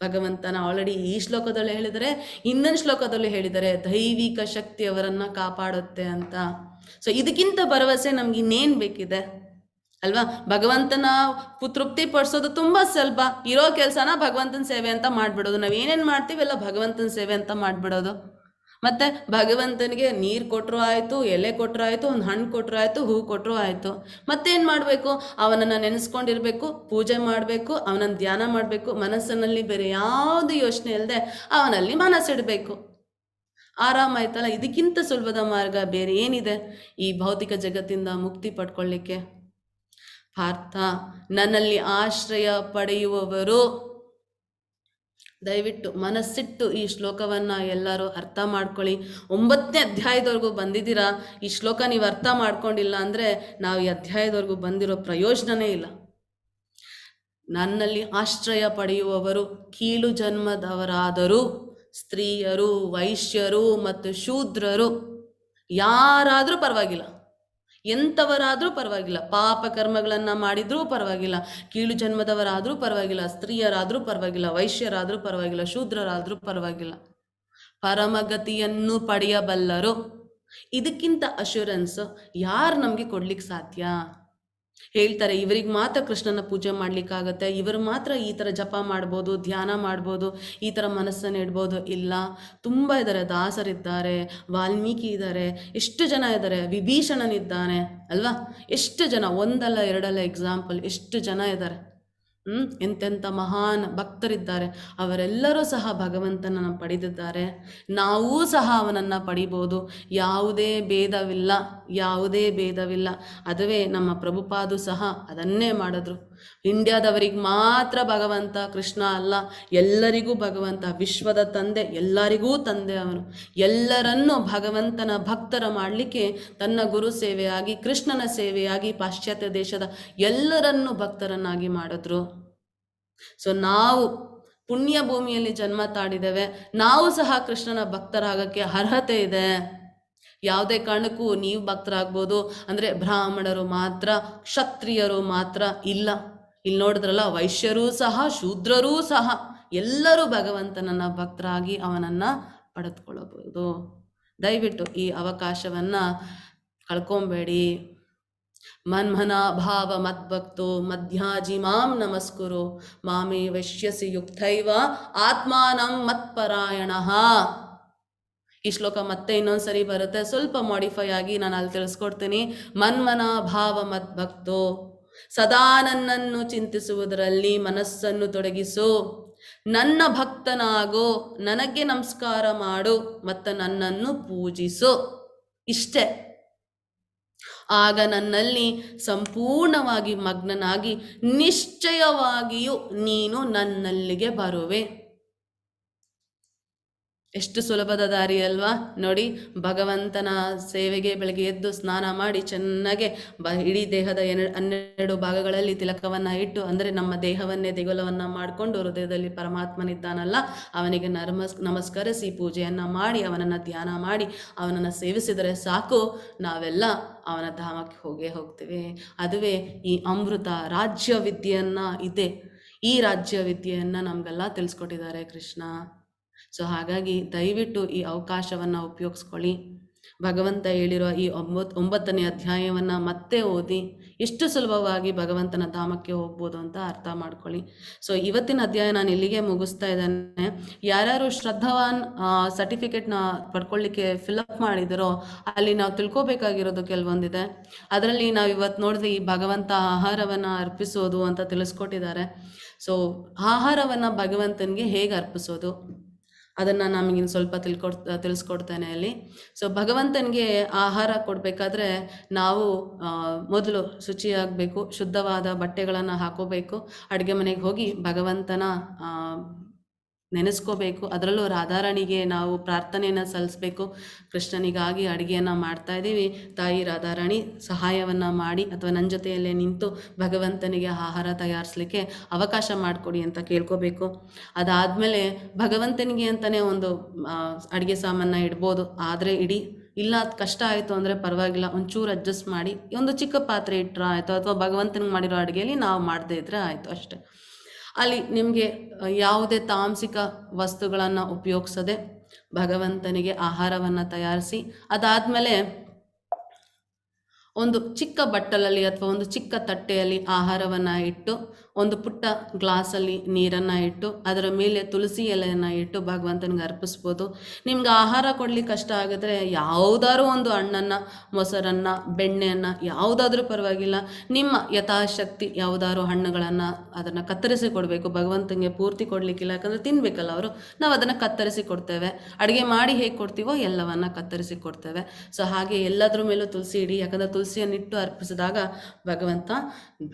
ಭಗವಂತನ ಆಲ್ರೆಡಿ ಈ ಶ್ಲೋಕದಲ್ಲಿ ಹೇಳಿದರೆ, ಇನ್ನೊಂದು ಶ್ಲೋಕದಲ್ಲಿ ಹೇಳಿದರೆ ದೈವಿಕ ಶಕ್ತಿ ಅವರನ್ನು ಕಾಪಾಡುತ್ತೆ ಅಂತ. ಸೊ ಇದಕ್ಕಿಂತ ಭರವಸೆ ನಮ್ಗೆ ಇನ್ನೇನು ಬೇಕಿದೆ ಅಲ್ವಾ? ಭಗವಂತನ ತೃಪ್ತಿ ಪಡಿಸೋದು ತುಂಬ ಸ್ವಲ್ಪ. ಇರೋ ಕೆಲಸನ ಭಗವಂತನ ಸೇವೆ ಅಂತ ಮಾಡಿಬಿಡೋದು. ನಾವು ಏನೇನು ಮಾಡ್ತೀವಿ ಎಲ್ಲ ಭಗವಂತನ ಸೇವೆ ಅಂತ ಮಾಡಿಬಿಡೋದು. ಮತ್ತು ಭಗವಂತನಿಗೆ ನೀರು ಕೊಟ್ಟರು ಆಯಿತು, ಎಲೆ ಕೊಟ್ಟರು ಆಯಿತು, ಒಂದು ಹಣ್ಣು ಕೊಟ್ಟರು ಆಯಿತು, ಹೂ ಕೊಟ್ಟರು ಆಯಿತು. ಮತ್ತೇನು ಮಾಡಬೇಕು? ಅವನನ್ನು ನೆನೆಸ್ಕೊಂಡಿರಬೇಕು, ಪೂಜೆ ಮಾಡಬೇಕು, ಅವನನ್ನು ಧ್ಯಾನ ಮಾಡಬೇಕು. ಮನಸ್ಸಿನಲ್ಲಿ ಬೇರೆ ಯಾವುದು ಯೋಚನೆ ಇಲ್ಲದೆ ಅವನಲ್ಲಿ ಮನಸ್ಸಿಡಬೇಕು. ಆರಾಮಾಯ್ತಲ್ಲ. ಇದಕ್ಕಿಂತ ಸುಲಭದ ಮಾರ್ಗ ಬೇರೆ ಏನಿದೆ ಈ ಭೌತಿಕ ಜಗತ್ತಿಂದ ಮುಕ್ತಿ ಪಡ್ಕೊಳ್ಳಿಕ್ಕೆ? ಪಾರ್ಥ, ನನ್ನಲ್ಲಿ ಆಶ್ರಯ ಪಡೆಯುವವರು ದಯವಿಟ್ಟು ಮನಸ್ಸಿಟ್ಟು ಈ ಶ್ಲೋಕವನ್ನು ಎಲ್ಲರೂ ಅರ್ಥ ಮಾಡ್ಕೊಳ್ಳಿ. 9ನೇ ಅಧ್ಯಾಯದವರೆಗೂ ಬಂದಿದ್ದೀರಾ, ಈ ಶ್ಲೋಕ ನೀವು ಅರ್ಥ ಮಾಡ್ಕೊಂಡಿಲ್ಲ ಅಂದರೆ ನಾವು ಈ ಅಧ್ಯಾಯದವರೆಗೂ ಬಂದಿರೋ ಪ್ರಯೋಜನವೇ ಇಲ್ಲ. ನನ್ನಲ್ಲಿ ಆಶ್ರಯ ಪಡೆಯುವವರು ಕೀಳು ಜನ್ಮದವರಾದರೂ ಸ್ತ್ರೀಯರು, ವೈಶ್ಯರು ಮತ್ತು ಶೂದ್ರರು ಯಾರಾದರೂ ಪರವಾಗಿಲ್ಲ, ಎಂಥವರಾದರೂ ಪರವಾಗಿಲ್ಲ, ಪಾಪ ಕರ್ಮಗಳನ್ನು ಮಾಡಿದ್ರೂ ಪರವಾಗಿಲ್ಲ, ಕೀಳು ಜನ್ಮದವರಾದರೂ ಪರವಾಗಿಲ್ಲ, ಸ್ತ್ರೀಯರಾದರೂ ಪರವಾಗಿಲ್ಲ, ವೈಶ್ಯರಾದರೂ ಪರವಾಗಿಲ್ಲ, ಶೂದ್ರರಾದರೂ ಪರವಾಗಿಲ್ಲ, ಪರಮಗತಿಯನ್ನು ಪಡೆಯಬಲ್ಲರು. ಇದಕ್ಕಿಂತ ಅಶ್ಯೂರೆನ್ಸ್ ಯಾರು ನಮಗೆ ಕೊಡ್ಲಿಕ್ಕೆ ಸಾಧ್ಯ? ಹೇಳ್ತಾರೆ ಇವರಿಗೆ ಮಾತ್ರ ಕೃಷ್ಣನ ಪೂಜೆ ಮಾಡ್ಲಿಕ್ಕಾಗತ್ತೆ, ಇವರು ಮಾತ್ರ ಈ ಥರ ಜಪ ಮಾಡ್ಬೋದು, ಧ್ಯಾನ ಮಾಡ್ಬೋದು, ಈ ಥರ ಮನಸ್ಸನ್ನು ಇಡ್ಬೋದು. ಇಲ್ಲ, ತುಂಬ ಇದ್ದಾರೆ. ದಾಸರಿದ್ದಾರೆ, ವಾಲ್ಮೀಕಿ ಇದ್ದಾರೆ, ಎಷ್ಟು ಜನ ಇದ್ದಾರೆ, ವಿಭೀಷಣನಿದ್ದಾನೆ ಅಲ್ವಾ, ಎಷ್ಟು ಜನ, ಒಂದಲ್ಲ ಎರಡಲ್ಲ ಎಕ್ಸಾಂಪಲ್, ಎಷ್ಟು ಜನ ಇದ್ದಾರೆ. ಎಂತೆಂಥ ಮಹಾನ್ ಭಕ್ತರಿದ್ದಾರೆ. ಅವರೆಲ್ಲರೂ ಸಹ ಭಗವಂತನನ್ನು ಪಡೆದಿದ್ದಾರೆ. ನಾವೂ ಸಹ ಅವನನ್ನು ಪಡಿಬೋದು. ಯಾವುದೇ ಭೇದವಿಲ್ಲ, ಯಾವುದೇ ಭೇದವಿಲ್ಲ. ಅದುವೇ ನಮ್ಮ ಪ್ರಭುಪಾದು ಸಹ ಅದನ್ನೇ ಮಾಡಿದ್ರು. ಇಂಡಿಯಾದವರಿಗೆ ಮಾತ್ರ ಭಗವಂತ ಕೃಷ್ಣ ಅಲ್ಲ, ಎಲ್ಲರಿಗೂ ಭಗವಂತ, ವಿಶ್ವದ ತಂದೆ, ಎಲ್ಲರಿಗೂ ತಂದೆ ಅವನು. ಎಲ್ಲರನ್ನೂ ಭಗವಂತನ ಭಕ್ತರ ಮಾಡಲಿಕ್ಕೆ ತನ್ನ ಗುರು ಸೇವೆಯಾಗಿ, ಕೃಷ್ಣನ ಸೇವೆಯಾಗಿ ಪಾಶ್ಚಾತ್ಯ ದೇಶದ ಎಲ್ಲರನ್ನೂ ಭಕ್ತರನ್ನಾಗಿ ಮಾಡಿದ್ರು. ಸೊ ನಾವು ಪುಣ್ಯ ಭೂಮಿಯಲ್ಲಿ ಜನ್ಮ ತಾಳಿದ್ದೇವೆ, ನಾವು ಸಹ ಕೃಷ್ಣನ ಭಕ್ತರಾಗಕ್ಕೆ ಅರ್ಹತೆ ಇದೆ. ಯಾವುದೇ ಕಾರಣಕ್ಕೂ ನೀವು ಭಕ್ತರಾಗ್ಬೋದು ಅಂದರೆ ಬ್ರಾಹ್ಮಣರು ಮಾತ್ರ, ಕ್ಷತ್ರಿಯರು ಮಾತ್ರ ಇಲ್ಲ. ಇಲ್ಲಿ ನೋಡಿದ್ರಲ್ಲ, ವೈಶ್ಯರೂ ಸಹ, ಶೂದ್ರರೂ ಸಹ ಎಲ್ಲರೂ ಭಗವಂತನನ್ನ ಭಕ್ತರಾಗಿ ಅವನನ್ನು ಪಡೆದುಕೊಳ್ಳಬಹುದು. ದಯವಿಟ್ಟು ಈ ಅವಕಾಶವನ್ನು ಕಳ್ಕೊಬೇಡಿ. ಮನ್ಮನಾ ಭಾವ ಮದ್ಭಕ್ತೋ ಮಧ್ಯಾಜಿ ಮಾಂ ನಮಸ್ಕುರು ಮಾಮೇ ವಶ್ಯಸಿ ಯುಕ್ತೈವ ಆತ್ಮಾನಂ ಮತ್ಪರಾಯಣಃ. ಈ ಶ್ಲೋಕ ಮತ್ತೆ ಇನ್ನೊಂದ್ಸರಿ ಬರುತ್ತೆ, ಸ್ವಲ್ಪ ಮಾಡಿಫೈ ಆಗಿ ನಾನು ಅಲ್ಲಿ ತಿಳಿಸ್ಕೊಡ್ತೀನಿ. ಮನ್ಮನಾ ಭಾವ ಮದ್ಭಕ್ತೋ, ಸದಾ ನನ್ನನ್ನು ಚಿಂತಿಸುವುದರಲ್ಲಿ ಮನಸ್ಸನ್ನು ತೊಡಗಿಸು, ನನ್ನ ಭಕ್ತನಾಗೋ, ನನಗೆ ನಮಸ್ಕಾರ ಮಾಡು ಮತ್ತು ನನ್ನನ್ನು ಪೂಜಿಸು. ಇಷ್ಟೇ. ಆಗ ನನ್ನಲ್ಲಿ ಸಂಪೂರ್ಣವಾಗಿ ಮಗ್ನನಾಗಿ ನಿಶ್ಚಯವಾಗಿಯೂ ನೀನು ನನ್ನಲ್ಲಿಗೆ ಬರುವೆ. ಎಷ್ಟು ಸುಲಭದ ದಾರಿ ಅಲ್ವಾ ನೋಡಿ. ಭಗವಂತನ ಸೇವೆಗೆ ಬೆಳಗ್ಗೆ ಎದ್ದು ಸ್ನಾನ ಮಾಡಿ ಚೆನ್ನಾಗೆ ಇಡೀ ದೇಹದ 12 ಭಾಗಗಳಲ್ಲಿ ತಿಲಕವನ್ನು ಇಟ್ಟು, ಅಂದರೆ ನಮ್ಮ ದೇಹವನ್ನೇ ದೇಗುಲವನ್ನು ಮಾಡಿಕೊಂಡು ಹೃದಯದಲ್ಲಿ ಪರಮಾತ್ಮನಿದ್ದಾನಲ್ಲ ಅವನಿಗೆ ನಮಸ್ಕರಿಸಿ ಪೂಜೆಯನ್ನು ಮಾಡಿ ಅವನನ್ನು ಧ್ಯಾನ ಮಾಡಿ ಅವನನ್ನು ಸೇವಿಸಿದರೆ ಸಾಕು, ನಾವೆಲ್ಲ ಅವನ ಧಾಮಕ್ಕೆ ಹೋಗ್ತೀವಿ. ಅದುವೇ ಈ ಅಮೃತ ರಾಜ್ಯ ವಿದ್ಯೆಯನ್ನು ಇದೆ. ಈ ರಾಜ್ಯ ವಿದ್ಯೆಯನ್ನು ನಮಗೆಲ್ಲ ತಿಳಿಸ್ಕೊಟ್ಟಿದ್ದಾರೆ ಕೃಷ್ಣ. ಸೊ ಹಾಗಾಗಿ ದಯವಿಟ್ಟು ಈ ಅವಕಾಶವನ್ನು ಉಪಯೋಗಿಸ್ಕೊಳ್ಳಿ. ಭಗವಂತ ಹೇಳಿರೋ ಈ 9ನೇ ಅಧ್ಯಾಯವನ್ನು ಮತ್ತೆ ಓದಿ ಎಷ್ಟು ಸುಲಭವಾಗಿ ಭಗವಂತನ ಧಾಮಕ್ಕೆ ಹೋಗ್ಬೋದು ಅಂತ ಅರ್ಥ ಮಾಡ್ಕೊಳ್ಳಿ. ಸೊ ಇವತ್ತಿನ ಅಧ್ಯಾಯ ನಾನು ಇಲ್ಲಿಗೆ ಮುಗಿಸ್ತಾ ಇದ್ದೇನೆ. ಯಾರ್ಯಾರು ಶ್ರದ್ಧಾವಾನ್ ಸರ್ಟಿಫಿಕೇಟ್ನ ಪಡ್ಕೊಳ್ಳಿಕ್ಕೆ ಫಿಲಪ್ ಮಾಡಿದರೋ ಅಲ್ಲಿ ನಾವು ತಿಳ್ಕೊಬೇಕಾಗಿರೋದು ಕೆಲವೊಂದಿದೆ. ಅದರಲ್ಲಿ ನಾವು ಇವತ್ತು ನೋಡಿದ್ರೆ ಈ ಭಗವಂತ ಆಹಾರವನ್ನು ಅರ್ಪಿಸೋದು ಅಂತ ತಿಳಿಸ್ಕೊಟ್ಟಿದ್ದಾರೆ. ಸೊ ಆಹಾರವನ್ನು ಭಗವಂತನಿಗೆ ಹೇಗೆ ಅರ್ಪಿಸೋದು ಅದನ್ನು ನಮಗಿನ್ನು ಸ್ವಲ್ಪ ತಿಳಿಸ್ಕೊಡ್ತೇನೆ ಅಲ್ಲಿ. ಸೊ ಭಗವಂತನಿಗೆ ಆಹಾರ ಕೊಡಬೇಕಾದ್ರೆ ನಾವು ಮೊದಲು ಶುಚಿಯಾಗಬೇಕು, ಶುದ್ಧವಾದ ಬಟ್ಟೆಗಳನ್ನು ಹಾಕೋಬೇಕು, ಅಡುಗೆ ಮನೆಗೆ ಹೋಗಿ ಭಗವಂತನ ನೆನೆಸ್ಕೋಬೇಕು. ಅದರಲ್ಲೂ ರಾಧಾರಾಣಿಗೆ ನಾವು ಪ್ರಾರ್ಥನೆಯನ್ನು ಸಲ್ಲಿಸಬೇಕು. ಕೃಷ್ಣನಿಗಾಗಿ ಅಡುಗೆಯನ್ನು ಮಾಡ್ತಾ ಇದ್ದೀವಿ, ತಾಯಿ ರಾಧಾರಾಣಿ ಸಹಾಯವನ್ನು ಮಾಡಿ ಅಥವಾ ನನ್ನ ಜೊತೆಯಲ್ಲೇ ನಿಂತು ಭಗವಂತನಿಗೆ ಆಹಾರ ತಯಾರಿಸಲಿಕ್ಕೆ ಅವಕಾಶ ಮಾಡಿಕೊಡಿ ಅಂತ ಕೇಳ್ಕೋಬೇಕು. ಅದಾದಮೇಲೆ ಭಗವಂತನಿಗೆ ಅಂತಲೇ ಒಂದು ಅಡುಗೆ ಸಾಮಾನ ಇಡ್ಬೋದು, ಆದರೆ ಇಲ್ಲ ಅದು ಕಷ್ಟ ಆಯಿತು ಅಂದರೆ ಪರವಾಗಿಲ್ಲ, ಒಂಚೂರು ಅಡ್ಜಸ್ಟ್ ಮಾಡಿ ಒಂದು ಚಿಕ್ಕ ಪಾತ್ರೆ ಇಟ್ಟರೆ ಆಯಿತು, ಅಥವಾ ಭಗವಂತನಿಗೆ ಮಾಡಿರೋ ಅಡುಗೆಯಲ್ಲಿ ನಾವು ಮಾಡದೇ ಇದ್ದರೆ ಆಯಿತು ಅಷ್ಟೆ. ಅಲ್ಲಿ ನಿಮಗೆ ಯಾವುದೇ ತಾಮಸಿಕ ವಸ್ತುಗಳನ್ನು ಉಪಯೋಗಿಸದೆ ಭಗವಂತನಿಗೆ ಆಹಾರವನ್ನು ತಯಾರಿಸಿ, ಅದಾದಮೇಲೆ ಒಂದು ಚಿಕ್ಕ ಬಟ್ಟಲಲ್ಲಿ ಅಥವಾ ಒಂದು ಚಿಕ್ಕ ತಟ್ಟೆಯಲ್ಲಿ ಆಹಾರವನ್ನು ಇಟ್ಟು, ಒಂದು ಪುಟ್ಟ ಗ್ಲಾಸಲ್ಲಿ ನೀರನ್ನು ಇಟ್ಟು, ಅದರ ಮೇಲೆ ತುಳಸಿ ಎಲೆಯನ್ನು ಇಟ್ಟು ಭಗವಂತನಿಗೆ ಅರ್ಪಿಸ್ಬೋದು. ನಿಮ್ಗೆ ಆಹಾರ ಕೊಡ್ಲಿಕ್ಕೆ ಕಷ್ಟ ಆಗಿದ್ರೆ ಯಾವುದಾದ್ರೂ ಒಂದು ಹಣ್ಣನ್ನು, ಮೊಸರನ್ನು, ಬೆಣ್ಣೆಯನ್ನು ಯಾವುದಾದ್ರೂ ಪರವಾಗಿಲ್ಲ, ನಿಮ್ಮ ಯಥಾಶಕ್ತಿ ಯಾವುದಾದ್ರು ಹಣ್ಣುಗಳನ್ನು ಅದನ್ನು ಕತ್ತರಿಸಿ ಕೊಡಬೇಕು. ಭಗವಂತನಿಗೆ ಪೂರ್ತಿ ಕೊಡಲಿಕ್ಕಿಲ್ಲ, ಯಾಕಂದರೆ ತಿನ್ನಬೇಕಲ್ಲ ಅವರು. ನಾವು ಅದನ್ನು ಕತ್ತರಿಸಿ ಕೊಡ್ತೇವೆ. ಅಡುಗೆ ಮಾಡಿ ಹೇಗೆ ಕೊಡ್ತೀವೋ ಎಲ್ಲವನ್ನು ಕತ್ತರಿಸಿ ಕೊಡ್ತೇವೆ. ಸೊ ಹಾಗೆ ಎಲ್ಲದ್ರ ಮೇಲೂ ತುಳಸಿ ಇಡಿ, ಯಾಕಂದರೆ ತುಳಸಿಯನ್ನಿಟ್ಟು ಅರ್ಪಿಸಿದಾಗ ಭಗವಂತ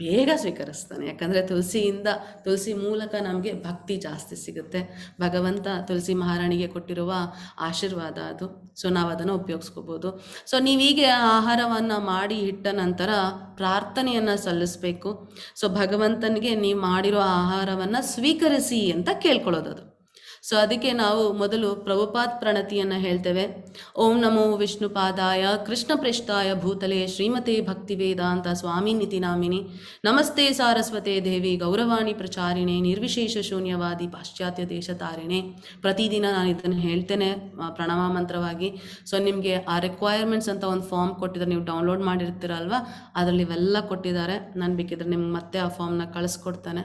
ಬೇಗ ಸ್ವೀಕರಿಸ್ತಾನೆ. ಯಾಕಂದರೆ ತುಳಸಿ ಮೂಲಕ ನಮಗೆ ಭಕ್ತಿ ಜಾಸ್ತಿ ಸಿಗುತ್ತೆ. ಭಗವಂತ ತುಳಸಿ ಮಹಾರಾಣಿಗೆ ಕೊಟ್ಟಿರುವ ಆಶೀರ್ವಾದ ಅದು. ಸೊ ನಾವು ಅದನ್ನು ಉಪಯೋಗಿಸ್ಕೋಬೋದು. ಸೊ ನೀವೀಗೆ ಆಹಾರವನ್ನು ಮಾಡಿ ಇಟ್ಟ ನಂತರ ಪ್ರಾರ್ಥನೆಯನ್ನು ಸಲ್ಲಿಸಬೇಕು. ಸೊ ಭಗವಂತನಿಗೆ ನೀವು ಮಾಡಿರೋ ಆಹಾರವನ್ನು ಸ್ವೀಕರಿಸಿ ಅಂತ ಕೇಳ್ಕೊಳ್ಳೋದು ಅದು. ಸೊ ಅದಕ್ಕೆ ನಾವು ಮೊದಲು ಪ್ರಭುಪಾದ್ ಪ್ರಣತಿಯನ್ನು ಹೇಳ್ತೇವೆ. ಓಂ ನಮೋ ವಿಷ್ಣುಪಾದಾಯ ಕೃಷ್ಣ ಪ್ರೇಷ್ಠಾಯ ಭೂತಲೆ ಶ್ರೀಮತೆ ಭಕ್ತಿ ವೇದಾಂತ ಸ್ವಾಮಿ ನಿತಿ ನಾಮಿನಿ ನಮಸ್ತೆ ಸಾರಸ್ವತೆ ದೇವಿ ಗೌರವಾಣಿ ಪ್ರಚಾರಿಣೆ ನಿರ್ವಿಶೇಷ ಶೂನ್ಯವಾದಿ ಪಾಶ್ಚಾತ್ಯ ದೇಶ ತಾರಿಣೆ. ಪ್ರತಿದಿನ ನಾನು ಇದನ್ನು ಹೇಳ್ತೇನೆ ಪ್ರಣವ ಮಂತ್ರವಾಗಿ. ಸೊ ನಿಮಗೆ ಆ ರಿಕ್ವೈರ್ಮೆಂಟ್ಸ್ ಅಂತ ಒಂದು ಫಾರ್ಮ್ ಕೊಟ್ಟಿದ್ದಾರೆ, ನೀವು ಡೌನ್ಲೋಡ್ ಮಾಡಿರ್ತೀರಲ್ವ, ಅದರಲ್ಲಿ ಇವೆಲ್ಲ ಕೊಟ್ಟಿದ್ದಾರೆ. ನಾನು ಬೇಕಿದ್ರೆ ನಿಮ್ಗೆ ಮತ್ತೆ ಆ ಫಾರ್ಮ್ನ ಕಳಿಸ್ಕೊಡ್ತೇನೆ.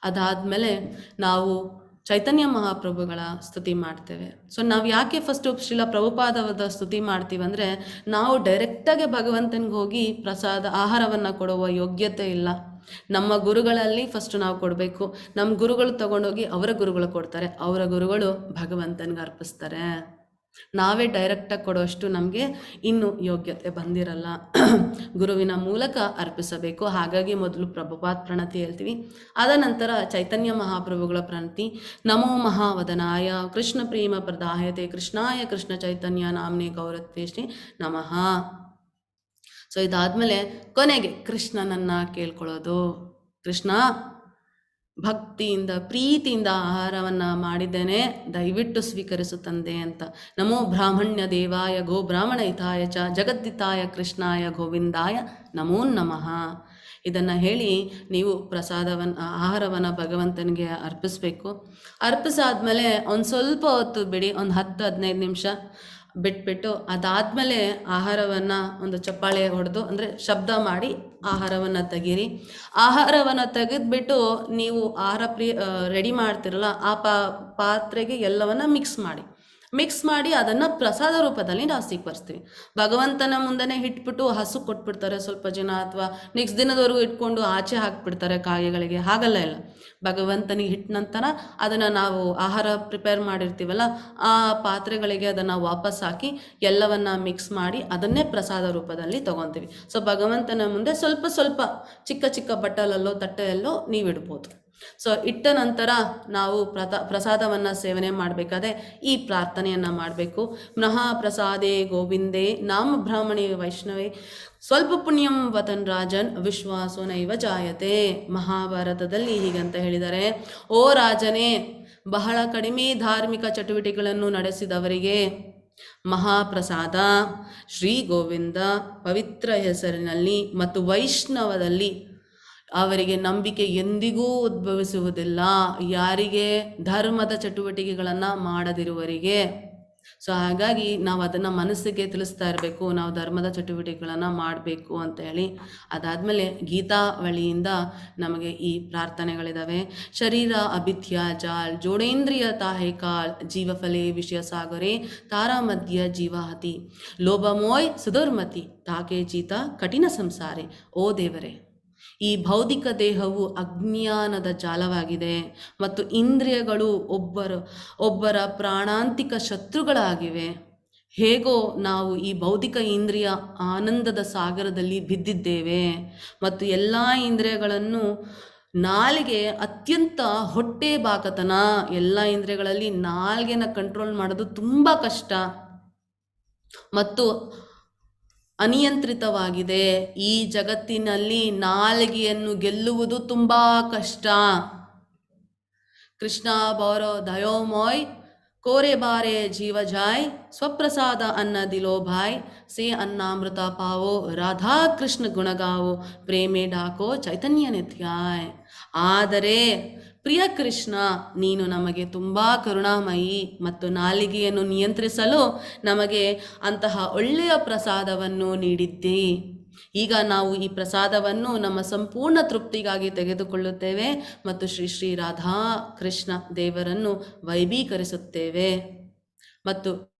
ಅದಾದಮೇಲೆ ನಾವು ಚೈತನ್ಯ ಮಹಾಪ್ರಭುಗಳ ಸ್ತುತಿ ಮಾಡ್ತೇವೆ. ಸೊ ನಾವು ಯಾಕೆ ಫಸ್ಟು ಶ್ರೀಲ ಪ್ರಭುಪಾದದ ಸ್ತುತಿ ಮಾಡ್ತೀವಿ ಅಂದರೆ, ನಾವು ಡೈರೆಕ್ಟಾಗಿ ಭಗವಂತನಿಗೆ ಹೋಗಿ ಪ್ರಸಾದ ಆಹಾರವನ್ನು ಕೊಡುವ ಯೋಗ್ಯತೆ ಇಲ್ಲ. ನಮ್ಮ ಗುರುಗಳಲ್ಲಿ ಫಸ್ಟ್ ನಾವು ಕೊಡಬೇಕು. ನಮ್ಮ ಗುರುಗಳು ತಗೊಂಡೋಗಿ ಅವರ ಗುರುಗಳು ಕೊಡ್ತಾರೆ, ಅವರ ಗುರುಗಳು ಭಗವಂತನಿಗೆ ಅರ್ಪಿಸ್ತಾರೆ. ನಾವೇ ಡೈರೆಕ್ಟಾಗಿ ಕೊಡೋಷ್ಟು ನಮಗೆ ಇನ್ನೂ ಯೋಗ್ಯತೆ ಬಂದಿರಲ್ಲ. ಗುರುವಿನ ಮೂಲಕ ಅರ್ಪಿಸಬೇಕು. ಹಾಗಾಗಿ ಮೊದಲು ಪ್ರಭುಪಾದ್ ಪ್ರಣತಿ ಹೇಳ್ತೀವಿ. ಆದ ನಂತರ ಚೈತನ್ಯ ಮಹಾಪ್ರಭುಗಳ ಪ್ರಣತಿ. ನಮೋ ಮಹಾವದನಾಯ ಕೃಷ್ಣ ಪ್ರೇಮ ಪ್ರದಾಯತೆ ಕೃಷ್ಣಾಯ ಕೃಷ್ಣ ಚೈತನ್ಯ ನಾಮ್ನೆ ಗೌರತ್ವೇಶ್ರೀ ನಮಃ. ಸೊ ಇದಾದಮೇಲೆ ಕೊನೆಗೆ ಕೃಷ್ಣನನ್ನು ಕೇಳ್ಕೊಳ್ಳೋದು. ಕೃಷ್ಣ, ಭಕ್ತಿಯಿಂದ ಪ್ರೀತಿಯಿಂದ ಆಹಾರವನ್ನು ಮಾಡಿದ್ದೇನೆ, ದಯವಿಟ್ಟು ಸ್ವೀಕರಿಸು ತಂದೆ ಅಂತ. ನಮೋ ಬ್ರಾಹ್ಮಣ್ಯ ದೇವಾಯ ಗೋ ಬ್ರಾಹ್ಮಣ ಹಿತಾಯ ಚ ಜಗದ್ದಿತಾಯ ಕೃಷ್ಣಾಯ ಗೋವಿಂದಾಯ ನಮೋ ನಮಃ. ಇದನ್ನು ಹೇಳಿ ನೀವು ಆಹಾರವನ್ನು ಭಗವಂತನಿಗೆ ಅರ್ಪಿಸಬೇಕು. ಅರ್ಪಿಸಾದ್ಮೇಲೆ ಒಂದು ಸ್ವಲ್ಪ ಹೊತ್ತು ಬಿಡಿ, ಒಂದು 10-15 ನಿಮಿಷ ಬಿಟ್ಬಿಟ್ಟು ಅದಾದಮೇಲೆ ಆಹಾರವನ್ನು ಒಂದು ಚಪ್ಪಾಳೆ ಹೊಡೆದು, ಅಂದರೆ ಶಬ್ದ ಮಾಡಿ ಆಹಾರವನ್ನು ತೆಗೀರಿ. ಆಹಾರವನ್ನು ತೆಗೆದುಬಿಟ್ಟು ನೀವು ರೆಡಿ ಮಾಡ್ತಿರಲ್ಲ ಆ ಪಾತ್ರೆಗೆ ಎಲ್ಲವನ್ನು ಮಿಕ್ಸ್ ಮಾಡಿ ಅದನ್ನು ಪ್ರಸಾದ ರೂಪದಲ್ಲಿ ನಾವು ಸ್ವೀಕರಿಸ್ತೀವಿ. ಭಗವಂತನ ಮುಂದೆನೇ ಇಟ್ಬಿಟ್ಟು ಹಸು ಕೊಟ್ಬಿಡ್ತಾರೆ ಸ್ವಲ್ಪ ಜನ, ಅಥವಾ ನೆಕ್ಸ್ಟ್ ದಿನದವರೆಗೂ ಇಟ್ಕೊಂಡು ಆಚೆ ಹಾಕ್ಬಿಡ್ತಾರೆ ಕಾಗೆಗಳಿಗೆ. ಹಾಗಲ್ಲ ಇಲ್ಲ, ಭಗವಂತನಿಗೆ ಇಟ್ಟ ನಂತರ ಅದನ್ನು ನಾವು ಆಹಾರ ಪ್ರಿಪೇರ್ ಮಾಡಿರ್ತೀವಲ್ಲ ಆ ಪಾತ್ರೆಗಳಿಗೆ ಅದನ್ನು ವಾಪಸ್ ಹಾಕಿ ಎಲ್ಲವನ್ನು ಮಿಕ್ಸ್ ಮಾಡಿ ಅದನ್ನೇ ಪ್ರಸಾದ ರೂಪದಲ್ಲಿ ತೊಗೊತೀವಿ. ಸೊ ಭಗವಂತನ ಮುಂದೆ ಸ್ವಲ್ಪ ಸ್ವಲ್ಪ ಚಿಕ್ಕ ಚಿಕ್ಕ ಬಟ್ಟಲಲ್ಲೋ ತಟ್ಟೆಯಲ್ಲೋ ನೀವಿಡ್ಬೋದು. ಸೊ ಇಟ್ಟ ನಂತರ ನಾವು ಪ್ರಸಾದವನ್ನು ಸೇವನೆ ಮಾಡಬೇಕಾದ್ರೆ ಈ ಪ್ರಾರ್ಥನೆಯನ್ನು ಮಾಡಬೇಕು. ಮಹಾಪ್ರಸಾದೇ ಗೋವಿಂದೇ ನಾಮ ಬ್ರಾಹ್ಮಣೇ ವೈಷ್ಣವೇ ಸ್ವಲ್ಪ ಪುಣ್ಯಂ ವತನ್ ರಾಜನ್ ವಿಶ್ವಾಸೋ ನೈವ ಜಾಯತೆ. ಮಹಾಭಾರತದಲ್ಲಿ ಹೀಗಂತ ಹೇಳಿದ್ದಾರೆ, ಓ ರಾಜನೇ, ಬಹಳ ಕಡಿಮೆ ಧಾರ್ಮಿಕ ಚಟುವಟಿಕೆಗಳನ್ನು ನಡೆಸಿದವರಿಗೆ ಮಹಾಪ್ರಸಾದ ಶ್ರೀ ಗೋವಿಂದ ಪವಿತ್ರ ಹೆಸರಿನಲ್ಲಿ ಮತ್ತು ವೈಷ್ಣವದಲ್ಲಿ ಅವರಿಗೆ ನಂಬಿಕೆ ಎಂದಿಗೂ ಉದ್ಭವಿಸುವುದಿಲ್ಲ, ಯಾರಿಗೆ ಧರ್ಮದ ಚಟುವಟಿಕೆಗಳನ್ನು ಮಾಡದಿರುವವರಿಗೆ. ಸೊ ಹಾಗಾಗಿ ನಾವು ಅದನ್ನು ಮನಸ್ಸಿಗೆ ತಿಳಿಸ್ತಾ ಇರಬೇಕು, ನಾವು ಧರ್ಮದ ಚಟುವಟಿಕೆಗಳನ್ನು ಮಾಡಬೇಕು ಅಂತ ಹೇಳಿ. ಅದಾದಮೇಲೆ ಗೀತಾವಳಿಯಿಂದ ನಮಗೆ ಈ ಪ್ರಾರ್ಥನೆಗಳಿದ್ದಾವೆ. ಶರೀರ ಅಭಿತ್ಯಾಜಾಲ್ ಜೋಡೇಂದ್ರಿಯ ತಾಹೆ ಕಾಲ್ ಜೀವಫಲೆ ವಿಷಯ ಸಾಗರೆ ತಾರಾ ಮಧ್ಯ ಜೀವಾಹತಿ ಲೋಭಮೋಯ್ ಸುಧುರ್ಮತಿ ತಾಕೆ ಜೀತ ಕಠಿಣ ಸಂಸಾರೆ. ಓ ದೇವರೇ, ಈ ಭೌತಿಕ ದೇಹವು ಅಜ್ಞಾನದ ಜಾಲವಾಗಿದೆ ಮತ್ತು ಇಂದ್ರಿಯಗಳು ಒಬ್ಬರ ಪ್ರಾಣಾಂತಿಕ ಶತ್ರುಗಳಾಗಿವೆ. ಹೇಗೋ ನಾವು ಈ ಭೌತಿಕ ಇಂದ್ರಿಯ ಆನಂದದ ಸಾಗರದಲ್ಲಿ ಬಿದ್ದಿದ್ದೇವೆ ಮತ್ತು ಎಲ್ಲ ಇಂದ್ರಿಯಗಳನ್ನು ನಾಲಿಗೆ ಅತ್ಯಂತ ಹೊಟ್ಟೆ ಬಾಕತನ. ಎಲ್ಲ ಇಂದ್ರಿಯಗಳಲ್ಲಿ ನಾಲಿಗೆನ ಕಂಟ್ರೋಲ್ ಮಾಡೋದು ತುಂಬ ಕಷ್ಟ ಮತ್ತು ಅನಿಯಂತ್ರಿತವಾಗಿದೆ. ಈ ಜಗತ್ತಿನಲ್ಲಿ ನಾಲಿಗೆಯನ್ನು ಗೆಲ್ಲುವುದು ತುಂಬ ಕಷ್ಟ. ಕೃಷ್ಣ ಬಾರೋ ದಯೋಮೋಯ್ ಕೋರೆ ಬಾರೆ ಜೀವ ಜಾಯ್ ಸ್ವಪ್ರಸಾದ ಅನ್ನ ದಿಲೋ ಭಾಯ್ ಸೇ ಅನ್ನಾಮೃತ ಪಾವೋ ರಾಧಾ ಕೃಷ್ಣ ಗುಣಗಾವೋ ಪ್ರೇಮೆ ಡಾಕೋ ಚೈತನ್ಯ ನಿತ್ಯಾಯ್. ಆದರೆ ಪ್ರಿಯ ಕೃಷ್ಣ, ನೀನು ನಮಗೆ ತುಂಬ ಕರುಣಾಮಯಿ ಮತ್ತು ನಾಲಿಗೆಯನ್ನು ನಿಯಂತ್ರಿಸಲು ನಮಗೆ ಅಂತಹ ಒಳ್ಳೆಯ ಪ್ರಸಾದವನ್ನು ನೀಡಿದ್ದೆ. ಈಗ ನಾವು ಈ ಪ್ರಸಾದವನ್ನು ನಮ್ಮ ಸಂಪೂರ್ಣ ತೃಪ್ತಿಗಾಗಿ ತೆಗೆದುಕೊಳ್ಳುತ್ತೇವೆ ಮತ್ತು ಶ್ರೀ ಶ್ರೀ ರಾಧಾ ಕೃಷ್ಣ ದೇವರನ್ನು ವೈಭೀಕರಿಸುತ್ತೇವೆ ಮತ್ತು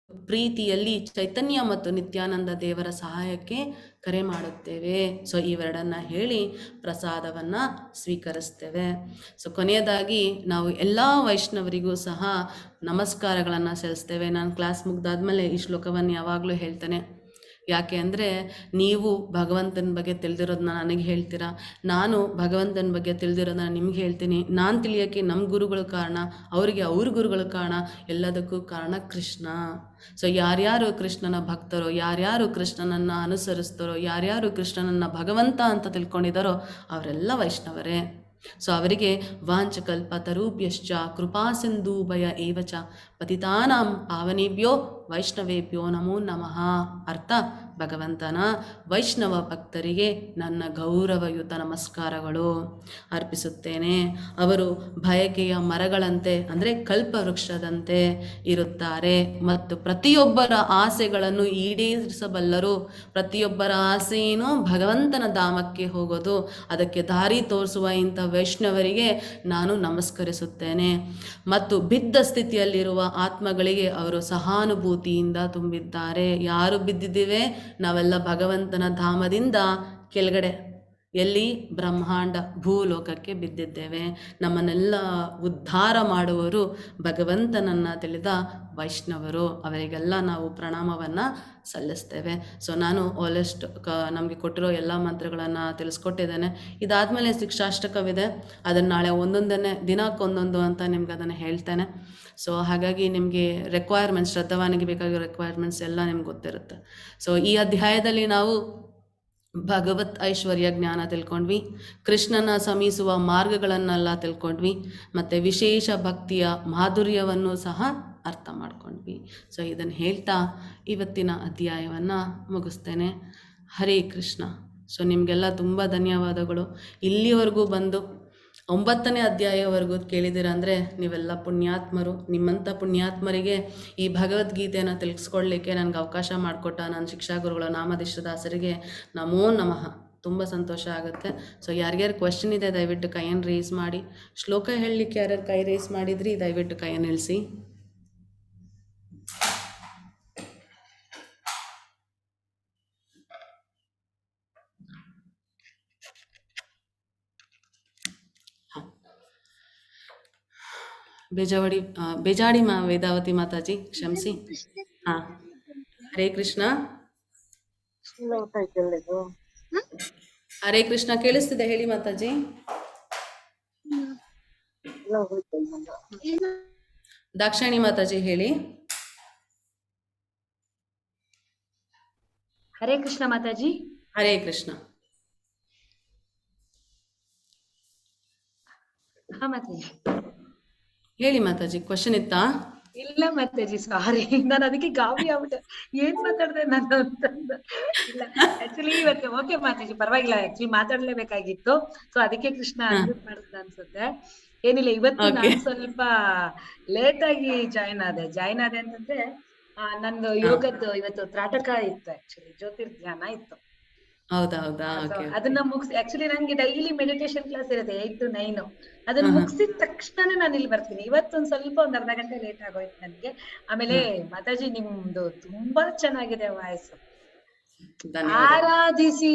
ಪ್ರೀತಿಯಲ್ಲಿ ಚೈತನ್ಯ ಮತ್ತು ನಿತ್ಯಾನಂದ ದೇವರ ಸಹಾಯಕ್ಕೆ ಕರೆ ಮಾಡುತ್ತೇವೆ. ಸೊ ಇವೆರಡನ್ನು ಹೇಳಿ ಪ್ರಸಾದವನ್ನು ಸ್ವೀಕರಿಸ್ತೇವೆ. ಸೊ ಕೊನೆಯದಾಗಿ ನಾವು ಎಲ್ಲ ವೈಷ್ಣವರಿಗೂ ಸಹ ನಮಸ್ಕಾರಗಳನ್ನು ಸಲ್ಲಿಸ್ತೇವೆ. ನಾನು ಕ್ಲಾಸ್ ಮುಗ್ದಾದ್ಮೇಲೆ ಈ ಶ್ಲೋಕವನ್ನು ಯಾವಾಗಲೂ ಹೇಳ್ತೇನೆ. ಯಾಕೆ ಅಂದರೆ ನೀವು ಭಗವಂತನ ಬಗ್ಗೆ ತಿಳಿದಿರೋದನ್ನ ನನಗೆ ಹೇಳ್ತೀರಾ, ನಾನು ಭಗವಂತನ ಬಗ್ಗೆ ತಿಳಿದಿರೋದನ್ನ ನಿಮ್ಗೆ ಹೇಳ್ತೀನಿ. ನಾನು ತಿಳಿಯೋಕ್ಕೆ ನಮ್ಮ ಗುರುಗಳು ಕಾರಣ, ಅವರಿಗೆ ಅವ್ರ ಗುರುಗಳು ಕಾರಣ, ಎಲ್ಲದಕ್ಕೂ ಕಾರಣ ಕೃಷ್ಣ. ಸೊ ಯಾರ್ಯಾರು ಕೃಷ್ಣನ ಭಕ್ತರೋ, ಯಾರ್ಯಾರು ಕೃಷ್ಣನನ್ನು ಅನುಸರಿಸ್ತಾರೋ, ಯಾರ್ಯಾರು ಕೃಷ್ಣನನ್ನು ಭಗವಂತ ಅಂತ ತಿಳ್ಕೊಂಡಿದ್ದಾರೋ ಅವರೆಲ್ಲ ವೈಷ್ಣವರೇ. ಸೊ ಅವರಿಗೆ ವಾಂಚಕಲ್ಪತರುಭ್ಯಶ್ಚ ಕೃಪಾ ಸಿಂಧೂಭಯ ಏವಚ ಪತಿತಾನಾಂ ಪಾವನೇಭ್ಯೋ ವೈಷ್ಣವೇಭ್ಯೋ ನಮೋ ನಮಃ. ಅರ್ಥ, ಭಗವಂತನ ವೈಷ್ಣವ ಭಕ್ತರಿಗೆ ನನ್ನ ಗೌರವಯುತ ನಮಸ್ಕಾರಗಳು ಅರ್ಪಿಸುತ್ತೇನೆ. ಅವರು ಬಯಕೆಯ ಮರಗಳಂತೆ ಅಂದರೆ ಕಲ್ಪವೃಕ್ಷದಂತೆ ಇರುತ್ತಾರೆ ಮತ್ತು ಪ್ರತಿಯೊಬ್ಬರ ಆಸೆಗಳನ್ನು ಈಡೇರಿಸಬಲ್ಲರು. ಪ್ರತಿಯೊಬ್ಬರ ಆಸೆಯೇನೋ ಭಗವಂತನ ಧಾಮಕ್ಕೆ ಹೋಗೋದು. ಅದಕ್ಕೆ ದಾರಿ ತೋರಿಸುವ ಇಂಥ ವೈಷ್ಣವರಿಗೆ ನಾನು ನಮಸ್ಕರಿಸುತ್ತೇನೆ. ಮತ್ತು ಬಿದ್ದ ಸ್ಥಿತಿಯಲ್ಲಿರುವ ಆತ್ಮಗಳಿಗೆ ಅವರು ಸಹಾನುಭೂತಿಯಿಂದ ತುಂಬಿದ್ದಾರೆ. ಯಾರು ಬಿದ್ದಿದ್ದೇವೆ? ನಾವೆಲ್ಲ ಭಗವಂತನ ಧಾಮದಿಂದ ಕೆಳಗಡೆ, ಎಲ್ಲಿ? ಬ್ರಹ್ಮಾಂಡ ಭೂಲೋಕಕ್ಕೆ ಬಿದ್ದಿದ್ದೇವೆ. ನಮ್ಮನ್ನೆಲ್ಲ ಉದ್ಧಾರ ಮಾಡುವರು ಭಗವಂತನನ್ನು ತಿಳಿದ ವೈಷ್ಣವರು. ಅವರಿಗೆಲ್ಲ ನಾವು ಪ್ರಣಾಮವನ್ನು ಸಲ್ಲಿಸ್ತೇವೆ. ಸೊ ನಾನು ಆಲ್ಮೋಸ್ಟ್ ನಮಗೆ ಕೊಟ್ಟಿರೋ ಎಲ್ಲ ಮಂತ್ರಗಳನ್ನು ತಿಳಿಸ್ಕೊಟ್ಟಿದ್ದೇನೆ. ಇದಾದಮೇಲೆ ಶಿಕ್ಷಾಷ್ಟಕವಿದೆ, ಅದನ್ನು ನಾಳೆ ಒಂದೊಂದನ್ನೇ ದಿನಕ್ಕೊಂದೊಂದು ಅಂತ ನಿಮ್ಗೆ ಅದನ್ನು ಹೇಳ್ತೇನೆ. ಸೊ ಹಾಗಾಗಿ ನಿಮಗೆ ರಿಕ್ವೈರ್ಮೆಂಟ್ಸ್, ಶ್ರದ್ಧಾವಾನಿಗೆ ಬೇಕಾಗಿರೋ ರಿಕ್ವೈರ್ಮೆಂಟ್ಸ್ ಎಲ್ಲ ನಿಮ್ಗೆ ಗೊತ್ತಿರುತ್ತೆ. ಸೊ ಈ ಅಧ್ಯಾಯದಲ್ಲಿ ನಾವು ಭಗವತ್ ಐಶ್ವರ್ಯ ಜ್ಞಾನ ತಿಳ್ಕೊಂಡ್ವಿ, ಕೃಷ್ಣನ ಸಮೀಸುವ ಮಾರ್ಗಗಳನ್ನೆಲ್ಲ ತಿಳ್ಕೊಂಡ್ವಿ, ಮತ್ತು ವಿಶೇಷ ಭಕ್ತಿಯ ಮಾಧುರ್ಯವನ್ನು ಸಹ ಅರ್ಥ ಮಾಡ್ಕೊಂಡ್ವಿ. ಸೊ ಇದನ್ನು ಹೇಳ್ತಾ ಇವತ್ತಿನ ಅಧ್ಯಾಯವನ್ನು ಮುಗಿಸ್ತೇನೆ. ಹರೇ ಕೃಷ್ಣ. ಸೊ ನಿಮಗೆಲ್ಲ ತುಂಬ ಧನ್ಯವಾದಗಳು. ಇಲ್ಲಿವರೆಗೂ ಬಂದು 9ನೇ ಅಧ್ಯಾಯವರೆಗೂ ಕೇಳಿದ್ದೀರ ಅಂದರೆ ನೀವೆಲ್ಲ ಪುಣ್ಯಾತ್ಮರು. ನಿಮ್ಮಂಥ ಪುಣ್ಯಾತ್ಮರಿಗೆ ಈ ಭಗವದ್ಗೀತೆಯನ್ನು ತಿಳಿಸ್ಕೊಡ್ಲಿಕ್ಕೆ ನನಗೆ ಅವಕಾಶ ಮಾಡಿಕೊಟ್ಟ ನನ್ನ ಶಿಕ್ಷಾಗುರುಗಳ ನಾಮಧೀಶದಾಸರಿಗೆ ನಮೋ ನಮಃ. ತುಂಬ ಸಂತೋಷ ಆಗುತ್ತೆ. ಸೊ ಯಾರ್ಯಾರು ಕ್ವೆಶ್ಚನ್ ಇದೆ ದಯವಿಟ್ಟು ಕೈಯನ್ನು ರೇಸ್ ಮಾಡಿ. ಶ್ಲೋಕ ಹೇಳಲಿಕ್ಕೆ ಯಾರ್ಯಾರು ಕೈ ರೇಸ್ ಮಾಡಿದ್ರಿ ದಯವಿಟ್ಟು ಕೈಯನ್ನು ಇಳಿಸಿ. ಬೇಜಾಡಿ ವೇದಾವತಿ ಮಾತಾಜಿ ಕ್ಷಮಿಸಿ. ಹಾಂ, ಹರೇ ಕೃಷ್ಣ. ಹರೇ ಕೃಷ್ಣ ಕೇಳಿಸ್ತಿದೆ, ಹೇಳಿ ಮಾತಾಜಿ. ದಾಕ್ಷಾಯಣಿ ಮಾತಾಜಿ ಹೇಳಿ. ಹರೇ ಕೃಷ್ಣ ಮಾತಾಜಿ. ಹರೇ ಕೃಷ್ಣ. ಹಾ ಮಾತಾಜಿ ಹೇಳಿ ಮಾತಾಜಿ, ಕ್ವಶನ್ ಇತ್ತಾ? ಇಲ್ಲ ಮಾತಾಜಿ, ಸಾರಿ, ನಾನು ಅದಕ್ಕೆ ಗಾಬರಿ ಆಗ್ಬಿಟ್ಟೆ, ಏನ್ ಮಾತಾಡ್ದೆ ನಾನು ಅಂತಂದ. ಇಲ್ಲ ಆಕ್ಚುಲಿ ಇವತ್ತು ಓಕೆ ಮಾತಾಜಿ, ಪರವಾಗಿಲ್ಲ, ಆಕ್ಚುಲಿ ಮಾತಾಡ್ಲೇಬೇಕಾಗಿತ್ತು. ಸೊ ಅದಕ್ಕೆ ಕೃಷ್ಣ ಅನ್ಮ್ಯೂಟ್ ಮಾಡಿದ ಅನ್ಸುತ್ತೆ. ಏನಿಲ್ಲ, ಇವತ್ತು ನಾನು ಸ್ವಲ್ಪ ಲೇಟ್ ಆಗಿ ಜಾಯ್ನ್ ಆದೆ ಅಂತಂದ್ರೆ ನಂದು ಯೋಗದ್ದು ಇವತ್ತು ತ್ರಾಟಕ ಇತ್ತು, ಆಕ್ಚುಲಿ ಜ್ಯೋತಿರ್ಧ್ಯಾನ ಇತ್ತು. ಹೌದಾ? ಅದನ್ನ ಮುಗಿಸಿ, ಆಕ್ಚುಲಿ ನಂಗೆ ಡೈಲಿ ಮೆಡಿಟೇಷನ್ ಕ್ಲಾಸ್ ಇರುತ್ತೆ 8 to 9. ಅದನ್ನ ಮುಗಿಸಿದ ತಕ್ಷಣನೇ ನಾನು ಇಲ್ಲಿ ಬರ್ತೀನಿ. ಇವತ್ತೊಂದ್ ಸ್ವಲ್ಪ ಒಂದ್ ಅರ್ಧ ಗಂಟೆ ಲೇಟ್ ಆಗೋಯ್ತು ನನ್ಗೆ. ಆಮೇಲೆ ಮಾತಾಜಿ ನಿಮ್ದು ತುಂಬಾ ಚೆನ್ನಾಗಿದೆ ವಾಯ್ಸ್. ಆರಾಧಿಸಿ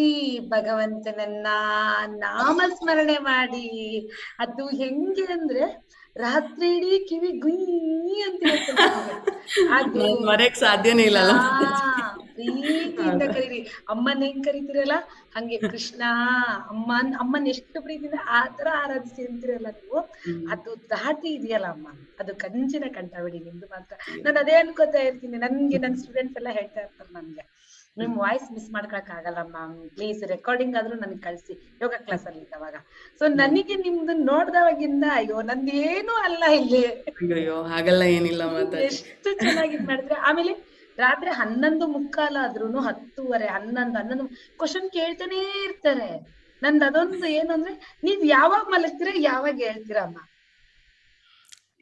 ಭಗವಂತನನ್ನ ನಾಮಸ್ಮರಣೆ ಮಾಡಿ, ಅದು ಹೆಂಗೆ ಅಂದ್ರೆ ರಾತ್ರಿ ಇಡೀ ಕಿವಿ ಗುಯ್ ಅಂತ ಮರೆಯಕ್ ಸಾಧ್ಯನೇ ಇಲ್ಲ. ಪ್ರೀತಿಯಿಂದ ಕರೀರಿ. ಅಮ್ಮನ್ ಹೆಂಗ್ ಕರಿತೀರಲ್ಲ ಹಂಗೆ ಕೃಷ್ಣ ಅಮ್ಮನ್ ಎಷ್ಟು ಪ್ರೀತಿಯಿಂದ ಆತರ ಆರಾಧಿಸಿ ಅಂತಿರಲ್ಲ ನೀವು, ಅದು ದಾಟಿ ಇದೆಯಲ್ಲ ಅಮ್ಮ, ಅದು ಕಂಚಿನ ಕಂಠ ಬಿಡಿ ನಿಮ್ದು ಮಾತ್ರ. ನಾನು ಅದೇ ಅನ್ಕೋತಾ ಇರ್ತೀನಿ. ನನ್ಗೆ ನನ್ ಸ್ಟೂಡೆಂಟ್ಸ್ ಎಲ್ಲ ಹೇಳ್ತಾ ಇರ್ತಾರೆ ನನ್ಗೆ, ನಿಮ್ ವಾಯ್ಸ್ ಮಿಸ್ ಮಾಡ್ಕೊಳಕ್ ಆಗಲ್ಲ ಮ್ಯಾಮ್, ಪ್ಲೀಸ್ ರೆಕಾರ್ಡಿಂಗ್ ಆದ್ರೂ ನನ್ಗೆ ಕಳ್ಸಿ ಯೋಗ ಕ್ಲಾಸ್ ಅಲ್ಲಿ ಇದ್ದವಾಗ. ಸೊ ನನಗೆ ನಿಮ್ದು ನೋಡ್ದವಾಗಿಂದ ಅಯ್ಯೋ ನಂದು ಏನೂ ಅಲ್ಲ ಇಲ್ಲಿ, ಅಯ್ಯೋ ಹಾಗಲ್ಲ, ಏನಿಲ್ಲ ಮಾತಾಡಿ, ಎಷ್ಟು ಚೆನ್ನಾಗಿ ಮಾಡಿದ್ರೆ. ಆಮೇಲೆ ರಾತ್ರಿ 11:15 ಆದ್ರೂ 10:30, 11 ಕ್ವಶನ್ ಕೇಳ್ತಾನೆ ಇರ್ತಾರೆ. ನಂದು ಅದೊಂದು ಏನು ಅಂದ್ರೆ, ನೀವ್ ಯಾವಾಗ ಮಲಗ್ತೀರಾ ಯಾವಾಗ ಹೇಳ್ತೀರಾ ಅಮ್ಮ?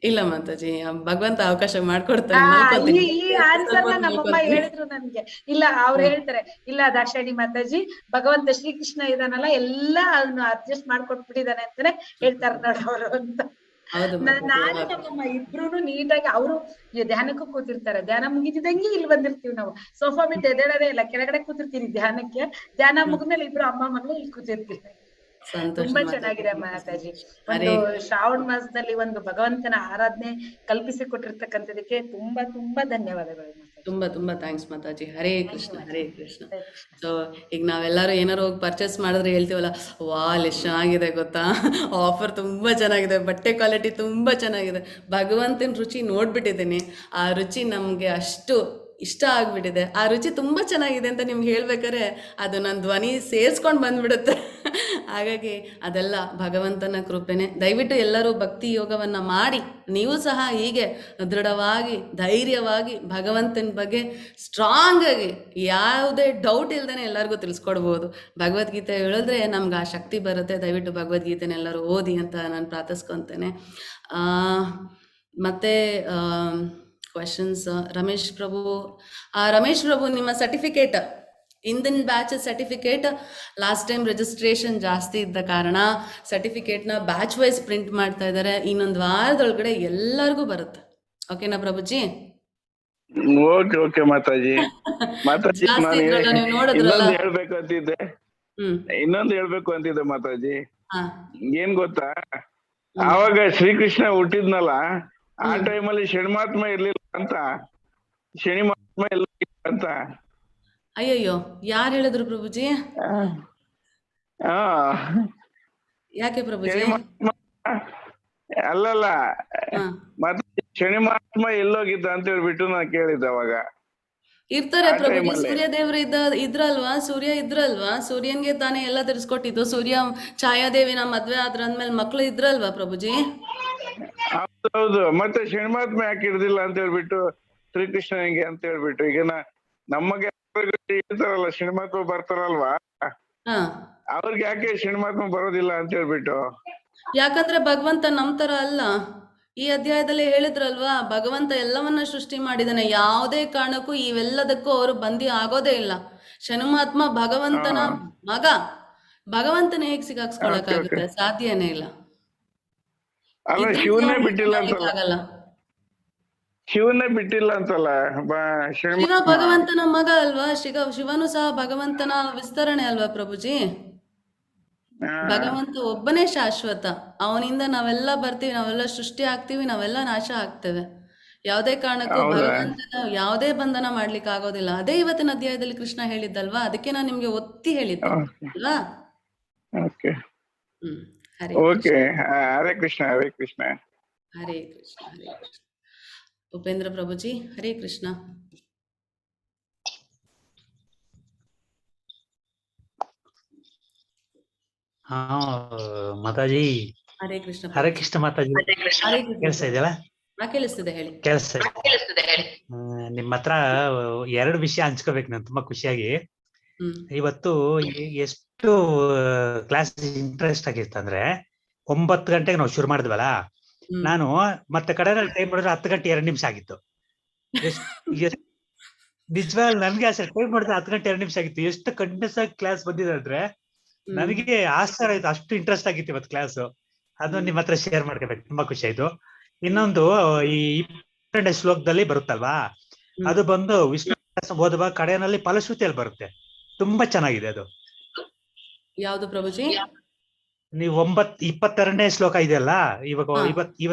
ಇಲ್ಲ ಮಾತಾಜಿ, ಭಗವಂತ ಅವಕಾಶ ಮಾಡ್ಕೊಡ್ತಾರೆ. ಈ ಆನ್ಸರ್ ನಮ್ಮಮ್ಮ ಹೇಳಿದ್ರು ನನ್ಗೆ. ಇಲ್ಲ ಅವ್ರು ಹೇಳ್ತಾರೆ, ಇಲ್ಲ ದಾಕ್ಷಾಯಣಿ ಮಾತಾಜಿ, ಭಗವಂತ ಶ್ರೀಕೃಷ್ಣ ಇದಾನಲ್ಲ ಎಲ್ಲ ಅದನ್ನ ಅಡ್ಜಸ್ಟ್ ಮಾಡ್ಕೊಟ್ಬಿಟ್ಟಿದಾನೆ ಅಂತಾನೆ ಹೇಳ್ತಾರ ನೋಡ ಅವರು ಅಂತ. ನಾನು ನಮ್ಮಮ್ಮ ಇಬ್ರು ನೀಟಾಗಿ, ಅವರು ಧ್ಯಾನಕ್ಕೂ ಕೂತಿರ್ತಾರೆ. ಧ್ಯಾನ ಮುಗಿತಿದಂಗೆ ಇಲ್ಲಿ ಬಂದಿರ್ತೀವಿ ನಾವು. ಸೋಫಾ ಬಿಟ್ಟು ಎದ್ದೇಳೋದೇ ಇಲ್ಲ, ಕೆಳಗಡೆ ಕೂತಿರ್ತೀವಿ ಧ್ಯಾನಕ್ಕೆ. ಧ್ಯಾನ ಮುಗಿದ್ಮೇಲೆ ಇಬ್ರು ಅಮ್ಮ ಮಗಳು ಇಲ್ಲಿ ಕೂತಿರ್ತೀವಿ. ತುಂಬಾ ಚೆನ್ನಾಗಿದೆ ಮಾತಾಜಿ. ಒಂದು ಶ್ರಾವಣ ಮಾಸದಲ್ಲಿ ಒಂದು ಭಗವಂತನ ಆರಾಧನೆ ಕಲ್ಪಿಸಿ ಕೊಟ್ಟಿರ್ತಕ್ಕಂಥದಕ್ಕೆ ತುಂಬಾ ತುಂಬಾ ಧನ್ಯವಾದಗಳು. ತುಂಬಾ ಥ್ಯಾಂಕ್ಸ್ ಮಾತಾಜಿ. ಹರೇ ಕೃಷ್ಣ, ಹರೇ ಕೃಷ್ಣ. ಸೊ ಈಗ ನಾವೆಲ್ಲರೂ ಏನಾರು ಹೋಗಿ ಪರ್ಚೇಸ್ ಮಾಡಿದ್ರೆ ಹೇಳ್ತೀವಲ್ಲ, ವಾಲ್ ಎಷ್ಟು ಚೆನ್ನಾಗಿದೆ ಗೊತ್ತಾ, ಆಫರ್ ತುಂಬಾ ಚೆನ್ನಾಗಿದೆ, ಬಟ್ಟೆ ಕ್ವಾಲಿಟಿ ತುಂಬಾ ಚೆನ್ನಾಗಿದೆ. ಭಗವಂತನ ರುಚಿ ನೋಡ್ಬಿಟ್ಟಿದ್ದೀನಿ. ಆ ರುಚಿ ನಮ್ಗೆ ಅಷ್ಟು ಇಷ್ಟ ಆಗ್ಬಿಟ್ಟಿದೆ. ಆ ರುಚಿ ತುಂಬ ಚೆನ್ನಾಗಿದೆ ಅಂತ ನಿಮ್ಗೆ ಹೇಳ್ಬೇಕಾದ್ರೆ ಅದು ನನ್ನ ಧ್ವನಿ ಸೇರಿಸ್ಕೊಂಡು ಬಂದ್ಬಿಡುತ್ತೆ. ಹಾಗಾಗಿ ಅದೆಲ್ಲ ಭಗವಂತನ ಕೃಪೆನೆ. ದಯವಿಟ್ಟು ಎಲ್ಲರೂ ಭಕ್ತಿ ಯೋಗವನ್ನು ಮಾಡಿ ನೀವು ಸಹ ಹೀಗೆ ದೃಢವಾಗಿ ಧೈರ್ಯವಾಗಿ ಭಗವಂತನ ಬಗ್ಗೆ ಸ್ಟ್ರಾಂಗ್ ಆಗಿ ಯಾವುದೇ ಡೌಟ್ ಇಲ್ದೇ ಎಲ್ಲರಿಗೂ ತಿಳಿಸ್ಕೊಡ್ಬೋದು. ಭಗವದ್ಗೀತೆ ಹೇಳಿದ್ರೆ ನಮ್ಗೆ ಆ ಶಕ್ತಿ ಬರುತ್ತೆ. ದಯವಿಟ್ಟು ಭಗವದ್ಗೀತೆನ ಎಲ್ಲರೂ ಓದಿ ಅಂತ ನಾನು ಪ್ರಾರ್ಥಿಸ್ಕೊತೇನೆ. ಮತ್ತು ಕ್ವೆಶನ್ಸ್ ರಮೇಶ್ ಪ್ರಭು ನಿಮ್ಮ ಸರ್ಟಿಫಿಕೇಟ್, ಇಂದಿನ batch certificate last time registration ಜಾಸ್ತಿ ಇದ್ದ ಕಾರಣ ಸರ್ಟಿಫಿಕೇಟ್ನ ಬ್ಯಾಚ್ ವೈಸ್ ಪ್ರಿಂಟ್ ಮಾಡ್ತಾ ಇದ್ದಾರೆ. ಇನ್ನೊಂದು ವಾರದೊಳಗಡೆ ಎಲ್ಲರಿಗೂ ಬರುತ್ತೆ. ಓಕೆನಾ ಪ್ರಭುಜಿ? ಓಕೆ ಮಾತಾಜಿ. ಮಾತಾಜಿ ನಾನು ಇನ್ನೊಂದು ಹೇಳ್ಬೇಕು ಅಂತಿದ್ದೆ ಮಾತಾಜಿ. ಏನ್ ಗೊತ್ತಾ, ಆವಾಗ ಶ್ರೀಕೃಷ್ಣ ಹುಟ್ಟಿದ್ನಲ್ಲ, ಆ ಟೈಮಲ್ಲಿ ಶನಿಮಾತ್ಮ ಇರ್ಲಿಲ್ಲ ಅಂತ, ಶನಿ ಮಹಾತ್ಮ ಎಲ್ಲ ಅಂತ. ಅಯ್ಯಯ್ಯೋ, ಯಾರು ಹೇಳಿದ್ರು ಪ್ರಭುಜಿ? ಯಾಕೆ ಪ್ರಭುಜಿ? ಅಲ್ಲಲ್ಲ, ಮತ್ತೆ ಶನಿ ಮಹಾತ್ಮ ಎಲ್ಲೋಗಿದ್ದ ಅಂತ ಹೇಳ್ಬಿಟ್ಟು ನಾನು ಕೇಳಿದ್ದೆ ಅವಾಗ. ಇರ್ತಾರೆ ಪ್ರಭುಜಿ, ಸೂರ್ಯ ದೇವರು ಇದ್ರಲ್ವಾ, ಸೂರ್ಯ ಇದ್ರಲ್ವಾ, ಸೂರ್ಯನ್ಗೆ ತಾನೇ ಎಲ್ಲ ತಿಳಿಸ್ಕೊಟ್ಟಿದ್ದು. ಸೂರ್ಯ ಛಾಯಾದೇವಿನ ಮದ್ವೆ ಆದ್ರಂದ್ಮೇಲೆ ಮಕ್ಳು ಇದ್ರಲ್ವಾ ಪ್ರಭುಜಿ? ಹೌದು, ಮತ್ತೆ ಶನಿಮಾತ್ಮ ಯಾಕೆ ಇರ್ದಿಲ್ಲ ಅಂತ ಹೇಳ್ಬಿಟ್ಟು ಶ್ರೀಕೃಷ್ಣನಿಗೆ ಅಂತ ಹೇಳ್ಬಿಟ್ಟು. ಈಗ ನಮಗೆ ಹೇಳ್ತಾರಲ್ಲ ಶನಿಮಾತ್ಮ ಬರ್ತಾರಲ್ವಾ, ಅವ್ರಿಗೆ ಯಾಕೆ ಶನಿಮಾತ್ಮ ಬರೋದಿಲ್ಲ ಅಂತ ಹೇಳ್ಬಿಟ್ಟು. ಯಾಕಂದ್ರೆ ಭಗವಂತ ನಮ್ ತರ ಅಲ್ಲ. ಈ ಅಧ್ಯಾಯದಲ್ಲಿ ಹೇಳಿದ್ರಲ್ವಾ, ಭಗವಂತ ಎಲ್ಲವನ್ನ ಸೃಷ್ಟಿ ಮಾಡಿದಾನೆ, ಯಾವುದೇ ಕಾರಣಕ್ಕೂ ಇವೆಲ್ಲದಕ್ಕೂ ಅವರು ಬಂದಿ ಆಗೋದೇ ಇಲ್ಲ. ಶನಿಮಾತ್ಮ ಭಗವಂತನ ಮಗ, ಭಗವಂತನ ಹೇಗ್ ಸಿಗಾಕ್ಸ್ಕೊಳಕ್ಕಾಗುತ್ತೆ? ಸಾಧ್ಯನೇ ಇಲ್ಲ. ಅಲ್ಲ, ಶಿವನೇ ಬಿಟ್ಟಿಲ್ಲ ಅಂತಲ್ಲ, ಶಿವನೇ ಬಿಟ್ಟಿಲ್ಲ ಅಂತಲ್ಲ. ಶಿವ ಭಗವಂತನ ಮಗ ಅಲ್ವಾ? ಶಿವನು ಸಹ ಭಗವಂತನ ವಿಸ್ತರಣೆ ಅಲ್ವಾ ಪ್ರಭುಜಿ? ಭಗವಂತ ಒಬ್ಬನೇ ಶಾಶ್ವತ. ಅವನಿಂದ ನಾವೆಲ್ಲ ಬರ್ತೀವಿ, ನಾವೆಲ್ಲ ಸೃಷ್ಟಿ ಆಗ್ತೀವಿ, ನಾವೆಲ್ಲ ನಾಶ ಆಗ್ತೇವೆ. ಯಾವುದೇ ಕಾರಣಕ್ಕೂ ಭಗವಂತನ ಯಾವುದೇ ಬಂಧನ ಮಾಡ್ಲಿಕ್ಕೆ ಆಗೋದಿಲ್ಲ. ಅದೇ ಇವತ್ತಿನ ಅಧ್ಯಾಯದಲ್ಲಿ ಕೃಷ್ಣ ಹೇಳಿದ್ದಲ್ವಾ, ಅದಕ್ಕೆ ನಾನು ನಿಮ್ಗೆ ಒತ್ತಿ ಹೇಳಿದ್ದೆ ಅಲ್ವಾ? ಓಕೆ, ಹರೇ ಕೃಷ್ಣ, ಹರೇ ಕೃಷ್ಣ, ಹರೇ ಕೃಷ್ಣ, ಹರೇ ಕೃಷ್ಣ. ಉಪೇಂದ್ರ ಪ್ರಭುಜಿ, ಹರೇ ಕೃಷ್ಣ. ಮಾತಾಜಿ, ಹರೇ ಕೃಷ್ಣ. ಹರೇ ಕೃಷ್ಣ ಮಾತಾಜಿ. ಕೇಳಿಸ್ತಾ ಇದೆಯಲ್ಲ? ಕೇಳಿಸ್ತಿದೆ, ಹೇಳಿ. ಕೇಳಿಸ್ತಾ ಇದೆ. ನಿಮ್ಮ ಹತ್ರ 2 ವಿಷಯ ಹಂಚ್ಕೋಬೇಕು ನಾನು ತುಂಬಾ ಖುಷಿಯಾಗಿ. ಇವತ್ತು ಎಷ್ಟು ಕ್ಲಾಸ್ ಇಂಟ್ರೆಸ್ಟ್ ಆಗಿತ್ತು ಅಂದ್ರೆ, 9 ಗಂಟೆಗೆ ನಾವು ಶುರು ಮಾಡಿದ್ವಲ್ಲ, ನಾನು ಮತ್ತೆ ಕಡೆಯಲ್ಲಿ ಟೈಮ್ ಮಾಡಿದ್ರೆ 10 ಗಂಟೆ 2 ನಿಮಿಷ ಆಗಿತ್ತು. ನಿಜವಾಗ್ ನನ್ಗೆ ಟೈಮ್ ಮಾಡಿದ್ರೆ 10 ಗಂಟೆ 2 ನಿಮಿಷ ಆಗಿತ್ತು. ಎಷ್ಟು ಕಂಟಿನ್ಯೂಸ್ ಆಗಿ ಕ್ಲಾಸ್ ಬಂದಿದೆ ಅಂದ್ರೆ ನನಗೆ ಆಶ್ಚರ್ಯ ಆಯ್ತು, ಅಷ್ಟು ಇಂಟ್ರೆಸ್ಟ್ ಆಗಿತ್ತು ಇವತ್ತು ಕ್ಲಾಸ್. ಅದು ನಿಮ್ಮ ಹತ್ರ ಶೇರ್ ಮಾಡ್ಕೋಬೇಕು, ತುಂಬಾ ಖುಷಿ ಆಯ್ತು. ಇನ್ನೊಂದು, ಈ 22ನೇ ಶ್ಲೋಕದಲ್ಲಿ ಬರುತ್ತಲ್ವಾ, ಅದು ಬಂದು ವಿಷ್ಣು ಓದುವ ಕಡೆಯಲ್ಲಿ ಫಲಶ್ರುತಿಯಲ್ಲಿ ಬರುತ್ತೆ. ತುಂಬಾ ಚೆನ್ನಾಗಿದೆ ಅದು. ಯಾವ್ದು ಪ್ರಭುಜಿ? ನೀವು 22ನೇ ಶ್ಲೋಕ ಇದೆಯಲ್ಲ, ಇವತ್ತರಲ್ಲಿ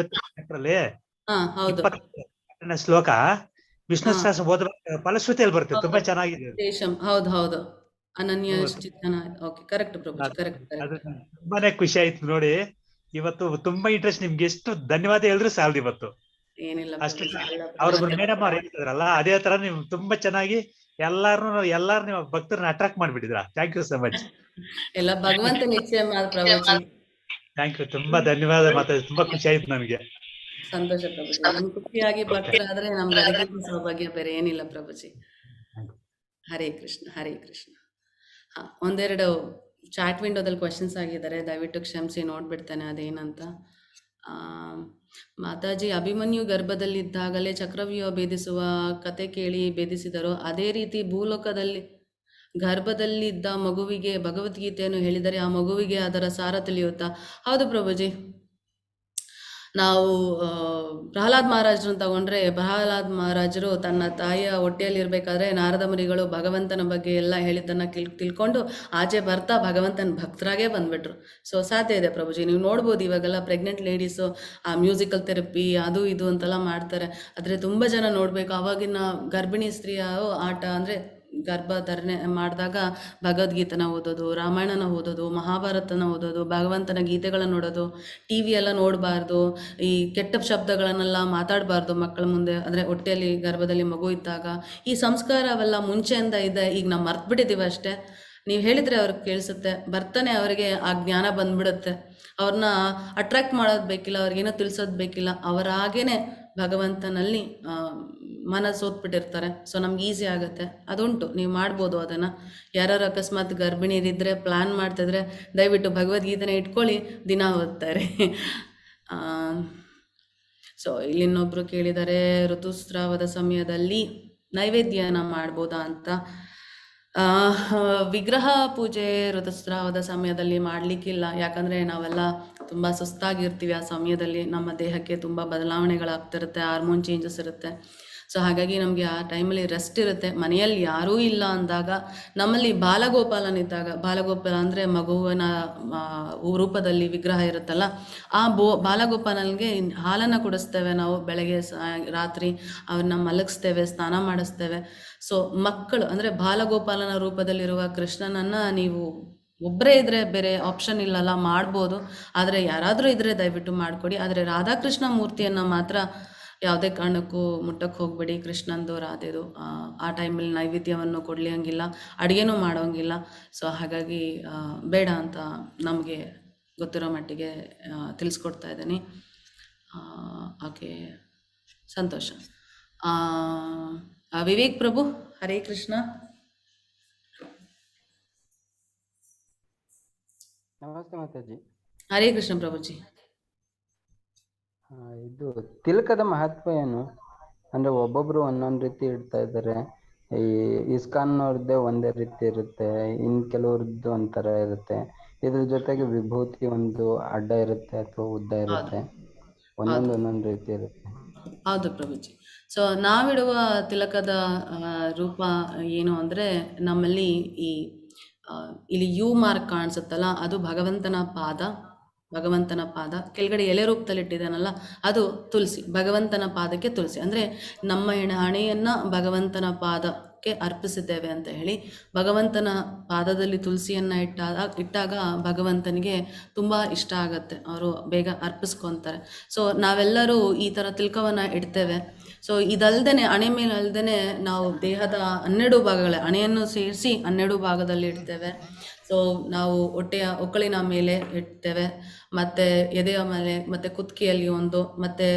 22ನೇ ಶ್ಲೋಕ ವಿಷ್ಣು ಸಹಸ್ರ ಓದುವ ಫಲಶ್ರುತಿಯಲ್ಲಿ ಬರುತ್ತೆ. ತುಂಬಾ ಚೆನ್ನಾಗಿದೆ. ಹೌದು, ಅನನ್ಯ ಚಿತ್ತನ. Okay, correct Prabhuji, correct. ತುಂಬಾನೇ ಖುಷಿ ಆಯ್ತು ನೋಡಿ ಇವತ್ತು. ತುಂಬಾ ಇಂಟ್ರೆಸ್ಟ್. ನಿಮ್ಗೆ ಎಷ್ಟು ಧನ್ಯವಾದ ಹೇಳಿದ್ರು ಸಾಲದು ಇವತ್ತು. ಏನಿಲ್ಲ, ಅಷ್ಟು ಅವ್ರೊಬ್ರು ಮೇಡಮ್ ಅವ್ರು ಹೇಳ್ತಿದ್ರಲ್ಲ, ಅದೇ ತರ ನೀವು ತುಂಬಾ ಚೆನ್ನಾಗಿ ಎಲ್ಲಾರು ನಿಮ್ಮ ಭಕ್ತರನ್ನ ಅಟ್ರಾಕ್ಟ್ ಮಾಡ್ಬಿಟ್ಟಿದ್ರ. Thank you so much. ಎಲ್ಲ ಭಗವಂತ ನಿಶ್ಚಯ ಪ್ರಭುಜಿ. ಥ್ಯಾಂಕ್ ಯು, ತುಂಬಾ ಧನ್ಯವಾದ ಮಾತಾಡಿ. ತುಂಬಾ ಖುಷಿ ಆಯ್ತು ನಮ್ಗೆ. ಸಂತೋಷ ಪ್ರಭುಜಿ. ನಮ್ ಖುಷಿಯಾಗಿ ಭಕ್ತರಾದ್ರೆ ನಮ್ಗೆ ಅದಕ್ಕಿಂತ ಸೌಭಾಗ್ಯ ಬೇರೆ ಏನಿಲ್ಲ ಪ್ರಭುಜಿ. ಹರೇ ಕೃಷ್ಣ, ಹರೇ ಕೃಷ್ಣ. ಒಂದೆರಡು ಚಾಟ್ ವಿಂಡೋದಲ್ಲಿ ಕ್ವಶನ್ಸ್ ಆಗಿದ್ದಾರೆ, ದಯವಿಟ್ಟು ಕ್ಷಮಿಸಿ, ನೋಡ್ಬಿಡ್ತೇನೆ ಅದೇನಂತ. ಮಾತಾಜಿ, ಅಭಿಮನ್ಯು ಗರ್ಭದಲ್ಲಿದ್ದಾಗಲೇ ಚಕ್ರವ್ಯೂಹ ಭೇದಿಸುವ ಕತೆ ಕೇಳಿ ಭೇದಿಸಿದರು. ಅದೇ ರೀತಿ ಭೂಲೋಕದಲ್ಲಿ ಗರ್ಭದಲ್ಲಿದ್ದ ಮಗುವಿಗೆ ಭಗವದ್ಗೀತೆಯನ್ನು ಹೇಳಿದರೆ ಆ ಮಗುವಿಗೆ ಅದರ ಸಾರ ತಿಳಿಯುತ್ತಾ? ಹೌದು ಪ್ರಭುಜಿ. ನಾವು ಪ್ರಹ್ಲಾದ್ ಮಹಾರಾಜರನ್ನು ತಗೊಂಡ್ರೆ, ಪ್ರಹ್ಲಾದ್ ಮಹಾರಾಜರು ತನ್ನ ತಾಯಿಯ ಹೊಟ್ಟೆಯಲ್ಲಿರ್ಬೇಕಾದ್ರೆ ನಾರದ ಮುನಿಗಳು ಭಗವಂತನ ಬಗ್ಗೆ ಎಲ್ಲ ಹೇಳಿದ್ದನ್ನು ತಿಳ್ಕೊಂಡು ಆಚೆ ಬರ್ತಾ ಭಗವಂತನ ಭಕ್ತರಾಗೇ ಬಂದ್ಬಿಟ್ರು. ಸೊ ಸಾಧ್ಯ ಇದೆ ಪ್ರಭುಜಿ. ನೀವು ನೋಡ್ಬೋದು ಇವಾಗೆಲ್ಲ ಪ್ರೆಗ್ನೆಂಟ್ ಲೇಡೀಸು ಆ ಮ್ಯೂಸಿಕಲ್ ಥೆರಪಿ ಅದು ಇದು ಅಂತೆಲ್ಲ ಮಾಡ್ತಾರೆ. ಆದರೆ ತುಂಬ ಜನ ನೋಡಬೇಕು, ಆವಾಗಿನ ಗರ್ಭಿಣಿ ಸ್ತ್ರೀಯ ಆಟ ಅಂದರೆ ಗರ್ಭಧಾರಣೆ ಮಾಡಿದಾಗ ಭಗವದ್ಗೀತನ ಓದೋದು, ರಾಮಾಯಣನ ಓದೋದು, ಮಹಾಭಾರತನ ಓದೋದು, ಭಗವಂತನ ಗೀತೆಗಳನ್ನ ನೋಡೋದು, ಟಿ ವಿ ಎಲ್ಲ ನೋಡಬಾರ್ದು, ಈ ಕೆಟ್ಟ ಶಬ್ದಗಳನ್ನೆಲ್ಲ ಮಾತಾಡಬಾರ್ದು ಮಕ್ಕಳ ಮುಂದೆ, ಅಂದರೆ ಹೊಟ್ಟೆಯಲ್ಲಿ ಗರ್ಭದಲ್ಲಿ ಮಗು ಇದ್ದಾಗ. ಈ ಸಂಸ್ಕಾರ ಅವೆಲ್ಲ ಮುಂಚೆಯಿಂದ ಇದೆ, ಈಗ ನಾವು ಮರ್ತ್ಬಿಟ್ಟಿದ್ದೀವಿ ಅಷ್ಟೇ. ನೀವು ಹೇಳಿದರೆ ಅವ್ರಿಗೆ ಕೇಳಿಸುತ್ತೆ, ಬರ್ತಾನೆ ಅವರಿಗೆ ಆ ಜ್ಞಾನ ಬಂದ್ಬಿಡುತ್ತೆ. ಅವ್ರನ್ನ ಅಟ್ರಾಕ್ಟ್ ಮಾಡೋದು ಬೇಕಿಲ್ಲ, ಅವ್ರಿಗೇನೋ ತಿಳಿಸೋದು ಬೇಕಿಲ್ಲ, ಅವರಾಗೇನೆ ಭಗವಂತನಲ್ಲಿ ಮನಸ್ಸು ಓದ್ಬಿಟ್ಟಿರ್ತಾರೆ. ಸೊ ನಮ್ಗೆ ಈಸಿ ಆಗುತ್ತೆ. ಅದುಂಟು, ನೀವು ಮಾಡ್ಬೋದು ಅದನ್ನು. ಯಾರು ಅಕಸ್ಮಾತ್ ಗರ್ಭಿಣಿಯರಿದ್ದರೆ ಪ್ಲ್ಯಾನ್ ಮಾಡ್ತಿದ್ರೆ ದಯವಿಟ್ಟು ಭಗವದ್ಗೀತೆನ ಇಟ್ಕೊಳ್ಳಿ, ದಿನ ಓದ್ತಾರೆ. ಸೊ ಇಲ್ಲಿ ಇನ್ನೊಬ್ರು ಕೇಳಿದ್ದಾರೆ, ಋತುಸ್ರಾವದ ಸಮಯದಲ್ಲಿ ನೈವೇದ್ಯನ ಮಾಡ್ಬೋದಾ ಅಂತ. ವಿಗ್ರಹ ಪೂಜೆ ಋತುಸ್ರಾವದ ಸಮಯದಲ್ಲಿ ಮಾಡಲಿಕ್ಕಿಲ್ಲ. ಯಾಕಂದರೆ ನಾವೆಲ್ಲ ತುಂಬ ಸುಸ್ತಾಗಿರ್ತೀವಿ ಆ ಸಮಯದಲ್ಲಿ, ನಮ್ಮ ದೇಹಕ್ಕೆ ತುಂಬ ಬದಲಾವಣೆಗಳಾಗ್ತಿರುತ್ತೆ, ಹಾರ್ಮೋನ್ ಚೇಂಜಸ್ ಇರುತ್ತೆ. ಸೊ ಹಾಗಾಗಿ ನಮಗೆ ಆ ಟೈಮಲ್ಲಿ ರೆಸ್ಟ್ ಇರುತ್ತೆ. ಮನೆಯಲ್ಲಿ ಯಾರೂ ಇಲ್ಲ ಅಂದಾಗ, ನಮ್ಮಲ್ಲಿ ಬಾಲಗೋಪಾಲನಿದ್ದಾಗ, ಬಾಲಗೋಪಾಲ ಅಂದರೆ ಮಗುವಿನ ರೂಪದಲ್ಲಿ ವಿಗ್ರಹ ಇರುತ್ತಲ್ಲ, ಆ ಬಾಲಗೋಪಾಲನಿಗೆ ಹಾಲನ್ನು ಕುಡಿಸ್ತೇವೆ ನಾವು. ಬೆಳಗ್ಗೆ ರಾತ್ರಿ ಅವ್ರನ್ನ ಮಲಗಿಸ್ತೇವೆ, ಸ್ನಾನ ಮಾಡಿಸ್ತೇವೆ. ಸೊ ಮಕ್ಕಳು ಅಂದರೆ ಬಾಲಗೋಪಾಲನ ರೂಪದಲ್ಲಿರುವ ಕೃಷ್ಣನನ್ನು ನೀವು ಒಬ್ಬರೇ ಇದ್ದರೆ ಬೇರೆ ಆಪ್ಷನ್ ಇಲ್ಲಲ್ಲ, ಮಾಡ್ಬೋದು. ಆದರೆ ಯಾರಾದರೂ ಇದ್ದರೆ ದಯವಿಟ್ಟು ಮಾಡಿಕೊಡಿ. ಆದರೆ ರಾಧಾಕೃಷ್ಣ ಮೂರ್ತಿಯನ್ನು ಮಾತ್ರ ಯಾವುದೇ ಕಾರಣಕ್ಕೂ ಮುಟ್ಟಕ್ಕೆ ಹೋಗಬೇಡಿ. ಕೃಷ್ಣಂದು ರಾಧೆದು ಆ ಟೈಮಲ್ಲಿ ನೈವೇದ್ಯವನ್ನು ಕೊಡಲಿಯಂಗಿಲ್ಲ, ಅಡುಗೆನೂ ಮಾಡೋಂಗಿಲ್ಲ. ಸೊ ಹಾಗಾಗಿ ಬೇಡ ಅಂತ ನಮಗೆ ಗೊತ್ತಿರೋ ಮಟ್ಟಿಗೆ ತಿಳಿಸ್ಕೊಡ್ತಾ ಇದ್ದೀನಿ. ಓಕೆ, ಸಂತೋಷ. ವಿವೇಕ್ ಪ್ರಭು, ಹರೇ ಕೃಷ್ಣ. ನಮಸ್ತೆ ಮಾತಾಜಿ. ಹರೇ ಕೃಷ್ಣ ಪ್ರಭುಜಿ. ಇದು ತಿಲಕದ ಮಹತ್ವ ಏನು? ಅಂದ್ರೆ ಒಬ್ಬೊಬ್ರು ಒಂದೊಂದು ರೀತಿ ಇಡ್ತಾ ಇದ್ದಾರೆ. ಈ ಇಸ್ಕಾನ್ನವ್ರದ್ದೇ ಒಂದೇ ರೀತಿ ಇರುತ್ತೆ, ಇನ್ ಕೆಲವ್ರದ್ದು ಒಂಥರ ಇರುತ್ತೆ. ಇದ್ರ ಜೊತೆಗೆ ವಿಭೂತಿ ಒಂದು ಅಡ್ಡ ಇರುತ್ತೆ ಅಥವಾ ಉದ್ದ ಇರುತ್ತೆ, ಒಂದೊಂದು ರೀತಿ ಇರುತ್ತೆ. ಹೌದು ಪ್ರಭುಜಿ. ಸೊ ನಾವಿಡುವ ತಿಲಕದ ರೂಪ ಏನು ಅಂದರೆ, ನಮ್ಮಲ್ಲಿ ಇಲ್ಲಿ ಯು ಮಾರ್ಕ್ ಕಾಣಿಸುತ್ತಲ್ಲ, ಅದು ಭಗವಂತನ ಪಾದ. ಕೆಳಗಡೆ ಎಲೆ ರೂಪದಲ್ಲಿ ಇಟ್ಟಿದ್ದಾನಲ್ಲ, ಅದು ತುಳಸಿ, ಭಗವಂತನ ಪಾದಕ್ಕೆ ತುಳಸಿ. ಅಂದರೆ ನಮ್ಮ ಹಣೆಯನ್ನು ಭಗವಂತನ ಪಾದಕ್ಕೆ ಅರ್ಪಿಸಿದ್ದೇವೆ ಅಂತ ಹೇಳಿ, ಭಗವಂತನ ಪಾದದಲ್ಲಿ ತುಳಸಿಯನ್ನು ಇಟ್ಟಾಗ ಭಗವಂತನಿಗೆ ತುಂಬ ಇಷ್ಟ ಆಗುತ್ತೆ, ಅವರು ಬೇಗ ಅರ್ಪಿಸ್ಕೊತಾರೆ. ಸೊ ನಾವೆಲ್ಲರೂ ಈ ಥರ ತಿಲಕವನ್ನು ಇಡ್ತೇವೆ. ಸೊ ಇದಲ್ದೇ, ಹಣೆ ಮೇಲೆ ಅಲ್ದೇ ನಾವು ದೇಹದ 12 ಭಾಗಗಳೇ, ಹಣೆಯನ್ನು ಸೇರಿಸಿ 12 ಭಾಗದಲ್ಲಿ ಇಡ್ತೇವೆ. ಸೊ ನಾವು ಒಕ್ಕಳಿನ ಮೇಲೆ ಇಡ್ತೇವೆ, ಮತ್ತು ಎದೆಯ ಮೇಲೆ, ಮತ್ತು ಕುತ್ತಿಗೆಯಲ್ಲಿ ಒಂದು, ಮತ್ತು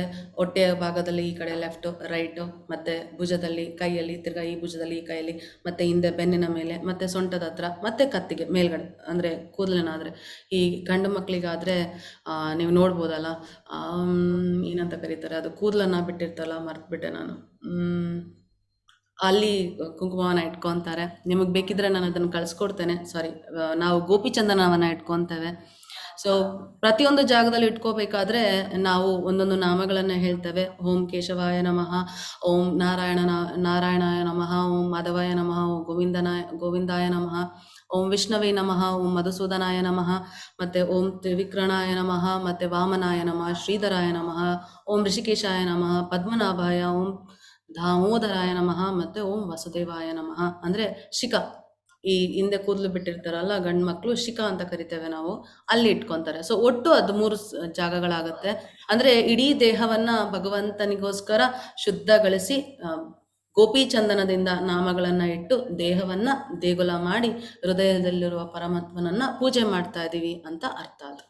ಹೊಟ್ಟೆಯ ಭಾಗದಲ್ಲಿ ಈ ಕಡೆ ಲೆಫ್ಟು ರೈಟು, ಮತ್ತು ಭುಜದಲ್ಲಿ ಕೈಯಲ್ಲಿ, ತಿರ್ಗಾ ಈ ಭುಜದಲ್ಲಿ ಈ ಕೈಯಲ್ಲಿ, ಮತ್ತು ಹಿಂದೆ ಬೆನ್ನಿನ ಮೇಲೆ, ಮತ್ತು ಸೊಂಟದ ಹತ್ರ, ಮತ್ತು ಕತ್ತಿಗೆ ಮೇಲ್ಗಡೆ, ಅಂದರೆ ಕೂದಲಿನಾದರೆ. ಈ ಗಂಡು ಮಕ್ಕಳಿಗಾದರೆ ನೀವು ನೋಡ್ಬೋದಲ್ಲ, ಏನಂತ ಕರೀತಾರೆ, ಅದು ಕೂದಲನ್ನು ಬಿಟ್ಟಿರ್ತಾರಲ್ಲ, ಮರ್ತುಬಿಟ್ಟೆ ನಾನು, ಅಲ್ಲಿ ಕುಂಕುಮವನ್ನು ಇಟ್ಕೊತಾರೆ. ನಿಮಗೆ ಬೇಕಿದ್ರೆ ನಾನು ಅದನ್ನು ಕಳಿಸ್ಕೊಡ್ತೇನೆ. ಸಾರಿ, ನಾವು ಗೋಪಿಚಂದನವನ್ನು ಇಟ್ಕೊತೇವೆ. ಸೊ ಪ್ರತಿಯೊಂದು ಜಾಗದಲ್ಲಿ ಇಟ್ಕೋಬೇಕಾದ್ರೆ ನಾವು ಒಂದೊಂದು ನಾಮಗಳನ್ನು ಹೇಳ್ತೇವೆ. ಓಂ ಕೇಶವಾಯ ನಮಃ, ಓಂ ನಾರಾಯಣಾಯ ನಮಃ, ಓಂ ಮಾಧವಾಯ ನಮಃ, ಓಂ ಗೋವಿಂದಾಯ ನಮಃ, ಓಂ ವಿಷ್ಣವೇ ನಮಃ, ಓಂ ಮಧುಸೂದನಾಯ ನಮಃ, ಮತ್ತು ಓಂ ತ್ರಿವಿಕ್ರಣಾಯ ನಮಃ, ಮತ್ತು ವಾಮನಾಯ ನಮಃ, ಶ್ರೀಧರಾಯ ನಮಃ, ಓಂ ಋಷಿಕೇಶಾಯ ನಮಃ, ಪದ್ಮನಾಭಾಯ, ಓಂ ದಾಮೋದರಾಯ ನಮಃ, ಮತ್ತು ಓಂ ವಸುದೇವಾಯ ನಮಃ. ಅಂದರೆ ಶಿಖ, ಈ ಹಿಂದೆ ಕೂದಲು ಬಿಟ್ಟಿರ್ತಾರಲ್ಲ ಗಂಡು ಮಕ್ಕಳು, ಶಿಖ ಅಂತ ಕರಿತೇವೆ ನಾವು, ಅಲ್ಲಿ ಇಟ್ಕೊತಾರೆ. ಸೊ ಒಟ್ಟು 13 ಜಾಗಗಳಾಗುತ್ತೆ. ಅಂದರೆ ಇಡೀ ದೇಹವನ್ನು ಭಗವಂತನಿಗೋಸ್ಕರ ಶುದ್ಧಗೊಳಿಸಿ ಗೋಪಿಚಂದನದಿಂದ ನಾಮಗಳನ್ನು ಇಟ್ಟು ದೇಹವನ್ನು ದೇಗುಲ ಮಾಡಿ ಹೃದಯದಲ್ಲಿರುವ ಪರಮಾತ್ಮನನ್ನು ಪೂಜೆ ಮಾಡ್ತಾ ಇದ್ದೀವಿ ಅಂತ ಅರ್ಥ. ಅದು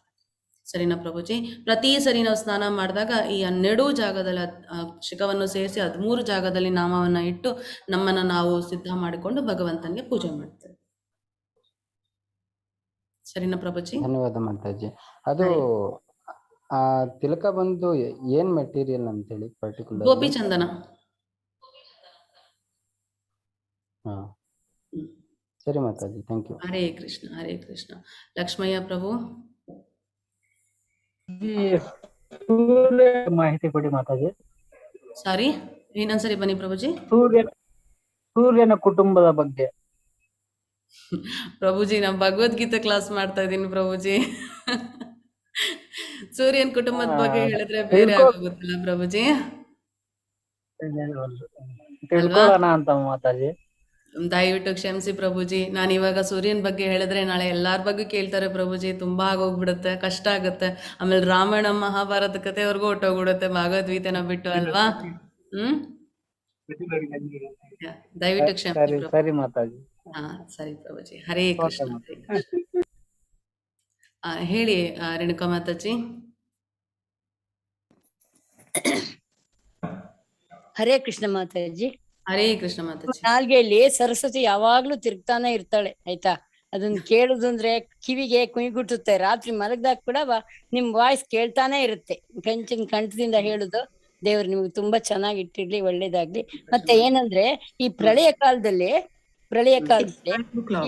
ಸರಿನಾ ಪ್ರಭುಜಿ? ಪ್ರತಿ ಸರಿ ನಾವು ಸ್ನಾನ ಮಾಡಿದಾಗ ಈ 12 ಜಾಗದಲ್ಲಿ ಶಿಖವನ್ನು ಸೇರಿಸಿ 13 ಜಾಗದಲ್ಲಿ ನಾಮವನ್ನು ಇಟ್ಟು ನಮ್ಮನ್ನು ನಾವು ಸಿದ್ಧ ಮಾಡಿಕೊಂಡು ಭಗವಂತನಿಗೆ ಪೂಜೆ ಮಾಡ್ತೇವೆ. ಸರಿನಾ ಪ್ರಭುಜಿ? ಧನ್ಯವಾದ ಮಾತಾಜಿ. ಅದು ತಿಲಕ ಬಂದು ಏನ್ ಮೆಟೀರಿಯಲ್ ಅಂತೇಳಿ ಪರ್ಟಿಕ್ಯುಲರ್? ಗೋಪಿಚಂದನ. ಸರಿ ಮಾತಾಜಿ, ಥ್ಯಾಂಕ್ ಯು. ಹರೇ ಕೃಷ್ಣ, ಹರೇ ಕೃಷ್ಣ. ಲಕ್ಷ್ಮಯ್ಯ ಪ್ರಭು, ಮಾಹಿತಿ ಕೊಡಿ ಮಾತಾಜಿ. ಸಾರಿ, ಇನ್ನೊಂದ್ಸರಿ ಬನ್ನಿ ಪ್ರಭುಜಿ. ಸೂರ್ಯನ ಕುಟುಂಬದ ಬಗ್ಗೆ. ಪ್ರಭುಜಿ, ನಾನು ಭಗವದ್ಗೀತೆ ಕ್ಲಾಸ್ ಮಾಡ್ತಾ ಇದ್ದೀನಿ ಪ್ರಭುಜಿ. ಸೂರ್ಯನ್ ಕುಟುಂಬದ ಬಗ್ಗೆ ಹೇಳಿದ್ರೆ ಬೇರೆ ಆಗೋಗುತ್ತಲ್ಲ ಪ್ರಭುಜಿ? ತಿಳ್ಕೊಳ್ಳೋಣ ಅಂತ ಮಾತಾಜಿ. ದಯವಿಟ್ಟು ಕ್ಷಮಿಸಿ ಪ್ರಭುಜಿ. ನಾನು ಇವಾಗ ಸೂರ್ಯನ ಬಗ್ಗೆ ಹೇಳಿದ್ರೆ ನಾಳೆ ಎಲ್ಲಾರ ಬಗ್ಗೆ ಕೇಳ್ತಾರೆ ಪ್ರಭುಜಿ. ತುಂಬಾ ಆಗೋಗ್ಬಿಡುತ್ತೆ, ಕಷ್ಟ ಆಗುತ್ತೆ. ಆಮೇಲೆ ರಾಮಾಯಣ ಮಹಾಭಾರತ ಕಥೆವರೆಗೂ ಹೊಟ್ಟೋಗ್ಬಿಡುತ್ತೆ ಭಗವದ್ಗೀತೆನ ಬಿಟ್ಟು ಅಲ್ವಾ. ದಯವಿಟ್ಟು ಕ್ಷಮಿಸಿ ಪ್ರಭು. ಸರಿ ಮಾತಾಜಿ. ಹಾ ಸರಿ ಪ್ರಭುಜಿ. ಹರೇ ಕೃಷ್ಣ. ಹರೇ ಕೃಷ್ಣ. ಹೇಳಿ ರೇಣುಕಾ ಮಾತಾಜಿ. ಹರೇ ಕೃಷ್ಣ ಮಾತಾಜಿ. ಹರೇ ಕೃಷ್ಣ ಮಾತಾಜಿ. ನಾಲ್ಗೆಯಲ್ಲಿ ಸರಸ್ವತಿ ಯಾವಾಗ್ಲೂ ತಿರುಗ್ತಾನೆ ಇರ್ತಾಳೆ ಆಯ್ತಾ. ಅದನ್ನ ಕೇಳುದು ಅಂದ್ರೆ ಕಿವಿಗೆ ಕುಯ್ಗುಟ್ಟುತ್ತೆ. ರಾತ್ರಿ ಮಲಗ್ದಾಗ ಕೂಡ ನಿಮ್ ವಾಯ್ಸ್ ಕೇಳ್ತಾನೆ ಇರುತ್ತೆ. ಕಂಠದಿಂದ ಹೇಳುದು. ದೇವ್ರು ನಿಮ್ಗೆ ತುಂಬಾ ಚೆನ್ನಾಗಿ ಇಟ್ಟಿರ್ಲಿ, ಒಳ್ಳೇದಾಗ್ಲಿ. ಮತ್ತೆ ಏನಂದ್ರೆ ಈ ಪ್ರಳಯ ಕಾಲದಲ್ಲಿ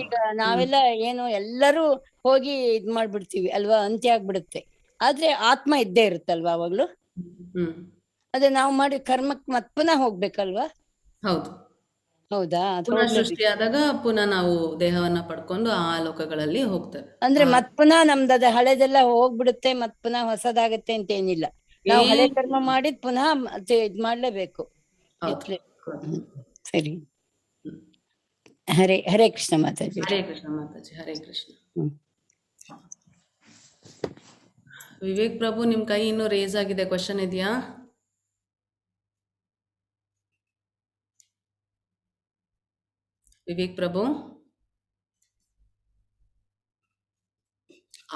ಈಗ ನಾವೆಲ್ಲ ಏನು ಎಲ್ಲರೂ ಹೋಗಿ ಇದ್ ಮಾಡ್ಬಿಡ್ತೀವಿ ಅಲ್ವಾ, ಅಂತ್ಯ ಆಗ್ಬಿಡುತ್ತೆ. ಆದ್ರೆ ಆತ್ಮ ಇದ್ದೇ ಇರುತ್ತಲ್ವಾ ಅವಾಗ್ಲು. ಅದೇ ನಾವು ಮಾಡಿ ಕರ್ಮಕ್ ಮತ್ ಪುನಃ ಹೋಗ್ಬೇಕಲ್ವಾ. ಹೌದು. ಹೌದಾ? ಪುನಃ ಸೃಷ್ಟಿಯಾದಾಗ ಪುನಃ ನಾವು ದೇಹವನ್ನ ಪಡ್ಕೊಂಡು ಆ ಲೋಕಗಳಲ್ಲಿ ಹೋಗ್ತೇವೆ. ಅಂದ್ರೆ ಮತ್ ಪುನಃ ನಮ್ದು ಅದ ಹಳೆದೆಲ್ಲ ಹೋಗ್ಬಿಡುತ್ತೆ, ಮತ್ ಪುನಃ ಹೊಸದಾಗತ್ತೆ ಅಂತ ಏನಿಲ್ಲ. ನಾವು ಹಳೆ ಕರ್ಮ ಮಾಡಿದ್ ಪುನಃ ಇದ್ ಮಾಡ್ಲೇಬೇಕು. ಸರಿ. ಹರೇ ಕೃಷ್ಣ ಮಾತಾಜಿ. ಹರೇ ಕೃಷ್ಣ ಮಾತಾಜಿ. ಹರೇ ಕೃಷ್ಣ. ವಿವೇಕ್ ಪ್ರಭು, ನಿಮ್ ಕೈ ಇನ್ನೂ ರೇಸ್ ಆಗಿದೆ. ಕ್ವಶನ್ ಇದೆಯಾ? ವಿವೇಕ್ ಪ್ರಭು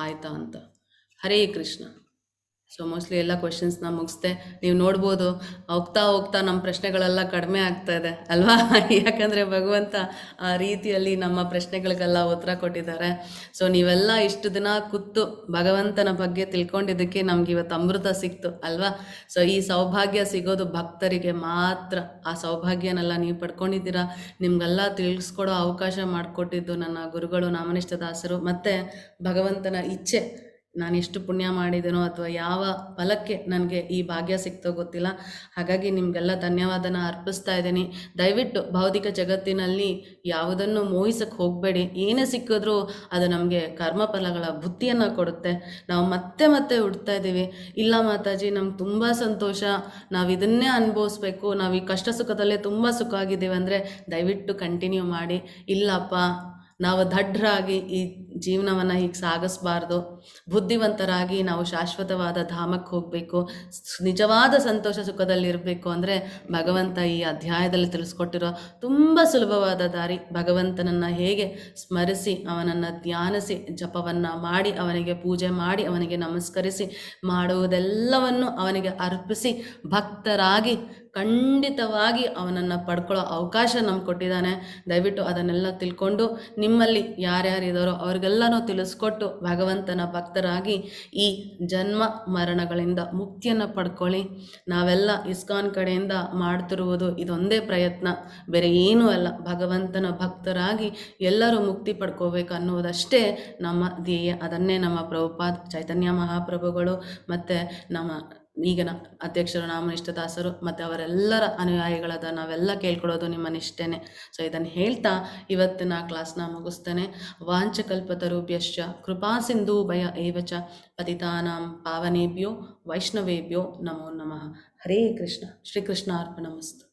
ಆಯ್ತಾ ಅಂತ. ಹರೇ ಕೃಷ್ಣ. ಸೊ ಮೋಸ್ಟ್ಲಿ ಎಲ್ಲ ಕ್ವೆಶನ್ಸ್ನ ಮುಗಿಸ್ದೆ. ನೀವು ನೋಡ್ಬೋದು ಹೋಗ್ತಾ ಹೋಗ್ತಾ ನಮ್ಮ ಪ್ರಶ್ನೆಗಳೆಲ್ಲ ಕಡಿಮೆ ಆಗ್ತಾ ಇದೆ ಅಲ್ವಾ. ಯಾಕಂದರೆ ಭಗವಂತ ಆ ರೀತಿಯಲ್ಲಿ ನಮ್ಮ ಪ್ರಶ್ನೆಗಳಿಗೆಲ್ಲ ಉತ್ತರ ಕೊಟ್ಟಿದ್ದಾರೆ. ಸೊ ನೀವೆಲ್ಲ ಇಷ್ಟು ದಿನ ಕೂತು ಭಗವಂತನ ಬಗ್ಗೆ ತಿಳ್ಕೊಂಡಿದ್ದಕ್ಕೆ ನಮ್ಗೆ ಇವತ್ತು ಅಮೃತ ಸಿಕ್ತು ಅಲ್ವಾ. ಸೊ ಈ ಸೌಭಾಗ್ಯ ಸಿಗೋದು ಭಕ್ತರಿಗೆ ಮಾತ್ರ. ಆ ಸೌಭಾಗ್ಯನೆಲ್ಲ ನೀವು ಪಡ್ಕೊಂಡಿದ್ದೀರಾ. ನಿಮಗೆಲ್ಲ ತಿಳಿಸ್ಕೊಡೋ ಅವಕಾಶ ಮಾಡಿಕೊಟ್ಟಿದ್ದು ನನ್ನ ಗುರುಗಳು, ನಾಮನಿಷ್ಠ ದಾಸರು, ಮತ್ತು ಭಗವಂತನ ಇಚ್ಛೆ. ನಾನು ಎಷ್ಟು ಪುಣ್ಯ ಮಾಡಿದ್ದೇನೋ ಅಥವಾ ಯಾವ ಫಲಕ್ಕೆ ನನಗೆ ಈ ಭಾಗ್ಯ ಸಿಕ್ತೋ ಗೊತ್ತಿಲ್ಲ. ಹಾಗಾಗಿ ನಿಮಗೆಲ್ಲ ಧನ್ಯವಾದನ ಅರ್ಪಿಸ್ತಾ ಇದ್ದೀನಿ. ದಯವಿಟ್ಟು ಭೌತಿಕ ಜಗತ್ತಿನಲ್ಲಿ ಯಾವುದನ್ನು ಮೋಹಿಸಕ್ಕೆ ಹೋಗಬೇಡಿ. ಏನೇ ಸಿಕ್ಕಿದ್ರೂ ಅದು ನಮಗೆ ಕರ್ಮಫಲಗಳ ಬುದ್ಧಿಯನ್ನು ಕೊಡುತ್ತೆ. ನಾವು ಮತ್ತೆ ಮತ್ತೆ ಹುಡ್ತಾ ಇದ್ದೀವಿ. ಇಲ್ಲ ಮಾತಾಜಿ ನಮ್ಗೆ ತುಂಬ ಸಂತೋಷ, ನಾವು ಇದನ್ನೇ ಅನುಭವಿಸ್ಬೇಕು, ನಾವು ಈ ಕಷ್ಟ ಸುಖದಲ್ಲೇ ತುಂಬ ಸುಖ ಆಗಿದ್ದೀವಿ ಅಂದರೆ ದಯವಿಟ್ಟು ಕಂಟಿನ್ಯೂ ಮಾಡಿ. ಇಲ್ಲಪ್ಪ ನಾವು ದಡ್ಡರಾಗಿ ಈ ಜೀವನವನ್ನು ಹೀಗೆ ಸಾಗಿಸ್ಬಾರ್ದು, ಬುದ್ಧಿವಂತರಾಗಿ ನಾವು ಶಾಶ್ವತವಾದ ಧಾಮಕ್ಕೆ ಹೋಗಬೇಕು, ನಿಜವಾದ ಸಂತೋಷ ಸುಖದಲ್ಲಿರಬೇಕು ಅಂದರೆ ಭಗವಂತ ಈ ಅಧ್ಯಾಯದಲ್ಲಿ ತಿಳಿಸ್ಕೊಟ್ಟಿರೋ ತುಂಬ ಸುಲಭವಾದ ದಾರಿ. ಭಗವಂತನನ್ನು ಹೇಗೆ ಸ್ಮರಿಸಿ, ಅವನನ್ನು ಧ್ಯಾನಿಸಿ, ಜಪವನ್ನು ಮಾಡಿ, ಅವನಿಗೆ ಪೂಜೆ ಮಾಡಿ, ಅವನಿಗೆ ನಮಸ್ಕರಿಸಿ, ಮಾಡುವುದೆಲ್ಲವನ್ನು ಅವನಿಗೆ ಅರ್ಪಿಸಿ ಭಕ್ತರಾಗಿ ಖಂಡಿತವಾಗಿ ಅವನನ್ನು ಪಡ್ಕೊಳ್ಳೋ ಅವಕಾಶ ನಮ್ಗೆ ಕೊಟ್ಟಿದ್ದಾನೆ. ದಯವಿಟ್ಟು ಅದನ್ನೆಲ್ಲ ತಿಳ್ಕೊಂಡು ನಿಮ್ಮಲ್ಲಿ ಯಾರ್ಯಾರಿದ್ದಾರೋ ಅವ್ರಿಗೆಲ್ಲನೂ ತಿಳಿಸ್ಕೊಟ್ಟು ಭಗವಂತನ ಭಕ್ತರಾಗಿ ಈ ಜನ್ಮ ಮರಣಗಳಿಂದ ಮುಕ್ತಿಯನ್ನು ಪಡ್ಕೊಳ್ಳಿ. ನಾವೆಲ್ಲ ಇಸ್ಕಾನ್ ಕಡೆಯಿಂದ ಮಾಡ್ತಿರುವುದು ಇದೊಂದೇ ಪ್ರಯತ್ನ, ಬೇರೆ ಏನೂ ಅಲ್ಲ. ಭಗವಂತನ ಭಕ್ತರಾಗಿ ಎಲ್ಲರೂ ಮುಕ್ತಿ ಪಡ್ಕೋಬೇಕು ಅನ್ನೋದಷ್ಟೇ ನಮ್ಮ ಧ್ಯೇಯ. ಅದನ್ನೇ ನಮ್ಮ ಪ್ರಭುಪಾದ್ ಚೈತನ್ಯ ಮಹಾಪ್ರಭುಗಳು ಮತ್ತು ನಮ್ಮ ಈಗಿನ ಅಧ್ಯಕ್ಷರು ನಾಮನಿಷ್ಠ ದಾಸರು ಮತ್ತು ಅವರೆಲ್ಲರ ಅನುಯಾಯಿಗಳಾದ ನಾವೆಲ್ಲ ಕೇಳ್ಕೊಳ್ಳೋದು ನಿಮ್ಮ ನಿಷ್ಠೆನೆ. ಸೊ ಇದನ್ನು ಹೇಳ್ತಾ ಇವತ್ತಿನ ಕ್ಲಾಸ್ನ ಮುಗಿಸ್ತೇನೆ. ವಾಂಚಕಲ್ಪತರುಭ್ಯಶ್ಚ ಕೃಪಾ ಸಿಂಧು ಭಯ ಏವಚ ಪತಿತಾನಾಂ ಪಾವನೇಭ್ಯೋ ವೈಷ್ಣವೇಭ್ಯೋ ನಮೋ ನಮಃ. ಹರೇ ಕೃಷ್ಣ. ಶ್ರೀಕೃಷ್ಣ ಅರ್ಪಣಮಸ್ತು.